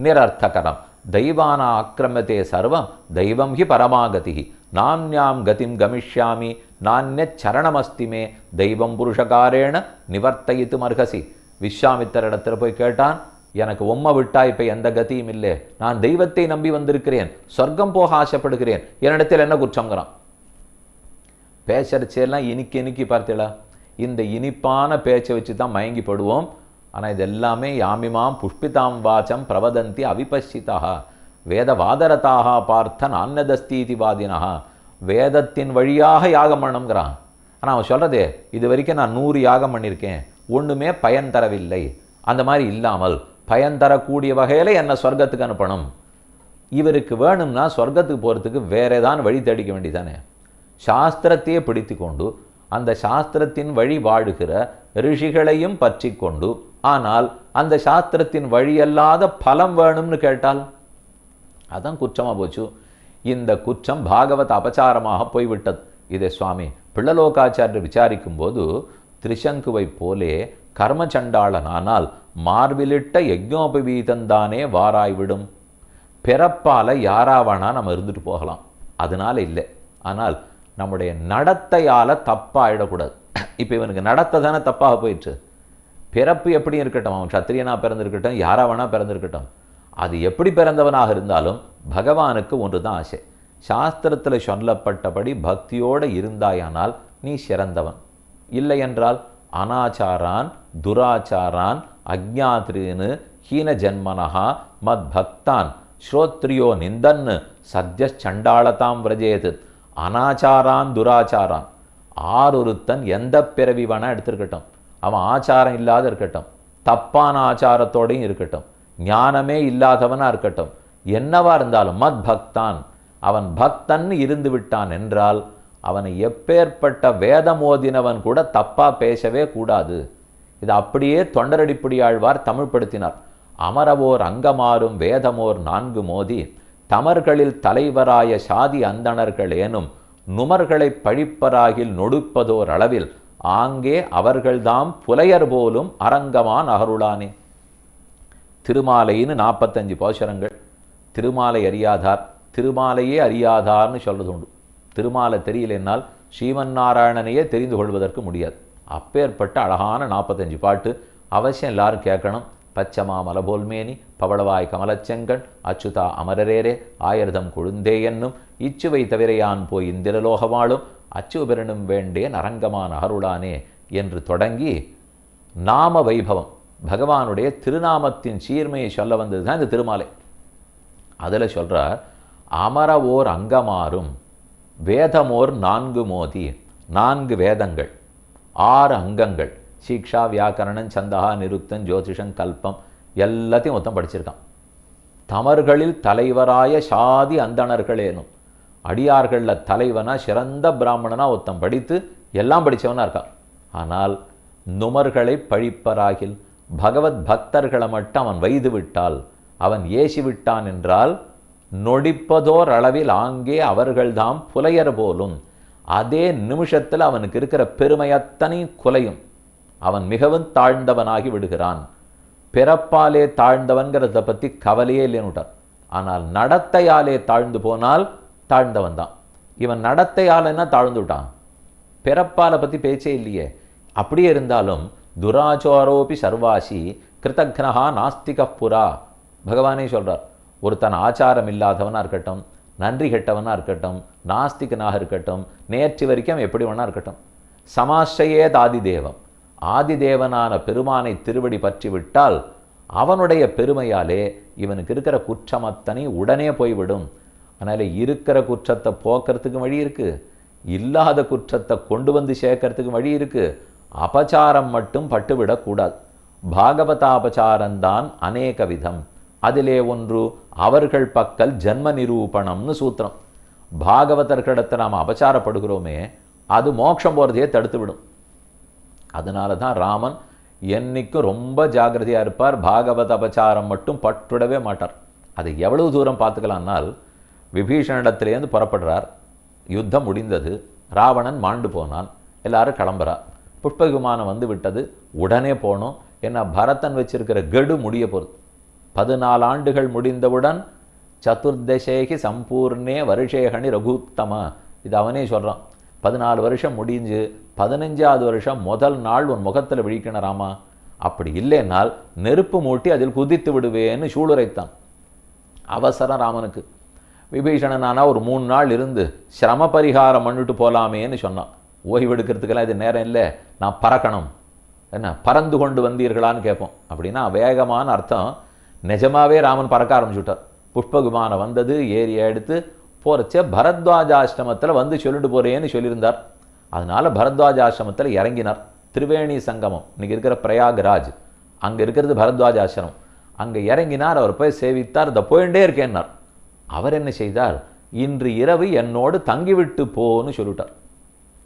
நிரர்த்தகரம் தெய்வானா ஆக்கிரமியதே சர்வம் தெய்வம் ஹி பரமாகதி நான்யாம் கதிம் கமிஷ்யாமி நானியச்சரணமஸ்தி மே தெய்வம் புருஷகாரேண நிவர்த்தயித்து மர்ஹசி. விஸ்வாமித்திரிடத்தில் போய் கேட்டான், எனக்கு உம்மை விட்டா இப்போ எந்த கதியும் இல்லை, நான் தெய்வத்தை நம்பி வந்திருக்கிறேன், சொர்க்கம் போக ஆசைப்படுகிறேன், என்னிடத்தில் என்ன குற்றங்கிறான். பேசறச்செல்லாம் இனிக்கி பார்த்தீங்களா? இந்த இனிப்பான பேச்சை வச்சு தான் மயங்கி படுவோம். ஆனால் இது எல்லாமே யாமிமாம் புஷ்பிதாம் வாச்சம் பிரவதந்தி அவிபஷிதாக வேதவாதரதாக பார்த்த நான்யதஸ்தீதி வாதினா. வேதத்தின் வழியாக யாகம் பண்ணணுங்கிறான். ஆனால் அவன் சொல்கிறதே, இது வரைக்கும் நான் 100 யாகம் பண்ணியிருக்கேன், ஒன்றுமே பயன் தரவில்லை. அந்த மாதிரி இல்லாமல் பயன் தரக்கூடிய வகையில் என்னை சொர்க்கத்துக்கு அனுப்பணும். இவருக்கு வேணும்னா சொர்க்கத்துக்கு போகிறதுக்கு வேற ஏதாவது வழி தேடிக்க வேண்டியதானே. சாஸ்திரத்தையே பிடித்து கொண்டு அந்த சாஸ்திரத்தின் வழி வாழுகிற ரிஷிகளையும் பற்றி கொண்டு, ஆனால் அந்த சாஸ்திரத்தின் வழியல்லாத பலம் வேணும்னு கேட்டால் அதான் குற்றமாக போச்சு. இந்த குற்றம் பாகவத அபச்சாரமாக போய்விட்டது. இதை சுவாமி பிள்ளலோகாச்சாரியர் விசாரிக்கும் போது, திரிசங்குவை போலே கர்மச்சண்டாளனானால் மார்பிலிட்ட யஜ்ஞோபவீதந்தானே வாராய்விடும். பிறப்பால யாராவனா நம்ம இருந்துட்டு போகலாம், அதனால இல்லை. ஆனால் நம்முடைய நடத்தையால் தப்பாயிடக்கூடாது. இப்போ இவனுக்கு நடத்தை தானே தப்பாக போயிடுச்சு. பிறப்பு எப்படி இருக்கட்டும், அவன் சத்திரியனாக பிறந்திருக்கட்டும், யாராவனா பிறந்திருக்கட்டும், அது எப்படி பிறந்தவனாக இருந்தாலும் பகவானுக்கு ஒன்று தான் ஆசை. சாஸ்திரத்தில் சொல்லப்பட்டபடி பக்தியோடு இருந்தாயானால் நீ சிறந்தவன். இல்லை என்றால் அனாச்சாரான் துராச்சாரான் அஜ்ஞாத்ரீனு ஹீன ஜன்மனஹா மத் பக்தான் ஸ்ரோத்ரியோ நிந்தன்னு சத்ய சண்டாளதாம் விரஜேது. அனாச்சாரான் துராச்சாரான், ஆரொருத்தன் எந்த பிறவி வேணா எடுத்திருக்கட்டும், அவன் ஆச்சாரம் இல்லாத இருக்கட்டும், தப்பான ஆச்சாரத்தோடையும் இருக்கட்டும், ஞானமே இல்லாதவனாக இருக்கட்டும், என்னவா இருந்தாலும் மத் பக்தான், அவன் பக்தன் இருந்து விட்டான் என்றால் அவனை எப்பேற்பட்ட வேதமோதினவன் கூட தப்பாக பேசவே கூடாது. இது அப்படியே தொண்டரடிப்படியாழ்வார் தமிழ்படுத்தினார். அமரவோர் அங்கமாறும் வேதமோர் 4 மோதி தமர்களில் தலைவராய சாதி அந்தணர்கள் ஏனும் நுமர்களை பழிப்பராகில் நொடுப்பதோர் அளவில் ஆங்கே அவர்கள்தாம் புலையர் போலும் அரங்கமான் அகருளானே. திருமாலைன்னு 45 பாசுரங்கள். திருமாலை அறியாதார் திருமாலையே அறியாதார்னு சொல்றது உண்டு. திருமாலை தெரியலென்னால் ஸ்ரீமன் நாராயணனையே தெரிந்து கொள்வதற்கு முடியாது. அப்பேற்பட்ட அழகான 45 பாட்டு அவசியம் எல்லாரும் கேட்கணும். பச்சமா மலபோல்மேனி பவளவாய் கமலச்செங்கண் அச்சுதா அமரரேரே ஆயிரதம் கொழுந்தே என்னும் இச்சுவை தவிரையான் போய் இந்திரலோக வாழும் அச்சு பெறனும் வேண்டே நரங்கமான் அருளானே என்று தொடங்கி நாம வைபவம், பகவானுடைய திருநாமத்தின் சீர்மையை சொல்ல வந்தது தான் இந்த திருமாலை. அதில் சொல்கிறார், அமரவோர் அங்கமாறும் வேதமோர் 4 மோதி. 4 வேதங்கள், 6 அங்கங்கள், சீக்ஷா வியாக்கரணம் சந்தகா நிருக்தன் ஜோதிஷம் கல்பம் எல்லாத்தையும் மொத்தம் படிச்சிருக்கான். தமர்களில் தலைவராய சாதி அந்தணர்களேனும், அடியார்களில் தலைவனா சிறந்த பிராமணனா ஒருத்தன் படித்து எல்லாம் படித்தவனா இருக்கான். ஆனால் நுமர்களை பழிப்பராகில், பகவத் பக்தர்களை மட்டும் அவன் வைது விட்டால், அவன் ஏசி விட்டான் என்றால், நொடிப்பதோர் அளவில் ஆங்கே அவர்கள்தாம் புலையர் போலும். அதே நிமிஷத்தில் அவனுக்கு இருக்கிற பெருமையத்தனை குலையும். அவன் மிகவும் தாழ்ந்தவனாகி விடுகிறான். பிறப்பாலே தாழ்ந்தவன்கிறத பற்றி கவலையே இல்லைன்னுட்டார். ஆனால் நடத்தையாலே தாழ்ந்து போனால் தாழ்ந்தவன் தான். இவன் நடத்தையாலன்னா தாழ்ந்து விட்டான், பிறப்பாலை பற்றி பேச்சே இல்லையே. அப்படியே இருந்தாலும் துராச்சாரோபி சர்வாசி கிருதக்னஹா நாஸ்திக புரா, பகவானே சொல்றார். ஒருத்தன் ஆச்சாரம் இல்லாதவனாக இருக்கட்டும், நன்றி கெட்டவனாக இருக்கட்டும், நாஸ்திகனாக இருக்கட்டும், நேற்று வரைக்கும் எப்படி வேணா இருக்கட்டும், சமாஸ்ரயேத் ஆதிதேவம், ஆதிதேவனான பெருமானை திருவடி பற்றி விட்டால் அவனுடைய பெருமையாலே இவனுக்கு இருக்கிற குற்றமத்தனை உடனே போய்விடும். அதனால் இருக்கிற குற்றத்தை போக்குறதுக்கு வழி இருக்குது, இல்லாத குற்றத்தை கொண்டு வந்து சேர்க்கறதுக்கு வழி இருக்குது. அபச்சாரம் மட்டும் பட்டுவிடக்கூடாது. பாகவதாபச்சாரம்தான் அநேக விதம். அதிலே ஒன்று அவர்கள் பக்கல் ஜன்ம நிரூபணம்னு சூத்திரம். பாகவதர்களிடத்தை நாம் அபச்சாரப்படுகிறோமே, அது மோட்சம் போகிறதையே தடுத்து விடும். அதனால தான் ராமன் என்னைக்கும் ரொம்ப ஜாகிரதையாக இருப்பார். பாகவத அபச்சாரம் மட்டும் பட்டுவிடவே மாட்டார். அதை எவ்வளவு தூரம் பார்த்துக்கலாம்னால், விபீஷணிடத்திலேருந்து புறப்படுறார், யுத்தம் முடிந்தது, ராவணன் மாண்டு போனான், எல்லாரும் கிளம்புறார், புஷ்ப விமானம் வந்து விட்டது, உடனே போனோம். ஏன்னா பரதன் வச்சிருக்கிற கெடு முடிய போகிறது. 14 ஆண்டுகள் முடிந்தவுடன் சதுர்தசேகி சம்பூர்ணே வருஷேகணி ரகுத்தம, இது அவனே சொல்கிறான். 14 வருஷம் முடிஞ்சு 15ஆவது வருஷம் முதல் நாள் உன் முகத்தில் விழிக்கணும் ராமா, அப்படி இல்லைன்னால் நெருப்பு மூட்டி அதில் குதித்து விடுவேன்னு சூளுரைத்தான். அவசரம் ராமனுக்கு. விபீஷணனானா ஒரு 3 நாள் இருந்து சிரம பரிகாரம் பண்ணிட்டு போகலாமேன்னு சொன்னான். ஓய்வெடுக்கிறதுக்கெல்லாம் இது நேரம் இல்லை, நான் பறக்கணும். என்ன பறந்து கொண்டு வந்தீர்களான்னு கேட்போம். அப்படின்னா வேகமான அர்த்தம். நிஜமாவே ராமன் பறக்க ஆரம்பிச்சுட்டார். புஷ்ப விமானம் வந்தது, ஏரியா எடுத்து போகிறச்சே பரத்வாஜாசிரமத்தில் வந்து சொல்லிட்டு போகிறேன்னு சொல்லியிருந்தார். அதனால் பரத்வாஜாசிரமத்தில் இறங்கினார். திரிவேணி சங்கமம் இன்றைக்கி இருக்கிற பிரயாக்ராஜ், அங்கே இருக்கிறது பரத்வாஜாசிரமம். அங்கே இறங்கினார். அவர் போய் சேவித்தார். இதை போயிட்டே இருக்கேன்னார். அவர் என்ன செய்தார், இன்று இரவு என்னோடு தங்கிவிட்டு போன்னு சொல்லிட்டார்.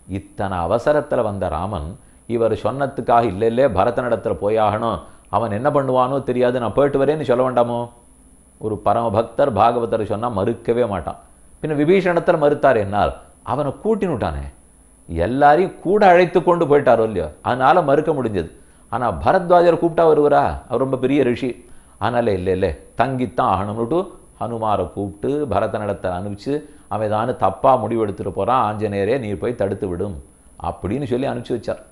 இத்தனை அவசரத்தில் வந்த ராமன் இவர் சொன்னதுக்காக இல்லை பரதனிடத்தில் போயாகணும், அவன் என்ன பண்ணுவானோ தெரியாது, நான் போயிட்டு வரேன்னு சொல்ல வேண்டாமோ? ஒரு பரமபக்தர் பாகவதர் சொன்னால் மறுக்கவே மாட்டான். பின்ன விபீஷணத்தில் மறுத்தார் என்னால், அவனை கூட்டினுட்டானே, எல்லாரையும் கூட அழைத்து கொண்டு போயிட்டாரோ இல்லையோ, அதனால் மறுக்க முடிஞ்சது. ஆனால் பரத்வாஜர் கூப்பிட்டா வருவரா? அவர் ரொம்ப பெரிய ரிஷி. அதனால் இல்லை தங்கித்தான் ஆகணும்னுட்டு ஹனுமாரை கூப்பிட்டு பரதனிடத்தை அனுப்பிச்சு, அவன் ஏதானு தப்பாக முடிவெடுத்துட்டு போகிறான், ஆஞ்சநேயரே நீர் போய் தடுத்து விடும் அப்படின்னு சொல்லி அனுப்பிச்சி வச்சார்.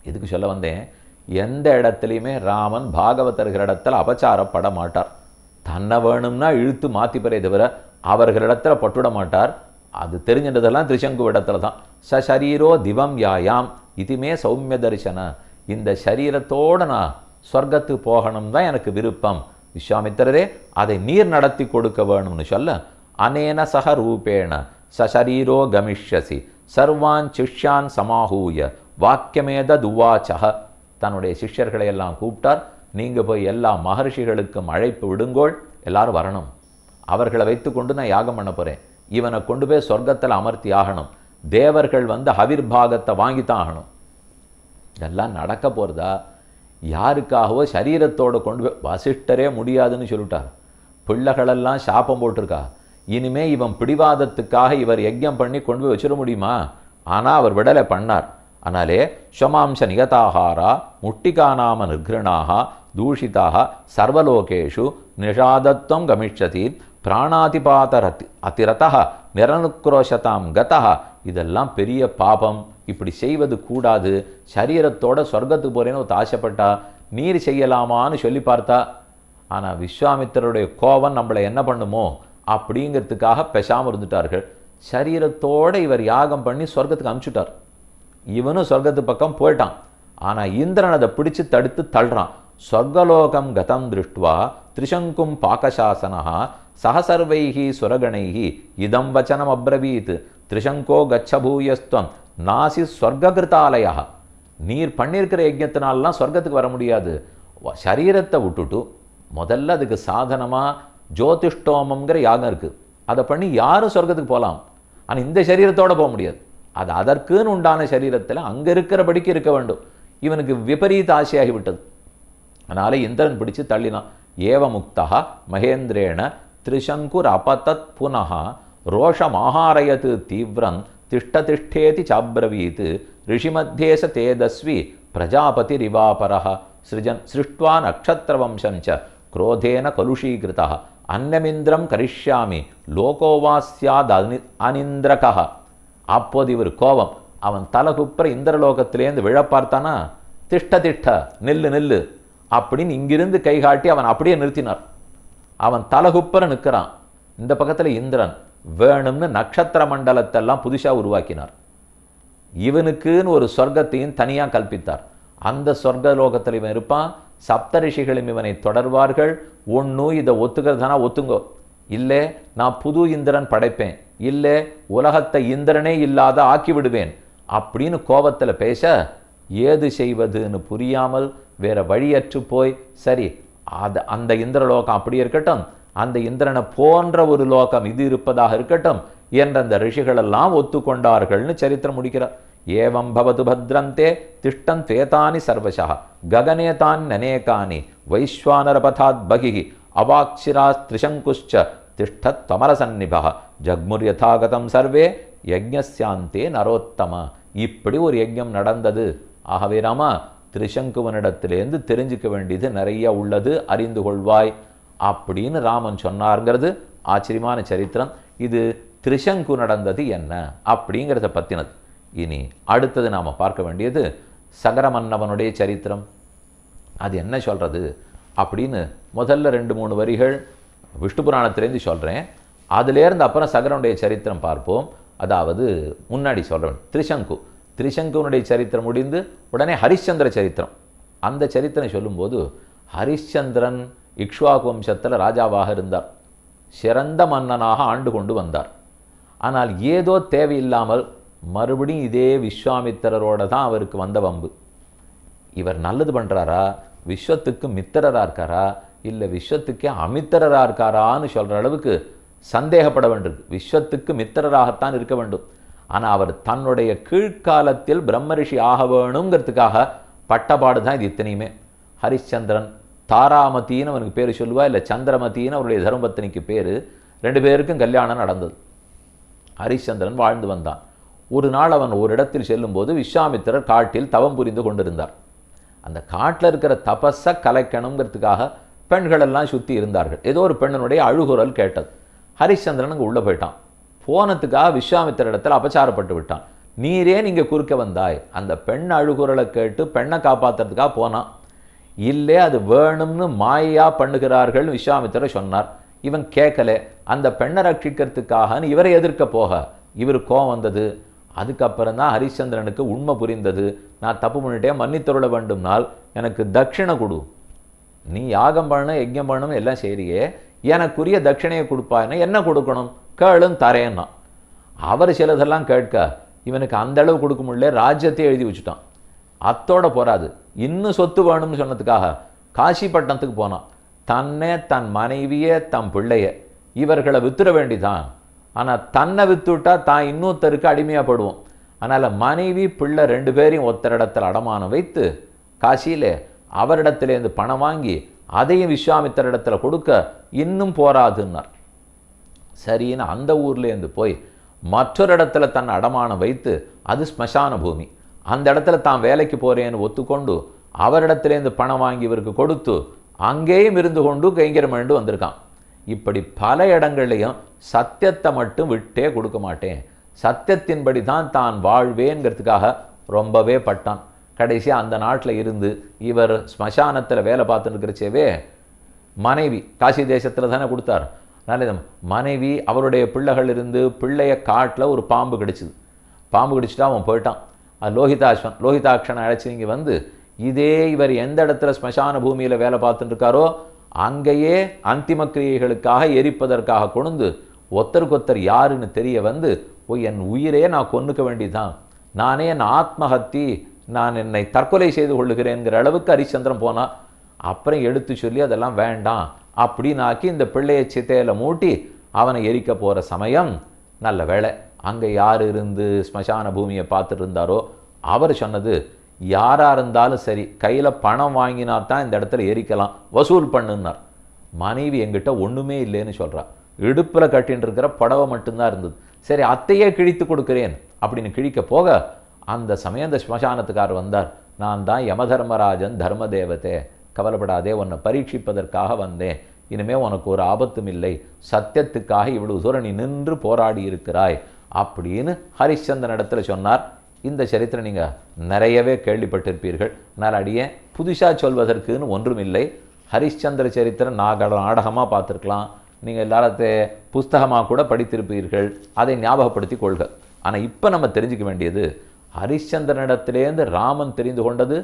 இதுக்கு சொல்ல வந்தேன், எந்த இடத்துலையுமே ராமன் பாகவதர்களிடத்தில் அபச்சாரப்பட மாட்டார். தன்னை வேணும்னா இழுத்து மாற்றிப்பறே தவிர அவர்களிடத்தில் பட்டுவிட மாட்டார். அது தெரிஞ்சின்றதெல்லாம் திரிசங்கு இடத்துல தான். சரீரோ திவம் யாயாம் இதுமே சௌமிய தரிசன, இந்த சரீரத்தோடு நான் சொர்க்கத்துக்கு போகணும் தான் எனக்கு விருப்பம். விஸ்வாமித்திரரே அதை நீர் நடத்தி கொடுக்க வேணும்னு சொல்ல, அனேன சக ரூபேண சரீரோ கமிஷ்யசி சர்வான் சிஷ்யான் சமாஹூய வாக்கியமேத துவாச்சக. தன்னுடைய சிஷ்யர்களை எல்லாம் கூப்பிட்டார். நீங்கள் போய் எல்லா மகர்ஷிகளுக்கும் அழைப்பு விடுங்கோள், எல்லாரும் வரணும், அவர்களை வைத்து கொண்டு நான் யாகம் பண்ண போகிறேன், இவனை கொண்டு போய் சொர்க்கத்தில் அமர்த்தி ஆகணும், தேவர்கள் வந்து ஹவிர்பாகத்தை வாங்கித்தான் ஆகணும். இதெல்லாம் நடக்க போகிறதா? யாருக்காகவோ சரீரத்தோடு கொண்டு போய் வசிஷ்டரே முடியாதுன்னு சொல்லிட்டார். பிள்ளைகளெல்லாம் சாபம் போட்டிருக்கா. இனிமே இவன் பிடிவாதத்துக்காக இவர் யஜ்யம் பண்ணி கொண்டு போய் வச்சிட முடியுமா? ஆனால் அவர் விடலை பண்ணார். ஆனாலே ஸ்வமாம்ச நிகதாகாரா முட்டிகாநாம நிர்கிருணாக தூஷிதாக சர்வலோகேஷு நிஷாதத்வம் கமிஷதி பிராணாதிபாத அதிரதா நிரனுக்ரோஷதாம் கதா. இதெல்லாம் பெரிய பாபம், இப்படி செய்வது கூடாது. சரீரத்தோட சொர்க்கத்துக்கு போகிறேன்னு ஒரு ஆசைப்பட்டா நீர் செய்யலாமான்னு சொல்லி பார்த்தா. ஆனால் விஸ்வாமித்திரருடைய கோபம் நம்மளை என்ன பண்ணுமோ அப்படிங்கிறதுக்காக பெசாமல் இருந்துட்டார்கள். சரீரத்தோடு இவர் யாகம் பண்ணி சொர்க்கத்துக்கு அனுப்பிச்சுட்டார். இவனும் சொர்க்கத்து பக்கம் போயிட்டான். ஆனால் இந்திரன் அதை பிடிச்சு தடுத்து தள்ளுறான். சொர்க்கலோகம் கதம் திருஷ்டுவா திரிசங்கும் பாகசாசனா சகசர்வைகி சுரகணைகி இதம் வச்சனம் அப்ரவீத் திரிசங்கோ கச்சபூயஸ்துவம் நாசி ஸ்வர்கிருத்தாலயா. நீர் பண்ணியிருக்கிற யஜ்யத்தினாலாம் சொர்க்கத்துக்கு வர முடியாது. சரீரத்தை விட்டுட்டு முதல்ல அதுக்கு சாதனமாக ஜோதிஷ்டோமங்கிற யாகம் இருக்குது, அதை பண்ணி யாரும் சொர்க்கத்துக்கு போகலாம். ஆனால் இந்த சரீரத்தோடு போக முடியாது. அது அதற்குன்னு உண்டான சரீரத்தில் அங்கே இருக்கிறபடிக்கு இருக்க வேண்டும். இவனுக்கு விபரீத ஆசையாகிவிட்டது. அதனால இந்திரன் பிடிச்சு தள்ளினான். ஏவ முக்தா மகேந்திரேண திரிசங்குர் அபதத் புனः ரோஷமாஹாரயத் தீவிரம் திஷ்ட திஷ்டேதி சாப்ரவீத் ரிஷிமத்தியேச தேதஸ்வி பிரஜாபதி ரிவாபரः சிருஷ்ட்வா நக்ஷத்திரவம்சஞ்ச குரோதேன கலுஷீகிருதः அன்னமிந்திரம் கரிஷ்யாமி லோகோவாஸ்யாத் அனிந்திரகः. அப்போது இவர் கோபம், அவன் தலகுப்புற இந்திரலோகத்திலேருந்து விழ பார்த்தானா, திஷ்ட திஷ்ட நில்லு நில்லு அப்படின்னு இங்கிருந்து கை காட்டி அவன் அப்படியே நிறுத்தினார். அவன் தலகுப்புற நிற்கிறான். இந்த பக்கத்தில் இந்திரன் வேணும்னு நட்சத்திர மண்டலத்தெல்லாம் புதுசாக உருவாக்கினார். இவனுக்குன்னு ஒரு சொர்க்கத்தையும் தனியாக கல்பித்தார். அந்த சொர்க்கலோகத்தில் இவன் இருப்பான். சப்தரிஷிகளும் இவனை தொடர்வார்கள். ஒன்று இதை ஒத்துக்கிறதுனா ஒத்துங்கோ, இல்லை நான் புது இந்திரன் படைப்பேன், இல்லை உலகத்தை இந்திரனே இல்லாத ஆக்கி விடுவேன் அப்படின்னு கோபத்தில் பேச ஏது செய்வதுன்னு புரியாமல் வேற வழியற்று போய், சரி அந்த இந்திரலோகம் அப்படி இருக்கட்டும், அந்த இந்திரனை போன்ற ஒரு லோகம் இது இருப்பதாக இருக்கட்டும் என்ற அந்த ரிஷிகளெல்லாம் ஒத்துக்கொண்டார்கள்னு சரித்திரம் முடிக்கிறார். ஏவம் பவது பத்ரந்தே திஷ்டன் துவேதானி சர்வசா ககனேதான் நனேகானி வைஸ்வானரபதாத் பகிஹி அவாக்ஷிரா திரிசங்குஷ்ச திஷ்டத் தமரசன்னிபா ஜக்முர்யதாகதம் சர்வே யஜ்ஞஸ்யாந்தே நரோத்தம. இப்படி ஒரு யஜ்ஞம் நடந்தது. ஆகவே ராமா, திரிசங்குவனிடத்திலேருந்து தெரிஞ்சுக்க வேண்டியது நிறைய உள்ளது, அறிந்து கொள்வாய் அப்படின்னு ராமன் சொன்னார்ங்கிறது ஆச்சரியமான சரித்திரம். இது திரிசங்கு நடந்தது என்ன அப்படிங்கிறத பற்றினது. இனி அடுத்தது நாம் பார்க்க வேண்டியது சகர மன்னவனுடைய சரித்திரம். அது என்ன சொல்கிறது அப்படின்னு முதல்ல 2-3 வரிகள் விஷ்ணு புராணத்திலேருந்து சொல்கிறேன். அதுலேருந்து அப்புறம் சகரனுடைய சரித்திரம் பார்ப்போம். அதாவது முன்னாடி சொல்கிறேன் திரிசங்குனுடைய சரித்திரம் முடிந்து உடனே ஹரிச்சந்திர சரித்திரம். அந்த சரித்திரம் சொல்லும்போது ஹரிச்சந்திரன் இக்ஷ்வாகு வம்சத்தில் ராஜாவாக இருந்தார். சிறந்த மன்னனாக ஆண்டு கொண்டு வந்தார். ஆனால் ஏதோ தேவையில்லாமல் மறுபடியும் இதே விஸ்வாமித்திரரோட தான் அவருக்கு வந்த வம்பு. இவர் நல்லது பண்ணுறாரா, விஸ்வத்துக்கு மித்திரராக இருக்காரா, இல்லை விஸ்வத்துக்கே அமித்திரராக இருக்காரான்னு சொல்கிற அளவுக்கு சந்தேகப்பட வேண்டியிருக்கு. விஸ்வத்துக்கு மித்திரராகத்தான் இருக்க வேண்டும். ஆனால் அவர் தன்னுடைய கீழ்காலத்தில் பிரம்மரிஷி ஆக வேணுங்கிறதுக்காக பட்டபாடு தான் இது இத்தனையுமே. ஹரிச்சந்திரன் தாராமத்தின்னு அவனுக்கு பேர் சொல்லுவா, இல்லை சந்திரமத்தின்னு அவருடைய தர்மபத்தினிக்கு பேர். 2 பேருக்கும் கல்யாணம் நடந்தது. ஹரிச்சந்திரன் வாழ்ந்து வந்தான். ஒரு நாள் அவன் ஒரு இடத்தில் செல்லும்போது விஸ்வாமித்திரர் காட்டில் தவம் புரிந்து கொண்டிருந்தார். அந்த காட்டில் இருக்கிற தபஸை கலைக்கணுங்கிறதுக்காக பெண்களெல்லாம் சுற்றி இருந்தார்கள். ஏதோ ஒரு பெண்ணினுடைய அழுகுரல் கேட்டது. ஹரிச்சந்திரன் அங்கே உள்ளே போயிட்டான். போனதுக்காக விஸ்வாமித்திர இடத்துல அபச்சாரப்பட்டு விட்டான். நீரே நீங்கள் குறுக்க வந்தாய். அந்த பெண் அழுகுரலை கேட்டு பெண்ணை காப்பாற்றுறதுக்காக போனான். இல்லை, அது வேணும்னு மாயா பண்ணுகிறார்கள் விஸ்வாமித்திரர் சொன்னார். இவன் கேட்கல. அந்த பெண்ணை ரட்சிக்கிறதுக்காக இவரை எதிர்க்க போக இவர் கோவம் வந்தது. அதுக்கப்புறம் தான் ஹரிச்சந்திரனுக்கு உண்மை புரிந்தது. நான் தப்பு பண்ணிட்டேன், மன்னித்தருள வேண்டும்னால் எனக்கு தட்சிணை கொடு. நீ யாகம் பண்ணணும், யஜ்ஞம் பண்ணணும், எல்லாம் செய்றியே, எனக்குரிய தட்சிணையை கொடுப்பாய்னா என்ன கொடுக்கணும் கேளும் தரேன்னா. அவர் சிலதெல்லாம் கேட்க இவனுக்கு அந்த அளவு கொடுக்க முடியல. ராஜ்யத்தை எழுதி வச்சுட்டான். அத்தோட போராது, இன்னும் சொத்து வேணும்னு சொன்னதுக்காக காசிப்பட்டினத்துக்கு போனான். தன்னை, தன் மனைவியே, தன் பிள்ளைய இவர்களை வித்துட வேண்டிதான். ஆனால் தன்னை வித்துவிட்டா தான் இன்னொருத்தருக்கு அடிமையாகப்படுவோம். அதனால் மனைவி பிள்ளை 2 பேரையும் ஒருத்தரிடத்தில் அடமானம் வைத்து காசியில் அவரிடத்துலேருந்து பணம் வாங்கி அதையும் விஸ்வாமித்திரிடத்தில் கொடுக்க இன்னும் போராதுன்னார். சரின்னு அந்த ஊர்லேருந்து போய் மற்றொரு இடத்துல தன்னை அடமானம் வைத்து, அது ஸ்மசான பூமி, அந்த இடத்துல தான் வேலைக்கு போகிறேன்னு ஒத்துக்கொண்டு அவரிடத்துலேருந்து பணம் வாங்கி இவருக்கு கொடுத்து அங்கேயும் இருந்து கொண்டு கைங்கரம் வேண்டு வந்திருக்கான். இப்படி பல இடங்கள்லையும் சத்தியத்தை மட்டும் விட்டே கொடுக்க மாட்டேன், சத்தியத்தின்படி தான் தான் வாழ்வேங்கிறதுக்காக ரொம்பவே பட்டான். கடைசியாக அந்த நாட்டில் இருந்து இவர் ஸ்மசானத்தில் வேலை பார்த்துன்னு இருக்கிறச்சேவே மனைவி காசி தேசத்தில் தானே கொடுத்தார். அதனால் மனைவி அவருடைய பிள்ளைகள் இருந்து பிள்ளைய காட்டில் ஒரு பாம்பு கடிச்சிது. பாம்பு கடிச்சிட்டா அவன் போயிட்டான். அது லோகிதாக்ஷனை அழைச்சி இங்கே வந்து இதே இவர் எந்த இடத்துல ஸ்மசான பூமியில் வேலை பார்த்துட்டு இருக்காரோ அங்கேயே அந்திம கிரியைகளுக்காக எரிப்பதற்காக கொண்டு ஒத்தருக்கொத்தர் யாருன்னு தெரிய வந்து, என் உயிரே நான் கொன்னுக்க வேண்டியதுதான், நானே என் ஆத்மஹத்தி, நான் என்னை தற்கொலை செய்து கொள்ளுகிறேங்கிற அளவுக்கு ஹரிச்சந்திரன் போனான். அப்புறம் எடுத்து சொல்லி அதெல்லாம் வேண்டாம் அப்படின்னு ஆக்கி இந்த பிள்ளையை சித்தையில் மூட்டி அவனை எரிக்க போகிற சமயம் நல்ல வேளை அங்கே யார் இருந்து ஸ்மசான பூமியை பார்த்துட்டு இருந்தாரோ அவர் சொன்னது, யாராக இருந்தாலும் சரி கையில் பணம் வாங்கினா தான் இந்த இடத்துல எரிக்கலாம், வசூல் பண்ணுன்னார். மனைவி என்கிட்ட ஒன்றுமே இல்லைன்னு சொல்கிறா. இடுப்பில் கட்டின்னு இருக்கிற புடவை மட்டும்தான் இருந்தது. சரி அத்தையே கிழித்து கொடுக்குறேன் அப்படின்னு கிழிக்க போக அந்த சமயம் அந்த ஸ்மசானத்துக்காரர் வந்தார். நான் தான் யமதர்மராஜன் தர்ம தேவதே, கவலைப்படாதே, உன்னை பரீட்சிப்பதற்காக வந்தேன், இனிமே உனக்கு ஒரு ஆபத்தும் இல்லை, சத்தியத்துக்காக இவ்வளவு தூரம் நீ நின்று போராடி இருக்கிறாய் அப்படின்னு ஹரிச்சந்திரன் இடத்துல சொன்னார். இந்த சரித்திரம் நீங்கள் நிறையவே கேள்விப்பட்டிருப்பீர்கள். நான் அடியே புதுசாக சொல்வதற்குன்னு ஒன்றுமில்லை. ஹரிச்சந்திர சரித்திரம் நாடகமாக பார்த்துருக்கலாம், நீங்கள் எல்லாரத்தை புஸ்தகமாக கூட படித்திருப்பீர்கள், அதை ஞாபகப்படுத்தி கொள்க. ஆனால் இப்போ நம்ம தெரிஞ்சுக்க வேண்டியது, ஹரிச்சந்திரனிடத்திலேருந்து ராமன் தெரிந்து கொண்டது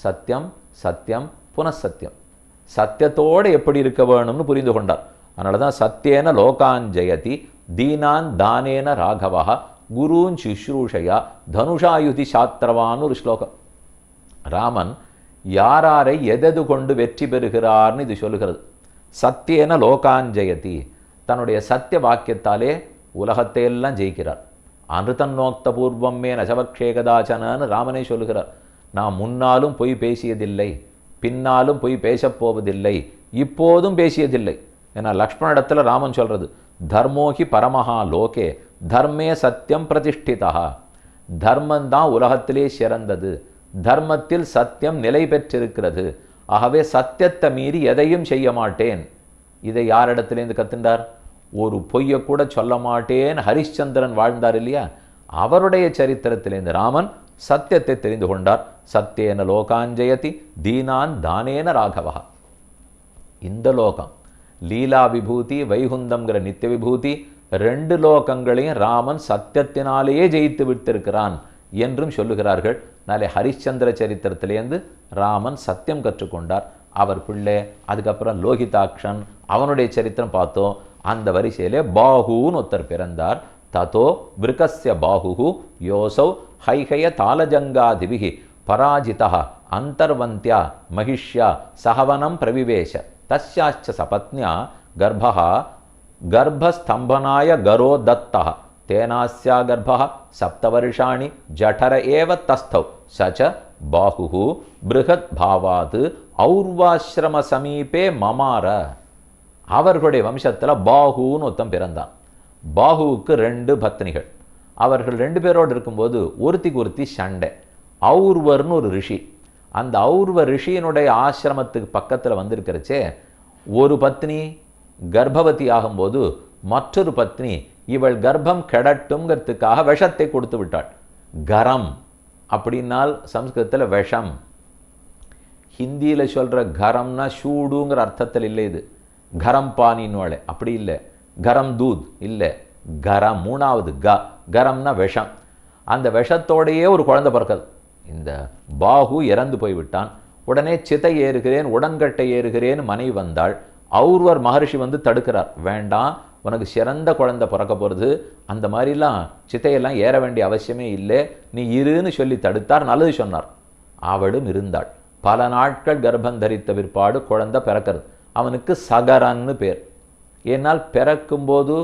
சத்தியம், சத்தியம், புனசத்தியம். சத்தியத்தோடு எப்படி இருக்க வேணும்னு புரிந்து கொண்டார். அதனால தான் சத்தியேன லோகாஞ்சயதி தீனான் தானேன ராகவா குருன் சுஷ்ரூஷையா தனுஷாயுதி சாத்திரவான்னு ஒரு ஸ்லோகம். ராமன் யாரை எதது கொண்டு வெற்றி பெறுகிறார்னு இது சொல்லுகிறது. சத்தியேன லோகாஞ்சயதி, தன்னுடைய சத்திய வாக்கியத்தாலே உலகத்தையெல்லாம் ஜெயிக்கிறார். அனுதன்னோக்த பூர்வம் மே நசவக்ஷேகதாச்சனன்னு ராமனே சொல்லுகிறார். நான் முன்னாலும் பொய் பேசியதில்லை, பின்னாலும் பொய் பேசப்போவதில்லை, இப்போதும் பேசியதில்லை. ஏன்னா லக்ஷ்மண ராமன் சொல்றது தர்மோஹி பரமஹா லோகே தர்மே சத்தியம் பிரதிஷ்டிதா. தர்மந்தான் உலகத்திலே சிறந்தது, தர்மத்தில் சத்தியம் நிலை பெற்றிருக்கிறது, ஆகவே சத்தியத்தை மீறி எதையும் செய்ய மாட்டேன். இதை யாரிடத்திலேருந்து கத்துண்டார்? ஒரு பொய்யை கூட சொல்ல மாட்டேன் ஹரிச்சந்திரன் வாழ்ந்தார் இல்லையா, அவருடைய சரித்திரத்திலேருந்து ராமன் சத்தியத்தை தெரிந்து கொண்டார். சத்தியேன லோகாஞ்சயதி தீனான் தானேன ராகவா. இந்த லோகம் லீலா விபூதி வைகுந்தம்ங்கிற நித்திய விபூதி ரெண்டு லோகங்களையும் ராமன் சத்தியத்தினாலேயே ஜெயித்து விட்டிருக்கிறான் என்றும் சொல்லுகிறார்கள். நாளை ஹரிச்சந்திர சரித்திரத்திலேருந்து ராமன் சத்தியம் கற்றுக்கொண்டார். அவர் பிள்ளை அதுக்கப்புறம் லோகிதாக்ஷன், அவனுடைய சரித்திரம் பார்த்தோம். அந்த வரிசையிலே பாகுன்னு ஒருத்தர் பிறந்தார். ததோ விருகஸ்ய பாகு யோசௌ ஹைஹய தாளஜங்காதிபிகி பராஜிதா அந்தர்வந்தியா மகிஷ்யா சஹவனம் பிரவிவேஷ தஸ்யாச்ச சபத்ன்யா கர்ப்பः கர்ப்பஸ்தம்பனாய கரோ தத்தः தேனாஸ்யா கர்ப்பः சப்தவர்ஷாணி ஜఠர ஏவ தஸ்தௌ சச்ச பாகு பிருகத் பாவாத் ஔர்வாஸ்ரம சமீபே மமார. அவர்களுடைய வம்சத்தில் பாகுன்னு ஒருத்தன் பிறந்தான். பாகுவுக்கு 2 பத்னிகள். அவர்கள் 2 பேரோடு இருக்கும்போது ஒருத்திக்கு சண்டை. ஔர்வர்னு ஒரு ரிஷி, அந்த ஔர்வ ரிஷியினுடைய ஆசிரமத்துக்கு பக்கத்தில் வந்திருக்கிறச்சே ஒரு பத்னி கர்ப்பவதி ஆகும்போது மற்றொரு பத்னி இவள் கர்ப்பம் கெடட்டும்ங்கிறதுக்காக விஷத்தை கொடுத்து விட்டாள். கரம் அப்படின்னால் சம்ஸ்கிருதத்தில் விஷம். ஹிந்தியில் சொல்கிற கரம்னா சூடுங்கிற அர்த்தத்தில் இல்லை. இது கரம் பானின்னு அப்படி இல்லை, கரம் தூத் இல்லை, கரம் 3வது கரம்னா விஷம். அந்த விஷத்தோடையே ஒரு குழந்தை பிறக்குது. இந்த பாகு இறந்து போய்விட்டான். உடனே சிதை ஏறுகிறேன் உடன்கட்டை ஏறுகிறேன் மனைவி வந்தாள். ஔர்வர் மகர்ஷி வந்து தடுக்கிறார். வேண்டாம், உனக்கு சிறந்த குழந்தை பிறக்க போகிறது, அந்த மாதிரிலாம் சித்தையெல்லாம் ஏற வேண்டிய அவசியமே இல்லை, நீ இருன்னு சொல்லி தடுத்தார். நல்லது சொன்னார். அவளும் இருந்தாள். பல நாட்கள் கர்ப்பம் தரித்த பிற்பாடு குழந்தை பிறக்கிறது. அவனுக்கு சகரன்னு பேர். ஏன்னால் பிறக்கும்போது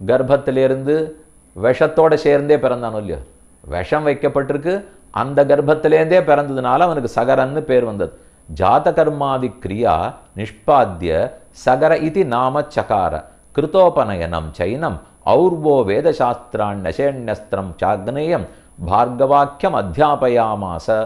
கர்ப்பத்திலிருந்து விஷத்தோடு சேர்ந்தே பிறந்தானோ இல்லையோ, விஷம் வைக்கப்பட்டிருக்கு, அந்த கர்ப்பத்திலேருந்தே பிறந்ததுனால அவனுக்கு சகரன்னு பேர் வந்தது. ஜாத கர்மாதி கிரியா நிஷ்பாத்திய சகர இது நாம சகார கிருத்தோபநயனம் சைனம் ஔர்வோ வேதசாஸ்திராண்யசேண்யஸ்திரம் சாக்னேயம் பார்கவாக்கியம் அத்தியாபயாமாச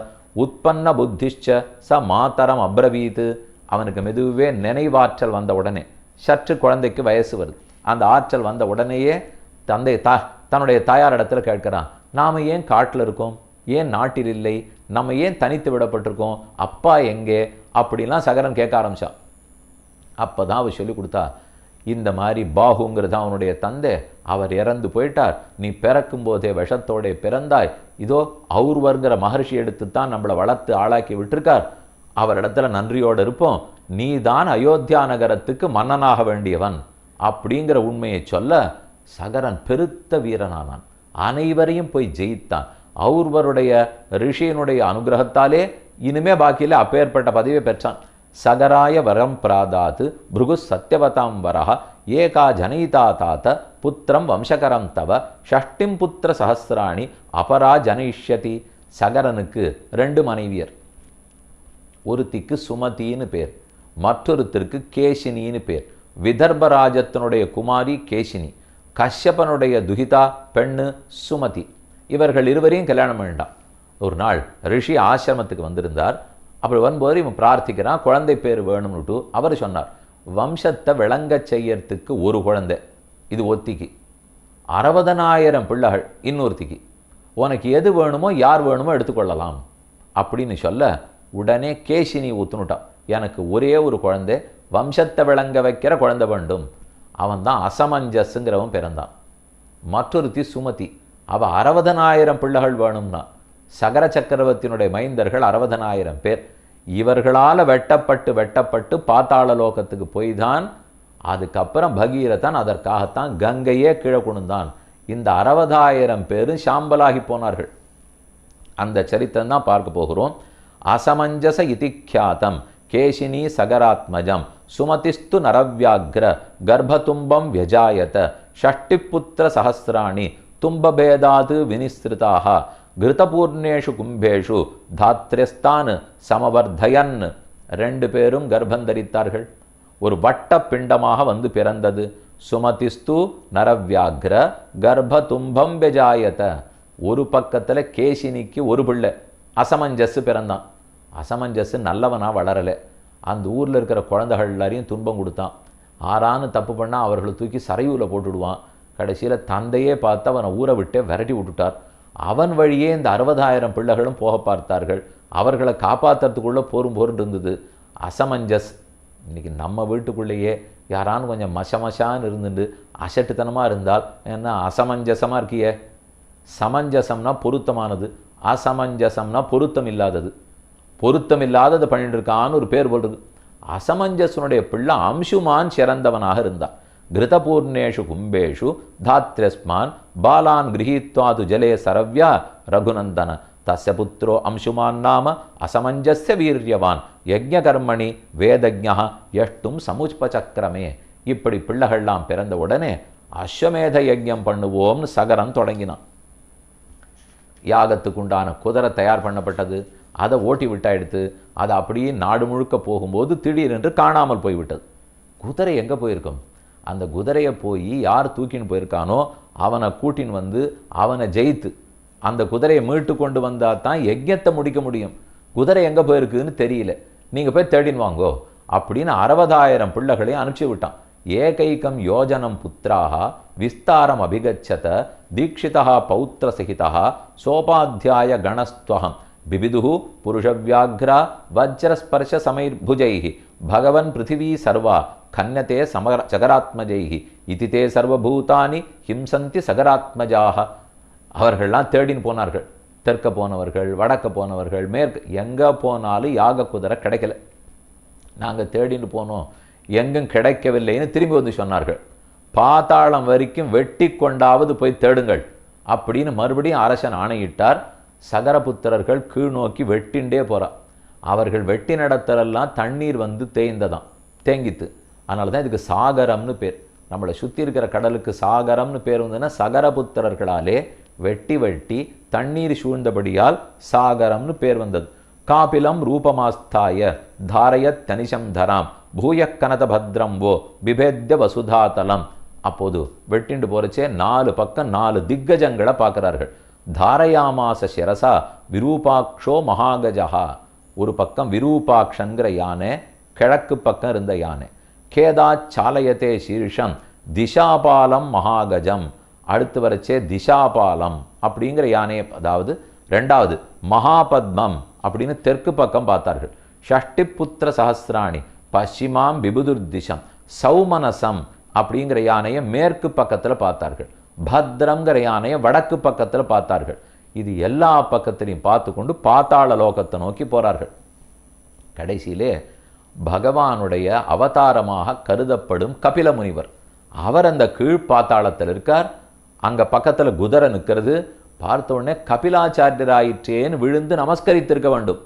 உற்பன்ன புத்திஷ்ச ச மாதரம் அப்ரவீத். அவனுக்கு மெதுவே நினைவாற்றல் வந்த உடனே, சற்று குழந்தைக்கு வயசு வருது, அந்த ஆற்றல் வந்த உடனேயே தன்னுடைய தாயார் இடத்துல கேட்கிறான், நாம் ஏன் காட்டில் இருக்கோம், ஏன் நாட்டில் இல்லை, நம்ம ஏன் தனித்து விடப்பட்டிருக்கோம், அப்பா எங்கே அப்படிலாம் சகரன் கேட்க ஆரம்பிச்சான். அப்போ தான் அவர் சொல்லி கொடுத்தா, இந்த மாதிரி பாகுங்கிறது அவனுடைய தந்தை, அவர் இறந்து போயிட்டார், நீ பிறக்கும் போதே விஷத்தோட பிறந்தாய், இதோ ஔர்வர்ங்கிற மகர்ஷி எடுத்துத்தான் நம்மளை வளர்த்து ஆளாக்கி விட்டுருக்கார், அவரிடத்துல நன்றியோடு இருப்போம், நீ தான் அயோத்தியா நகரத்துக்கு மன்னனாக வேண்டியவன் அப்படிங்கிற உண்மையை சொல்ல சகரன் பெருத்த வீரனானான். அனைவரையும் போய் ஜெயித்தான். ஔர்வருடைய ரிஷியினுடைய அனுகிரகத்தாலே இனிமே பாக்கியில் அப்பேற்பட்ட பதவியை பெற்றான். சகராய வரம் பிராதாத் பிருகு சத்யவதாம் வரஹ ஏகா ஜனயிதா தாத்த புத்திரம் வம்சகரம் தவ ஷஷ்டிம் புத்திர சஹசிராணி அபரா ஜனயிஷ்யதி. சகரனுக்கு 2 மனைவியர். ஒருத்திக்கு சுமதின்னு பேர், மற்றொருத்தருக்கு கேசினின்னு பேர். விதர்பராஜத்தினுடைய குமாரி கேசினி, கஷ்யபனுடைய துகிதா பெண்ணு சுமதி. இவர்கள் இருவரையும் கல்யாணம் வேண்டாம். ஒரு நாள் ரிஷி ஆசிரமத்துக்கு வந்திருந்தார். அப்படி வரும்போது இவன் பிரார்த்திக்கிறான், குழந்தை பேர் வேணும்னுட்டு. அவர் சொன்னார், வம்சத்தை விளங்க செய்யறதுக்கு ஒரு குழந்தை, இது ஒத்திக்கு. 60,000 பிள்ளைகள் இன்னொருத்திக்கு. உனக்கு எது வேணுமோ யார் வேணுமோ எடுத்துக்கொள்ளலாம் அப்படின்னு சொல்ல உடனே கேசினி ஊத்துனுட்டான். எனக்கு ஒரே ஒரு குழந்தை, வம்சத்தை விளங்க வைக்கிற குழந்தை வேண்டும். அவன் தான் அசமஞ்சஸ்ங்கிறவன் பிறந்தான். மற்றொருத்தி சுமதி, அவள் 60,000 பிள்ளைகள் வேணும்னா. சகர சக்கரவர்த்தியினுடைய மைந்தர்கள் 60,000 பேர். இவர்களால் வெட்டப்பட்டு பாத்தாள லோகத்துக்கு போய்தான். அதுக்கப்புறம் பகீரதன் அதற்காகத்தான் கங்கையே கீழே கொண்டான். இந்த 60,000 பேரும் சாம்பலாகி போனார்கள். அந்த சரித்திரம் தான் பார்க்க போகிறோம். அசமஞ்சச இதிக்யாதம் கேசினி சகராத்மஜம் சுமதிஸ்து நரவ்யாக்ர கர்ப்பதும்பம் வியஜாயத ஷஷ்டிபுத்திர சஹஸ்ராணி தும்பபேதாது வினிஸ்திருதாக கிருதபூர்ணேஷு கும்பேஷு தாத்ரஸ்தான் சமவர்தயன். 2 பேரும் கர்ப்பந்தரித்தார்கள். ஒரு வட்ட பிண்டமாக வந்து பிறந்தது. சுமதிஸ்து நரவ்யாக்ர கர்ப்பதும்பம் வியஜாயத. ஒரு பக்கத்தில் கேசினிக்கு ஒரு பிள்ளை அசமஞ்சஸ் பிறந்தான். அசமஞ்சஸ் நல்லவனா வளரலை. அந்த ஊரில் இருக்கிற குழந்தைகள் எல்லாரையும் துன்பம் கொடுத்தான். ஆறான்னு தப்பு பண்ணால் அவர்களை தூக்கி சரையூரில் போட்டுடுவான். கடைசியில் தந்தையே பார்த்து அவனை ஊரை விட்டே விரட்டி விட்டுட்டார். அவன் வழியே இந்த 60,000 பிள்ளைகளும் போக பார்த்தார்கள். அவர்களை காப்பாற்றுறதுக்குள்ளே போரும் இருந்தது. அசமஞ்சஸ். இன்றைக்கி நம்ம வீட்டுக்குள்ளேயே யாரானு கொஞ்சம் மசமசான்னு இருந்துட்டு அசட்டுத்தனமாக இருந்தால் என்ன அசமஞ்சசமாக இருக்கியே. சமஞ்சசம்னா பொருத்தமானது, அசமஞ்சசம்னா பொருத்தம் இல்லாதது. பொருத்தம் இல்லாதது பண்ணிட்டு இருக்கான்னு ஒரு பேர் போடுறது. அசமஞ்சசனுடைய பிள்ளை அம்சுமான் சிறந்தவனாக இருந்தான். கிருதபூர்ணேஷு கும்பேஷு தாத்ரஸ்மான் பாலான் கிரகீத்வாது ஜலே சரவ்யா ரகுநந்தன தஸ்ய புத்திரோ அம்சுமான் நாம அசமஞ்சஸ்ய வீரியவான் யஜ்ஞகர்மணி வேதஜ்ஞா எஷ்டும் சமுச்பசக்கரமே. இப்படி பிள்ளைகள்லாம் பிறந்த உடனே அஸ்வமேத யஜ்ஞம் பண்ணுவோம்னு சகரன் தொடங்கினான். யாகத்துக்கு உண்டான குதிரை தயார் பண்ணப்பட்டது. அதை ஓட்டி விட்டாயிடுத்து. அதை அப்படியே நாடு முழுக்க போகும்போது திடீரென்று காணாமல் போய்விட்டது. குதிரை எங்கே போயிருக்கும்? அந்த குதிரையை போய் யார் தூக்கின்னு போயிருக்கானோ அவனை கூட்டின்னு வந்து அவனை ஜெயித்து அந்த குதிரையை மீட்டு கொண்டு வந்தால் தான் யஜ்ஞத்தை முடிக்க முடியும். குதிரை எங்கே போயிருக்குதுன்னு தெரியல, நீங்கள் போய் தேடின்னு வாங்கோ அப்படின்னு 60,000 பிள்ளைகளையும் அனுப்பிச்சி விட்டான். ஏகைக்கம் யோஜனம் புத்திராக விஸ்தாரம் அபிகச்சத தீட்சிதா பௌத்திரசகிதா சோபாத்தியாய கணஸ்துவகம் பிபிது புருஷவியாக்ரா வஜ்ரஸ்பர்ஷ சமைர்புஜைஹி பகவன் பிருத்திவி சர்வா கன்யதே சகராத்மஜைஹி இதி தே சர்வபூதானி ஹிம்சந்தி சகராத்மஜாக. அவர்கள்லாம் தேடின்னு போனார்கள். தெற்க போனவர்கள், வடக்க போனவர்கள், மேற்கு, எங்கே போனாலும் யாக குதிரை கிடைக்கல. நாங்கள் தேடின்னு போனோம், எங்கும் கிடைக்கவில்லைன்னு திரும்பி வந்து சொன்னார்கள். பாதாளம் வரைக்கும் வெட்டி கொண்டாவது போய் தேடுங்கள் அப்படின்னு மறுபடியும் அரசன் ஆணையிட்டார். சகரபுத்திரர்கள் கீழ் நோக்கி வெட்டிண்டே போகிறார். அவர்கள் வெட்டி நடத்தலெல்லாம் தண்ணீர் வந்து தேங்கித்து. அதனால தான் இதுக்கு சாகரம்னு பேர். நம்மளை சுற்றி இருக்கிற கடலுக்கு சாகரம்னு பேர் வந்ததுன்னா சகரபுத்திரர்களாலே வெட்டி வெட்டி தண்ணீர் சூழ்ந்தபடியால் சாகரம்னு பேர் வந்தது. காபிலம் ரூபமாஸ்தாய தாரயத் தனிஷம் தராம் பூயக்கனத பத்ரம் ஓ பிபேத்ய வசுதாதலம். அப்போது வெட்டிண்டு போறச்சே 4 பக்கம் 4 திக்கஜங்களை பார்க்குறார்கள். தாரயாமாச சிரசா விரூபாக்ஷோ மகாகஜா. ஒரு பக்கம் விரூபாக்ஷங்கிற யானை, கிழக்கு பக்கம் இருந்த யானை. கேதா சாலயத்தே சீர்ஷம் திசாபாலம் மகாகஜம். அடுத்து வரச்சே திசாபாலம் அப்படிங்கிற யானையை, அதாவது 2வது மகாபத்மம் அப்படின்னு தெற்கு பக்கம் பார்த்தார்கள். ஷஷ்டிபுத்திர சஹஸ்ராணி பశ్చిமாம் விபுதுர்திஷம் சௌமனசம் அப்படிங்கிற யானையை மேற்கு பக்கத்தில் பார்த்தார்கள். பத்ரங்கிற யானையை வடக்கு பக்கத்தில் பார்த்தார்கள். இது எல்லா பக்கத்திலையும் பார்த்து கொண்டு பாத்தாள லோகத்தை நோக்கி போகிறார்கள். கடைசியிலே பகவானுடைய அவதாரமாக கருதப்படும் கபில முனிவர், அவர் அந்த கீழ் பாத்தாளத்தில் இருக்கார். அங்கே பக்கத்தில் குதிரை நிற்கிறது. பார்த்த உடனே கபிலாச்சாரியராயிற்றேன்னு விழுந்து நமஸ்கரித்திருக்க வேண்டும்.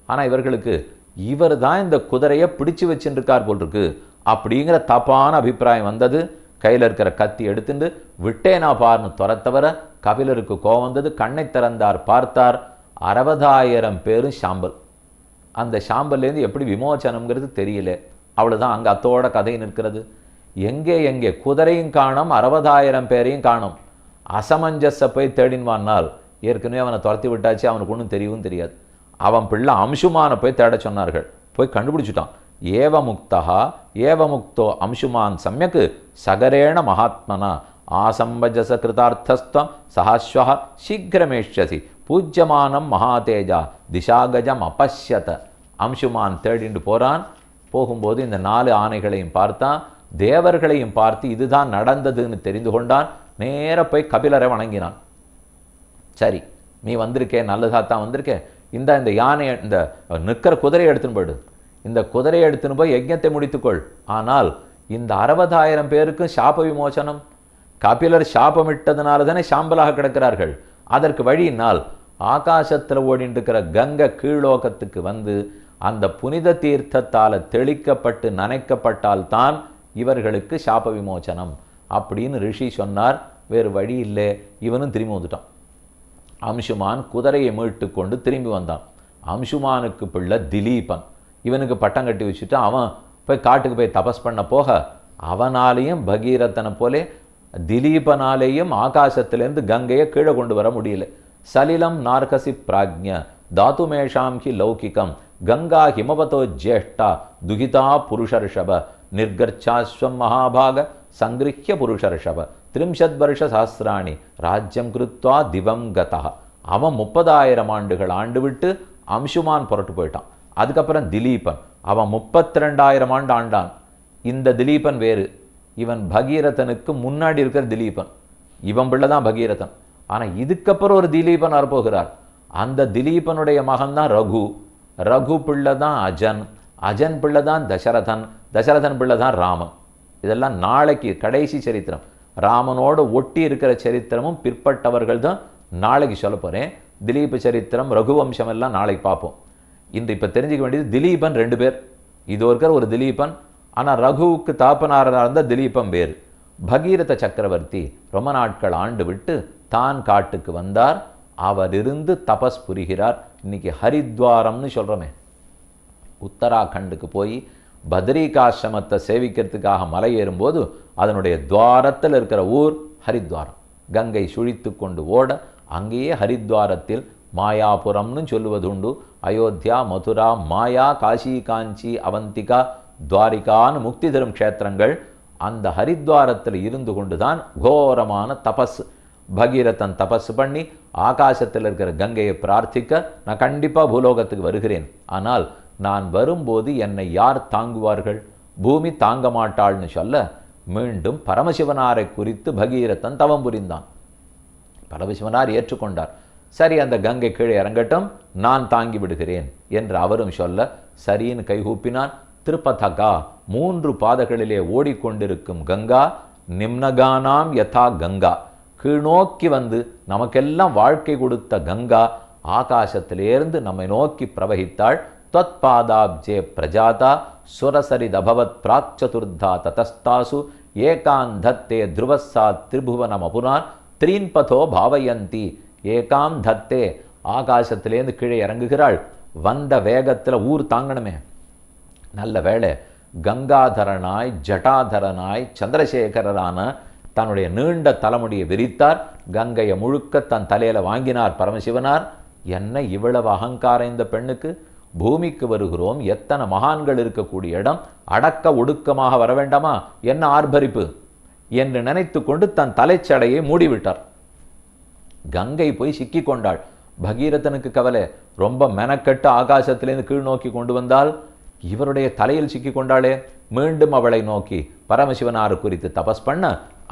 ஆனால் இவர்களுக்கு இவர் தான் இந்த குதிரையை பிடிச்சு வச்சுருக்கார் போல் இருக்கு அப்படிங்கிற தப்பான அபிப்பிராயம் வந்தது. கையில் இருக்கிற கத்தி எடுத்துட்டு விட்டேனா பார்னு துரத்தவர கபிலருக்கு கோவம் வந்தது. கண்ணை திறந்தார், பார்த்தார். 60,000 பேரும் சாம்பல். அந்த சாம்பல்லேருந்து எப்படி விமோச்சனம்ங்கிறது தெரியல. அவ்வளோதான், அங்கே அத்தோட கதை நிற்கிறது. எங்கே குதிரையும் காணும், 60,000 பேரையும் காணும். அசமஞ்சஸை போய் தேடின்வானால் ஏற்கனவே அவனை துரத்தி விட்டாச்சு, அவனுக்கு ஒன்றும் தெரியவும் தெரியாது. அவன் பிள்ளை அம்சுமானை போய் தேட சொன்னார்கள், போய் கண்டுபிடிச்சிட்டான். ஏவமுக்தோ அம்சுமான் சமயக்கு சகரேண மகாத்மனா ஆசம்பஜச கிருதார்த்தஸ்தம் சஹஸ்வஹ சீக்கிரமேஷ்யசி பூஜ்யமானம் மகாதேஜா திசாகஜம் அபஷ்யத. அம்சுமான் தேடிண்டு போகிறான். போகும்போது இந்த 4 ஆணைகளையும் பார்த்தான், தேவர்களையும் பார்த்து இதுதான் நடந்ததுன்னு தெரிந்து கொண்டான். நேர போய் கபிலரை வணங்கினான். சரி, நீ வந்திருக்கே, நல்லதாத்தான் வந்திருக்கே, இந்த யானை, இந்த நிற்கிற குதிரையை எடுத்துன்னு போயிடு, இந்த குதிரையை எடுத்துன்னு போய் யஜ்ஞத்தை முடித்துக்கொள். ஆனால் இந்த 60,000 பேருக்கும் சாப விமோசனம். கபிலர் சாபமிட்டதுனால தானே சாம்பலாக கிடக்கிறார்கள். அதற்கு வழியினால் ஆகாசத்தில் ஓடிட்டு இருக்கிற கங்கை கீழோகத்துக்கு வந்து அந்த புனித தீர்த்தத்தால் தெளிக்கப்பட்டு நனைக்கப்பட்டால்தான் இவர்களுக்கு சாப விமோசனம் அப்படின்னு ரிஷி சொன்னார். வேறு வழி இல்லை. இவனும் திரும்பி வந்துட்டான். அம்சுமான் குதிரையை மீட்டு கொண்டு திரும்பி வந்தான். அம்சுமானுக்கு பிள்ளை திலீபன். இவனுக்கு பட்டம் கட்டி வச்சுட்டு அவன் போய் காட்டுக்கு போய் தபஸ் பண்ண போக, அவனாலேயும் பகீரதனை போலே திலீபனாலேயும் ஆகாசத்திலேருந்து கங்கையை கீழே கொண்டு வர முடியல. சலிலம் நார்கசி பிராஜ்ய தாத்துமேஷாம் ஹி லௌகிகம் கங்கா ஹிமவதோ ஜேஷ்டா துகிதா புருஷர்ஷப நிர்கர்ச்சாஸ்வம் மகாபாக சங்கிருஹ்ய புருஷர்ஷப 30 வருஷ சஹஸ்ராணி ராஜ்யம் கிருத்வா திவம் கதா. அவன் 30,000 ஆண்டுகள் ஆண்டு விட்டு அம்சுமான் புரட்டு போயிட்டான். அதுக்கப்புறம் திலீபன், அவன் 32,000 ஆண்டு ஆண்டான். இந்த திலீபன் வேறு. இவன் பகீரதனுக்கு முன்னாடி இருக்கிற திலீபன். இவன் பிள்ளை தான் பகீரதன். ஆனால் இதுக்கப்புறம் ஒரு திலீபன் வரப்போகிறார். அந்த திலீபனுடைய மகன்தான் ரகு. ரகு பிள்ளை தான் அஜன். அஜன் பிள்ளை தான் தசரதன். தசரதன் பிள்ளை தான் ராமன். இதெல்லாம் நாளைக்கு கடைசி சரித்திரம். ராமனோடு ஒட்டி இருக்கிற சரித்திரமும் பிற்பட்டவர்கள் தான் நாளைக்கு சொல்ல போகிறேன். திலீப சரித்திரம், ரகுவம்சம் எல்லாம் நாளைக்கு பார்ப்போம். இன்று இப்போ தெரிஞ்சுக்க வேண்டியது திலீபன் 2 பேர். இது இருக்கிற ஒரு திலீபன். ஆனால் ரகுவுக்கு தாப்பனாராக இருந்த திலீபன் வேறு. பகீரத சக்கரவர்த்தி ரொம்ப நாட்கள் ஆண்டு விட்டு தான் காட்டுக்கு வந்தார். அவர் இருந்து தபஸ் புரிகிறார். இன்னைக்கு ஹரித்வாரம்னு சொல்கிறோமே, உத்தராகண்டுக்கு போய் பத்ரிகாசிரமத்தை சேவிக்கிறதுக்காக மலை ஏறும்போது அதனுடைய துவாரத்தில் இருக்கிற ஊர் ஹரித்வாரம். கங்கை சுழித்து கொண்டு ஓட அங்கேயே ஹரித்வாரத்தில் மாயாபுரம்னு சொல்லுவது உண்டு. அயோத்தியா, மதுரா, மாயா, காசி, காஞ்சி, அவந்திகா, துவாரிகான்னு முக்தி தரும் க்ஷேத்திரங்கள். அந்த ஹரித்வாரத்தில் இருந்து கொண்டு தான் கோரமான தபஸ். பகீரதன் தபஸ் பண்ணி ஆகாசத்தில் இருக்கிற கங்கையை பிரார்த்திக்க, நான் கண்டிப்பாக பூலோகத்துக்கு வருகிறேன், ஆனால் நான் வரும்போது என்னை யார் தாங்குவார்கள், பூமி தாங்க மாட்டாள்னு சொல்ல மீண்டும் பரமசிவனாரை குறித்து பகீரதன் தவம் புரிந்தான். பரமசிவனார் ஏற்றுக்கொண்டார். சரி, அந்த கங்கை கீழே இறங்கட்டும், நான் தாங்கி விடுகிறேன் என்று அவரும் சொல்ல சரின்னு கைகூப்பினான். திருப்பதகா, 3 பாதைகளிலே ஓடிக்கொண்டிருக்கும் கங்கா, நிம்னகானாம் யதா கங்கா, கீழ்நோக்கி வந்து நமக்கெல்லாம் வாழ்க்கை கொடுத்த கங்கா ஆகாசத்திலேருந்து நம்மை நோக்கி பிரவகித்தாள். त्वत्पादाब्जे प्रजाता सुरसरिदभवत् प्राक्चतुर्धा ततस्तासु ஏகாந்தத்தே த்ருவஸ்ஸா திரிபுவனமபுனான் த்ரீன்பதோ பாவயந்தி. ஏகாம் தத்தே, ஆகாசத்திலேருந்து கீழே இறங்குகிறாள். வந்த வேகத்தில் ஊர் தாங்கணுமே. நல்ல வேளை கங்காதரனாய் ஜட்டாதரனாய் சந்திரசேகரரான தன்னுடைய நீண்ட தலைமுடியை விரித்தார். கங்கையை முழுக்க தன் தலையில வாங்கினார் பரமசிவனார். என்ன இவ்வளவு அகங்காரம் இந்த பெண்ணுக்கு? பூமிக்கு வருகிறோம், எத்தனை மகான்கள் இருக்கக்கூடிய இடம், அடக்க ஒடுக்கமாக வர வேண்டாமா, என்ன ஆர்ப்பரிப்பு என்று நினைத்து கொண்டு தன் தலைச்சடையை மூடிவிட்டார். கங்கை போய் சிக்கி கொண்டாள். பகீரதனுக்கு கவலை. ரொம்ப மெனக்கட்டு ஆகாசத்திலேருந்து கீழ் நோக்கி கொண்டு வந்தால் இவருடைய தலையில் சிக்கி கொண்டாளே. மீண்டும் அவளை நோக்கி பரமசிவனார் குறித்து தபஸ் பண்ண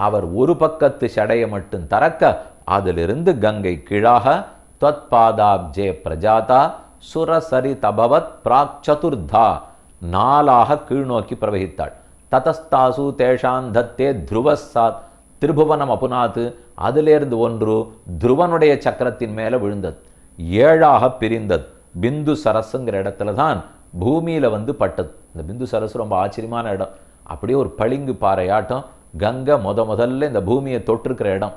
அவர் ஒரு பக்கத்து சடையை மட்டும் தரக்க அதிலிருந்து கங்கை கீழாக त्वत्पादाब्जे பிரஜாதா சுரசரி தபவத் பிராக் சதுர்தா 4 கீழ்நோக்கி பிரவகித்தாள். ததஸ்தாசு தேஷான் தத்தே த்ருவசாத் திரிபுவனம் அபுனாத்து, அதிலிருந்து 1 துருவனுடைய சக்கரத்தின் மேலே விழுந்தது. 7 பிரிந்தது. பிந்து சரஸுங்கிற இடத்துல தான் பூமியில் வந்து பட்டது. இந்த பிந்து சரஸ் ரொம்ப ஆச்சரியமான இடம். அப்படியே ஒரு பளிங்கு பாறையாட்டம். கங்கை முதல்ல இந்த பூமியை தொட்டிருக்கிற இடம்.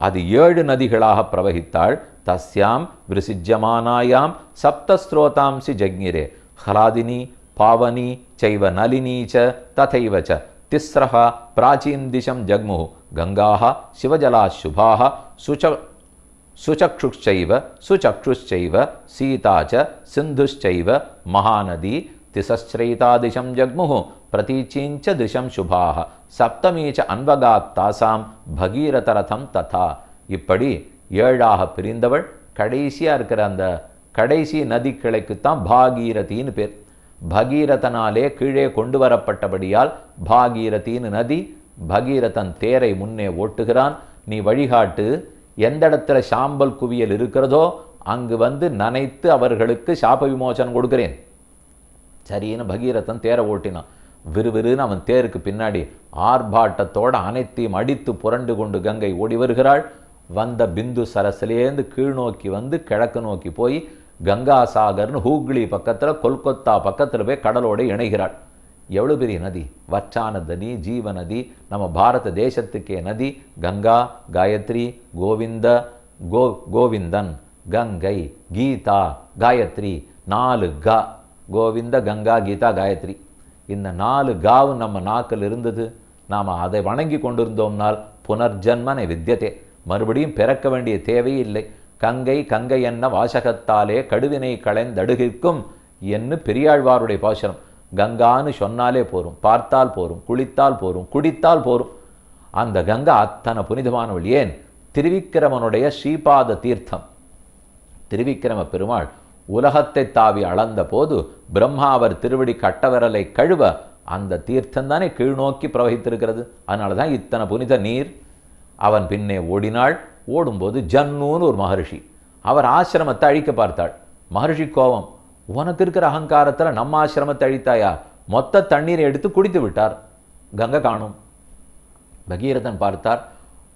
அது 7 நதிகளாக பிரவகித்தாள். தஸ்யாம் விருசிஜ்யமானாயாம் சப்தஸ்ரோதாம்சி ஜக்ஞிரே ஹலாதினி பாவனி சைவ நளினி ச ததைவ ச திஸ்ரஹ பிராச்சீன் திசம் ஜக்மு கங்காஹ சிவஜலா சுபாஹ சுசக்ஷுஷ்சைவ சுசக்ஷுஷ்சைவ சீதா ச சிந்துஷ்சைவ மகாநதி திசஸ்ரைதா திசம் ஜக்முஹு பிரதீச்சீஞ்ச திசம் சுபாஹ சப்தமீச்ச அன்வகாத் தாசாம் பகீரதரதம் ததா. இப்படி 7ஆக பிரிந்தவள் கடைசியா இருக்கிற அந்த கடைசி நதி கிளைக்குத்தான் பாகீரதின்னு பேர். பகீரதனாலே கீழே கொண்டு வரப்பட்டபடியால் பாகீரதின்னு நதி. பகீரதன் தேரை முன்னே ஓட்டுகிறான். நீ வழிகாட்டு, எந்த இடத்துல சாம்பல் குவியல் இருக்கிறதோ அங்கு வந்து நனைத்து அவர்களுக்கு சாப விமோசனம் கொடுக்கிறேன். சரின்னு பகீரதன் தேரை ஓட்டினான். விறுவிறுன்னு அவன் தேருக்கு பின்னாடி ஆர்ப்பாட்டத்தோட அனைத்தையும் அடித்து புரண்டு கொண்டு கங்கை ஓடி வருகிறாள். வந்த பிந்து சரஸ்லேருந்து கீழ் நோக்கி வந்து கிழக்கு நோக்கி போய் கங்காசாகர்னு ஹூக்ளி பக்கத்தில் கொல்கத்தா பக்கத்தில் போய் கடலோடு இணைகிறாள். எவ்வளோ பெரிய நதி, வற்றான நதி, ஜீவ நதி, நம்ம பாரத தேசத்துக்கே நதி. கங்கா, காயத்ரி, கோவிந்தன், கங்கை, கீதா, காயத்ரி, 4 கா. கோவிந்த, கங்கா, கீதா, காயத்ரி. இந்த 4 காவும் நம்ம நாக்கில் இருந்தது. நாம் அதை வணங்கி கொண்டிருந்தோம்னால் புனர்ஜன்மனை வித்தியதே, மறுபடியும் பிறக்க வேண்டிய தேவையே இல்லை. கங்கை கங்கை என்ன வாசகத்தாலே கடுவினை களைந்தடுகிற்கும் என்று பெரியாழ்வாருடைய பாசுரம். கங்கான்னு சொன்னாலே போரும், பார்த்தால் போரும், குளித்தால் போரும், குடித்தால் போரும். அந்த கங்கா அத்தனை புனிதமானவள். ஏன்? திருவிக்கிரமனுடைய ஸ்ரீபாத தீர்த்தம். திருவிக்கிரம பெருமாள் உலகத்தை தாவி அளந்த போது பிரம்மா அவர் திருவடி கட்டவரலை கழுவ அந்த தீர்த்தம் தானே கீழ்நோக்கி பிரவகித்திருக்கிறது. அதனால தான் இத்தனை புனித நீர். அவன் பின்னே ஓடினாள். ஓடும்போது ஜன்னுன்னு ஒரு மகர்ஷி, அவர் ஆசிரமத்தை அழிக்க பார்த்தாள். மகர்ஷி கோபம், உனக்கு இருக்கிற அகங்காரத்தில் நம்ம ஆசிரமத்தை அழித்தாயா? மொத்த தண்ணீரை எடுத்து குடித்து விட்டார். கங்கை காணும். பகீரதன் பார்த்தார்.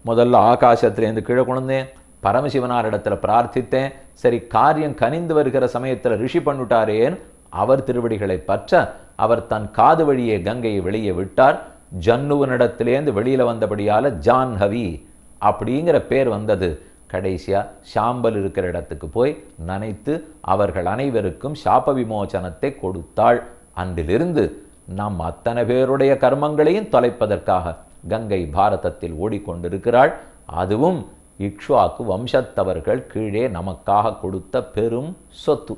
முதல்ல ஆகாசத்திலேருந்து கீழே கொண்டேன், பரமசிவனார் இடத்துல பிரார்த்தித்தேன். சரி, காரியம் கனிந்து வருகிற சமயத்தில் ரிஷி பண்ணிட்டாரேன். அவர் திருவடிகளை பற்ற அவர் தன் காது வழியே கங்கையை வெளியே விட்டார். ஜன்னுவனிடத்திலேருந்து வெளியில் வந்தபடியால் ஜான்ஹவி அப்படிங்கிற பேர் வந்தது. கடைசியாக சாம்பல் இருக்கிற இடத்துக்கு போய் நனைத்து அவர்கள் அனைவருக்கும் சாப விமோசனத்தை கொடுத்தாள். அன்றிலிருந்து நம் அத்தனை பேருடைய கர்மங்களையும் தொலைப்பதற்காக கங்கை பாரதத்தில் ஓடிக்கொண்டிருக்கிறாள். அதுவும் இக்ஷ்வாக்கு வம்சத்தவர்கள் கீழே நமக்காக கொடுத்த பெரும் சொத்து.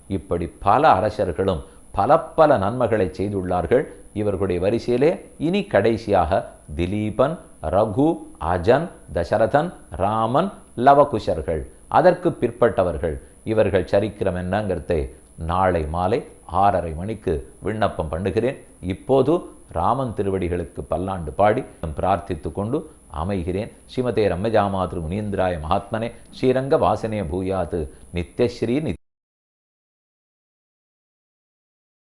இப்படி பல அரசர்களும் பல பல நன்மைகளை செய்துள்ளார்கள். இவர்களுடைய வரிசையிலே இனி கடைசியாக திலீபன், ரகு, அஜன், தசரதன், ராமன், லவகுஷர்கள், அதற்கு பிற்பட்டவர்கள். இவர்கள் சரித்திரம் என்னங்கிறதை நாளை மாலை 6:30 மணிக்கு விண்ணப்பம் பண்ணுகிறேன். இப்போது ராமன் திருவடிகளுக்கு பல்லாண்டு பாடி பிரார்த்தித்து கொண்டு அமைகிறேன். ஸ்ரீமதே ரம்மஜாமாத்ரு முனீந்திராய மகாத்மனே ஸ்ரீரங்க வாசனே பூயாத் நித்யஸ்ரீ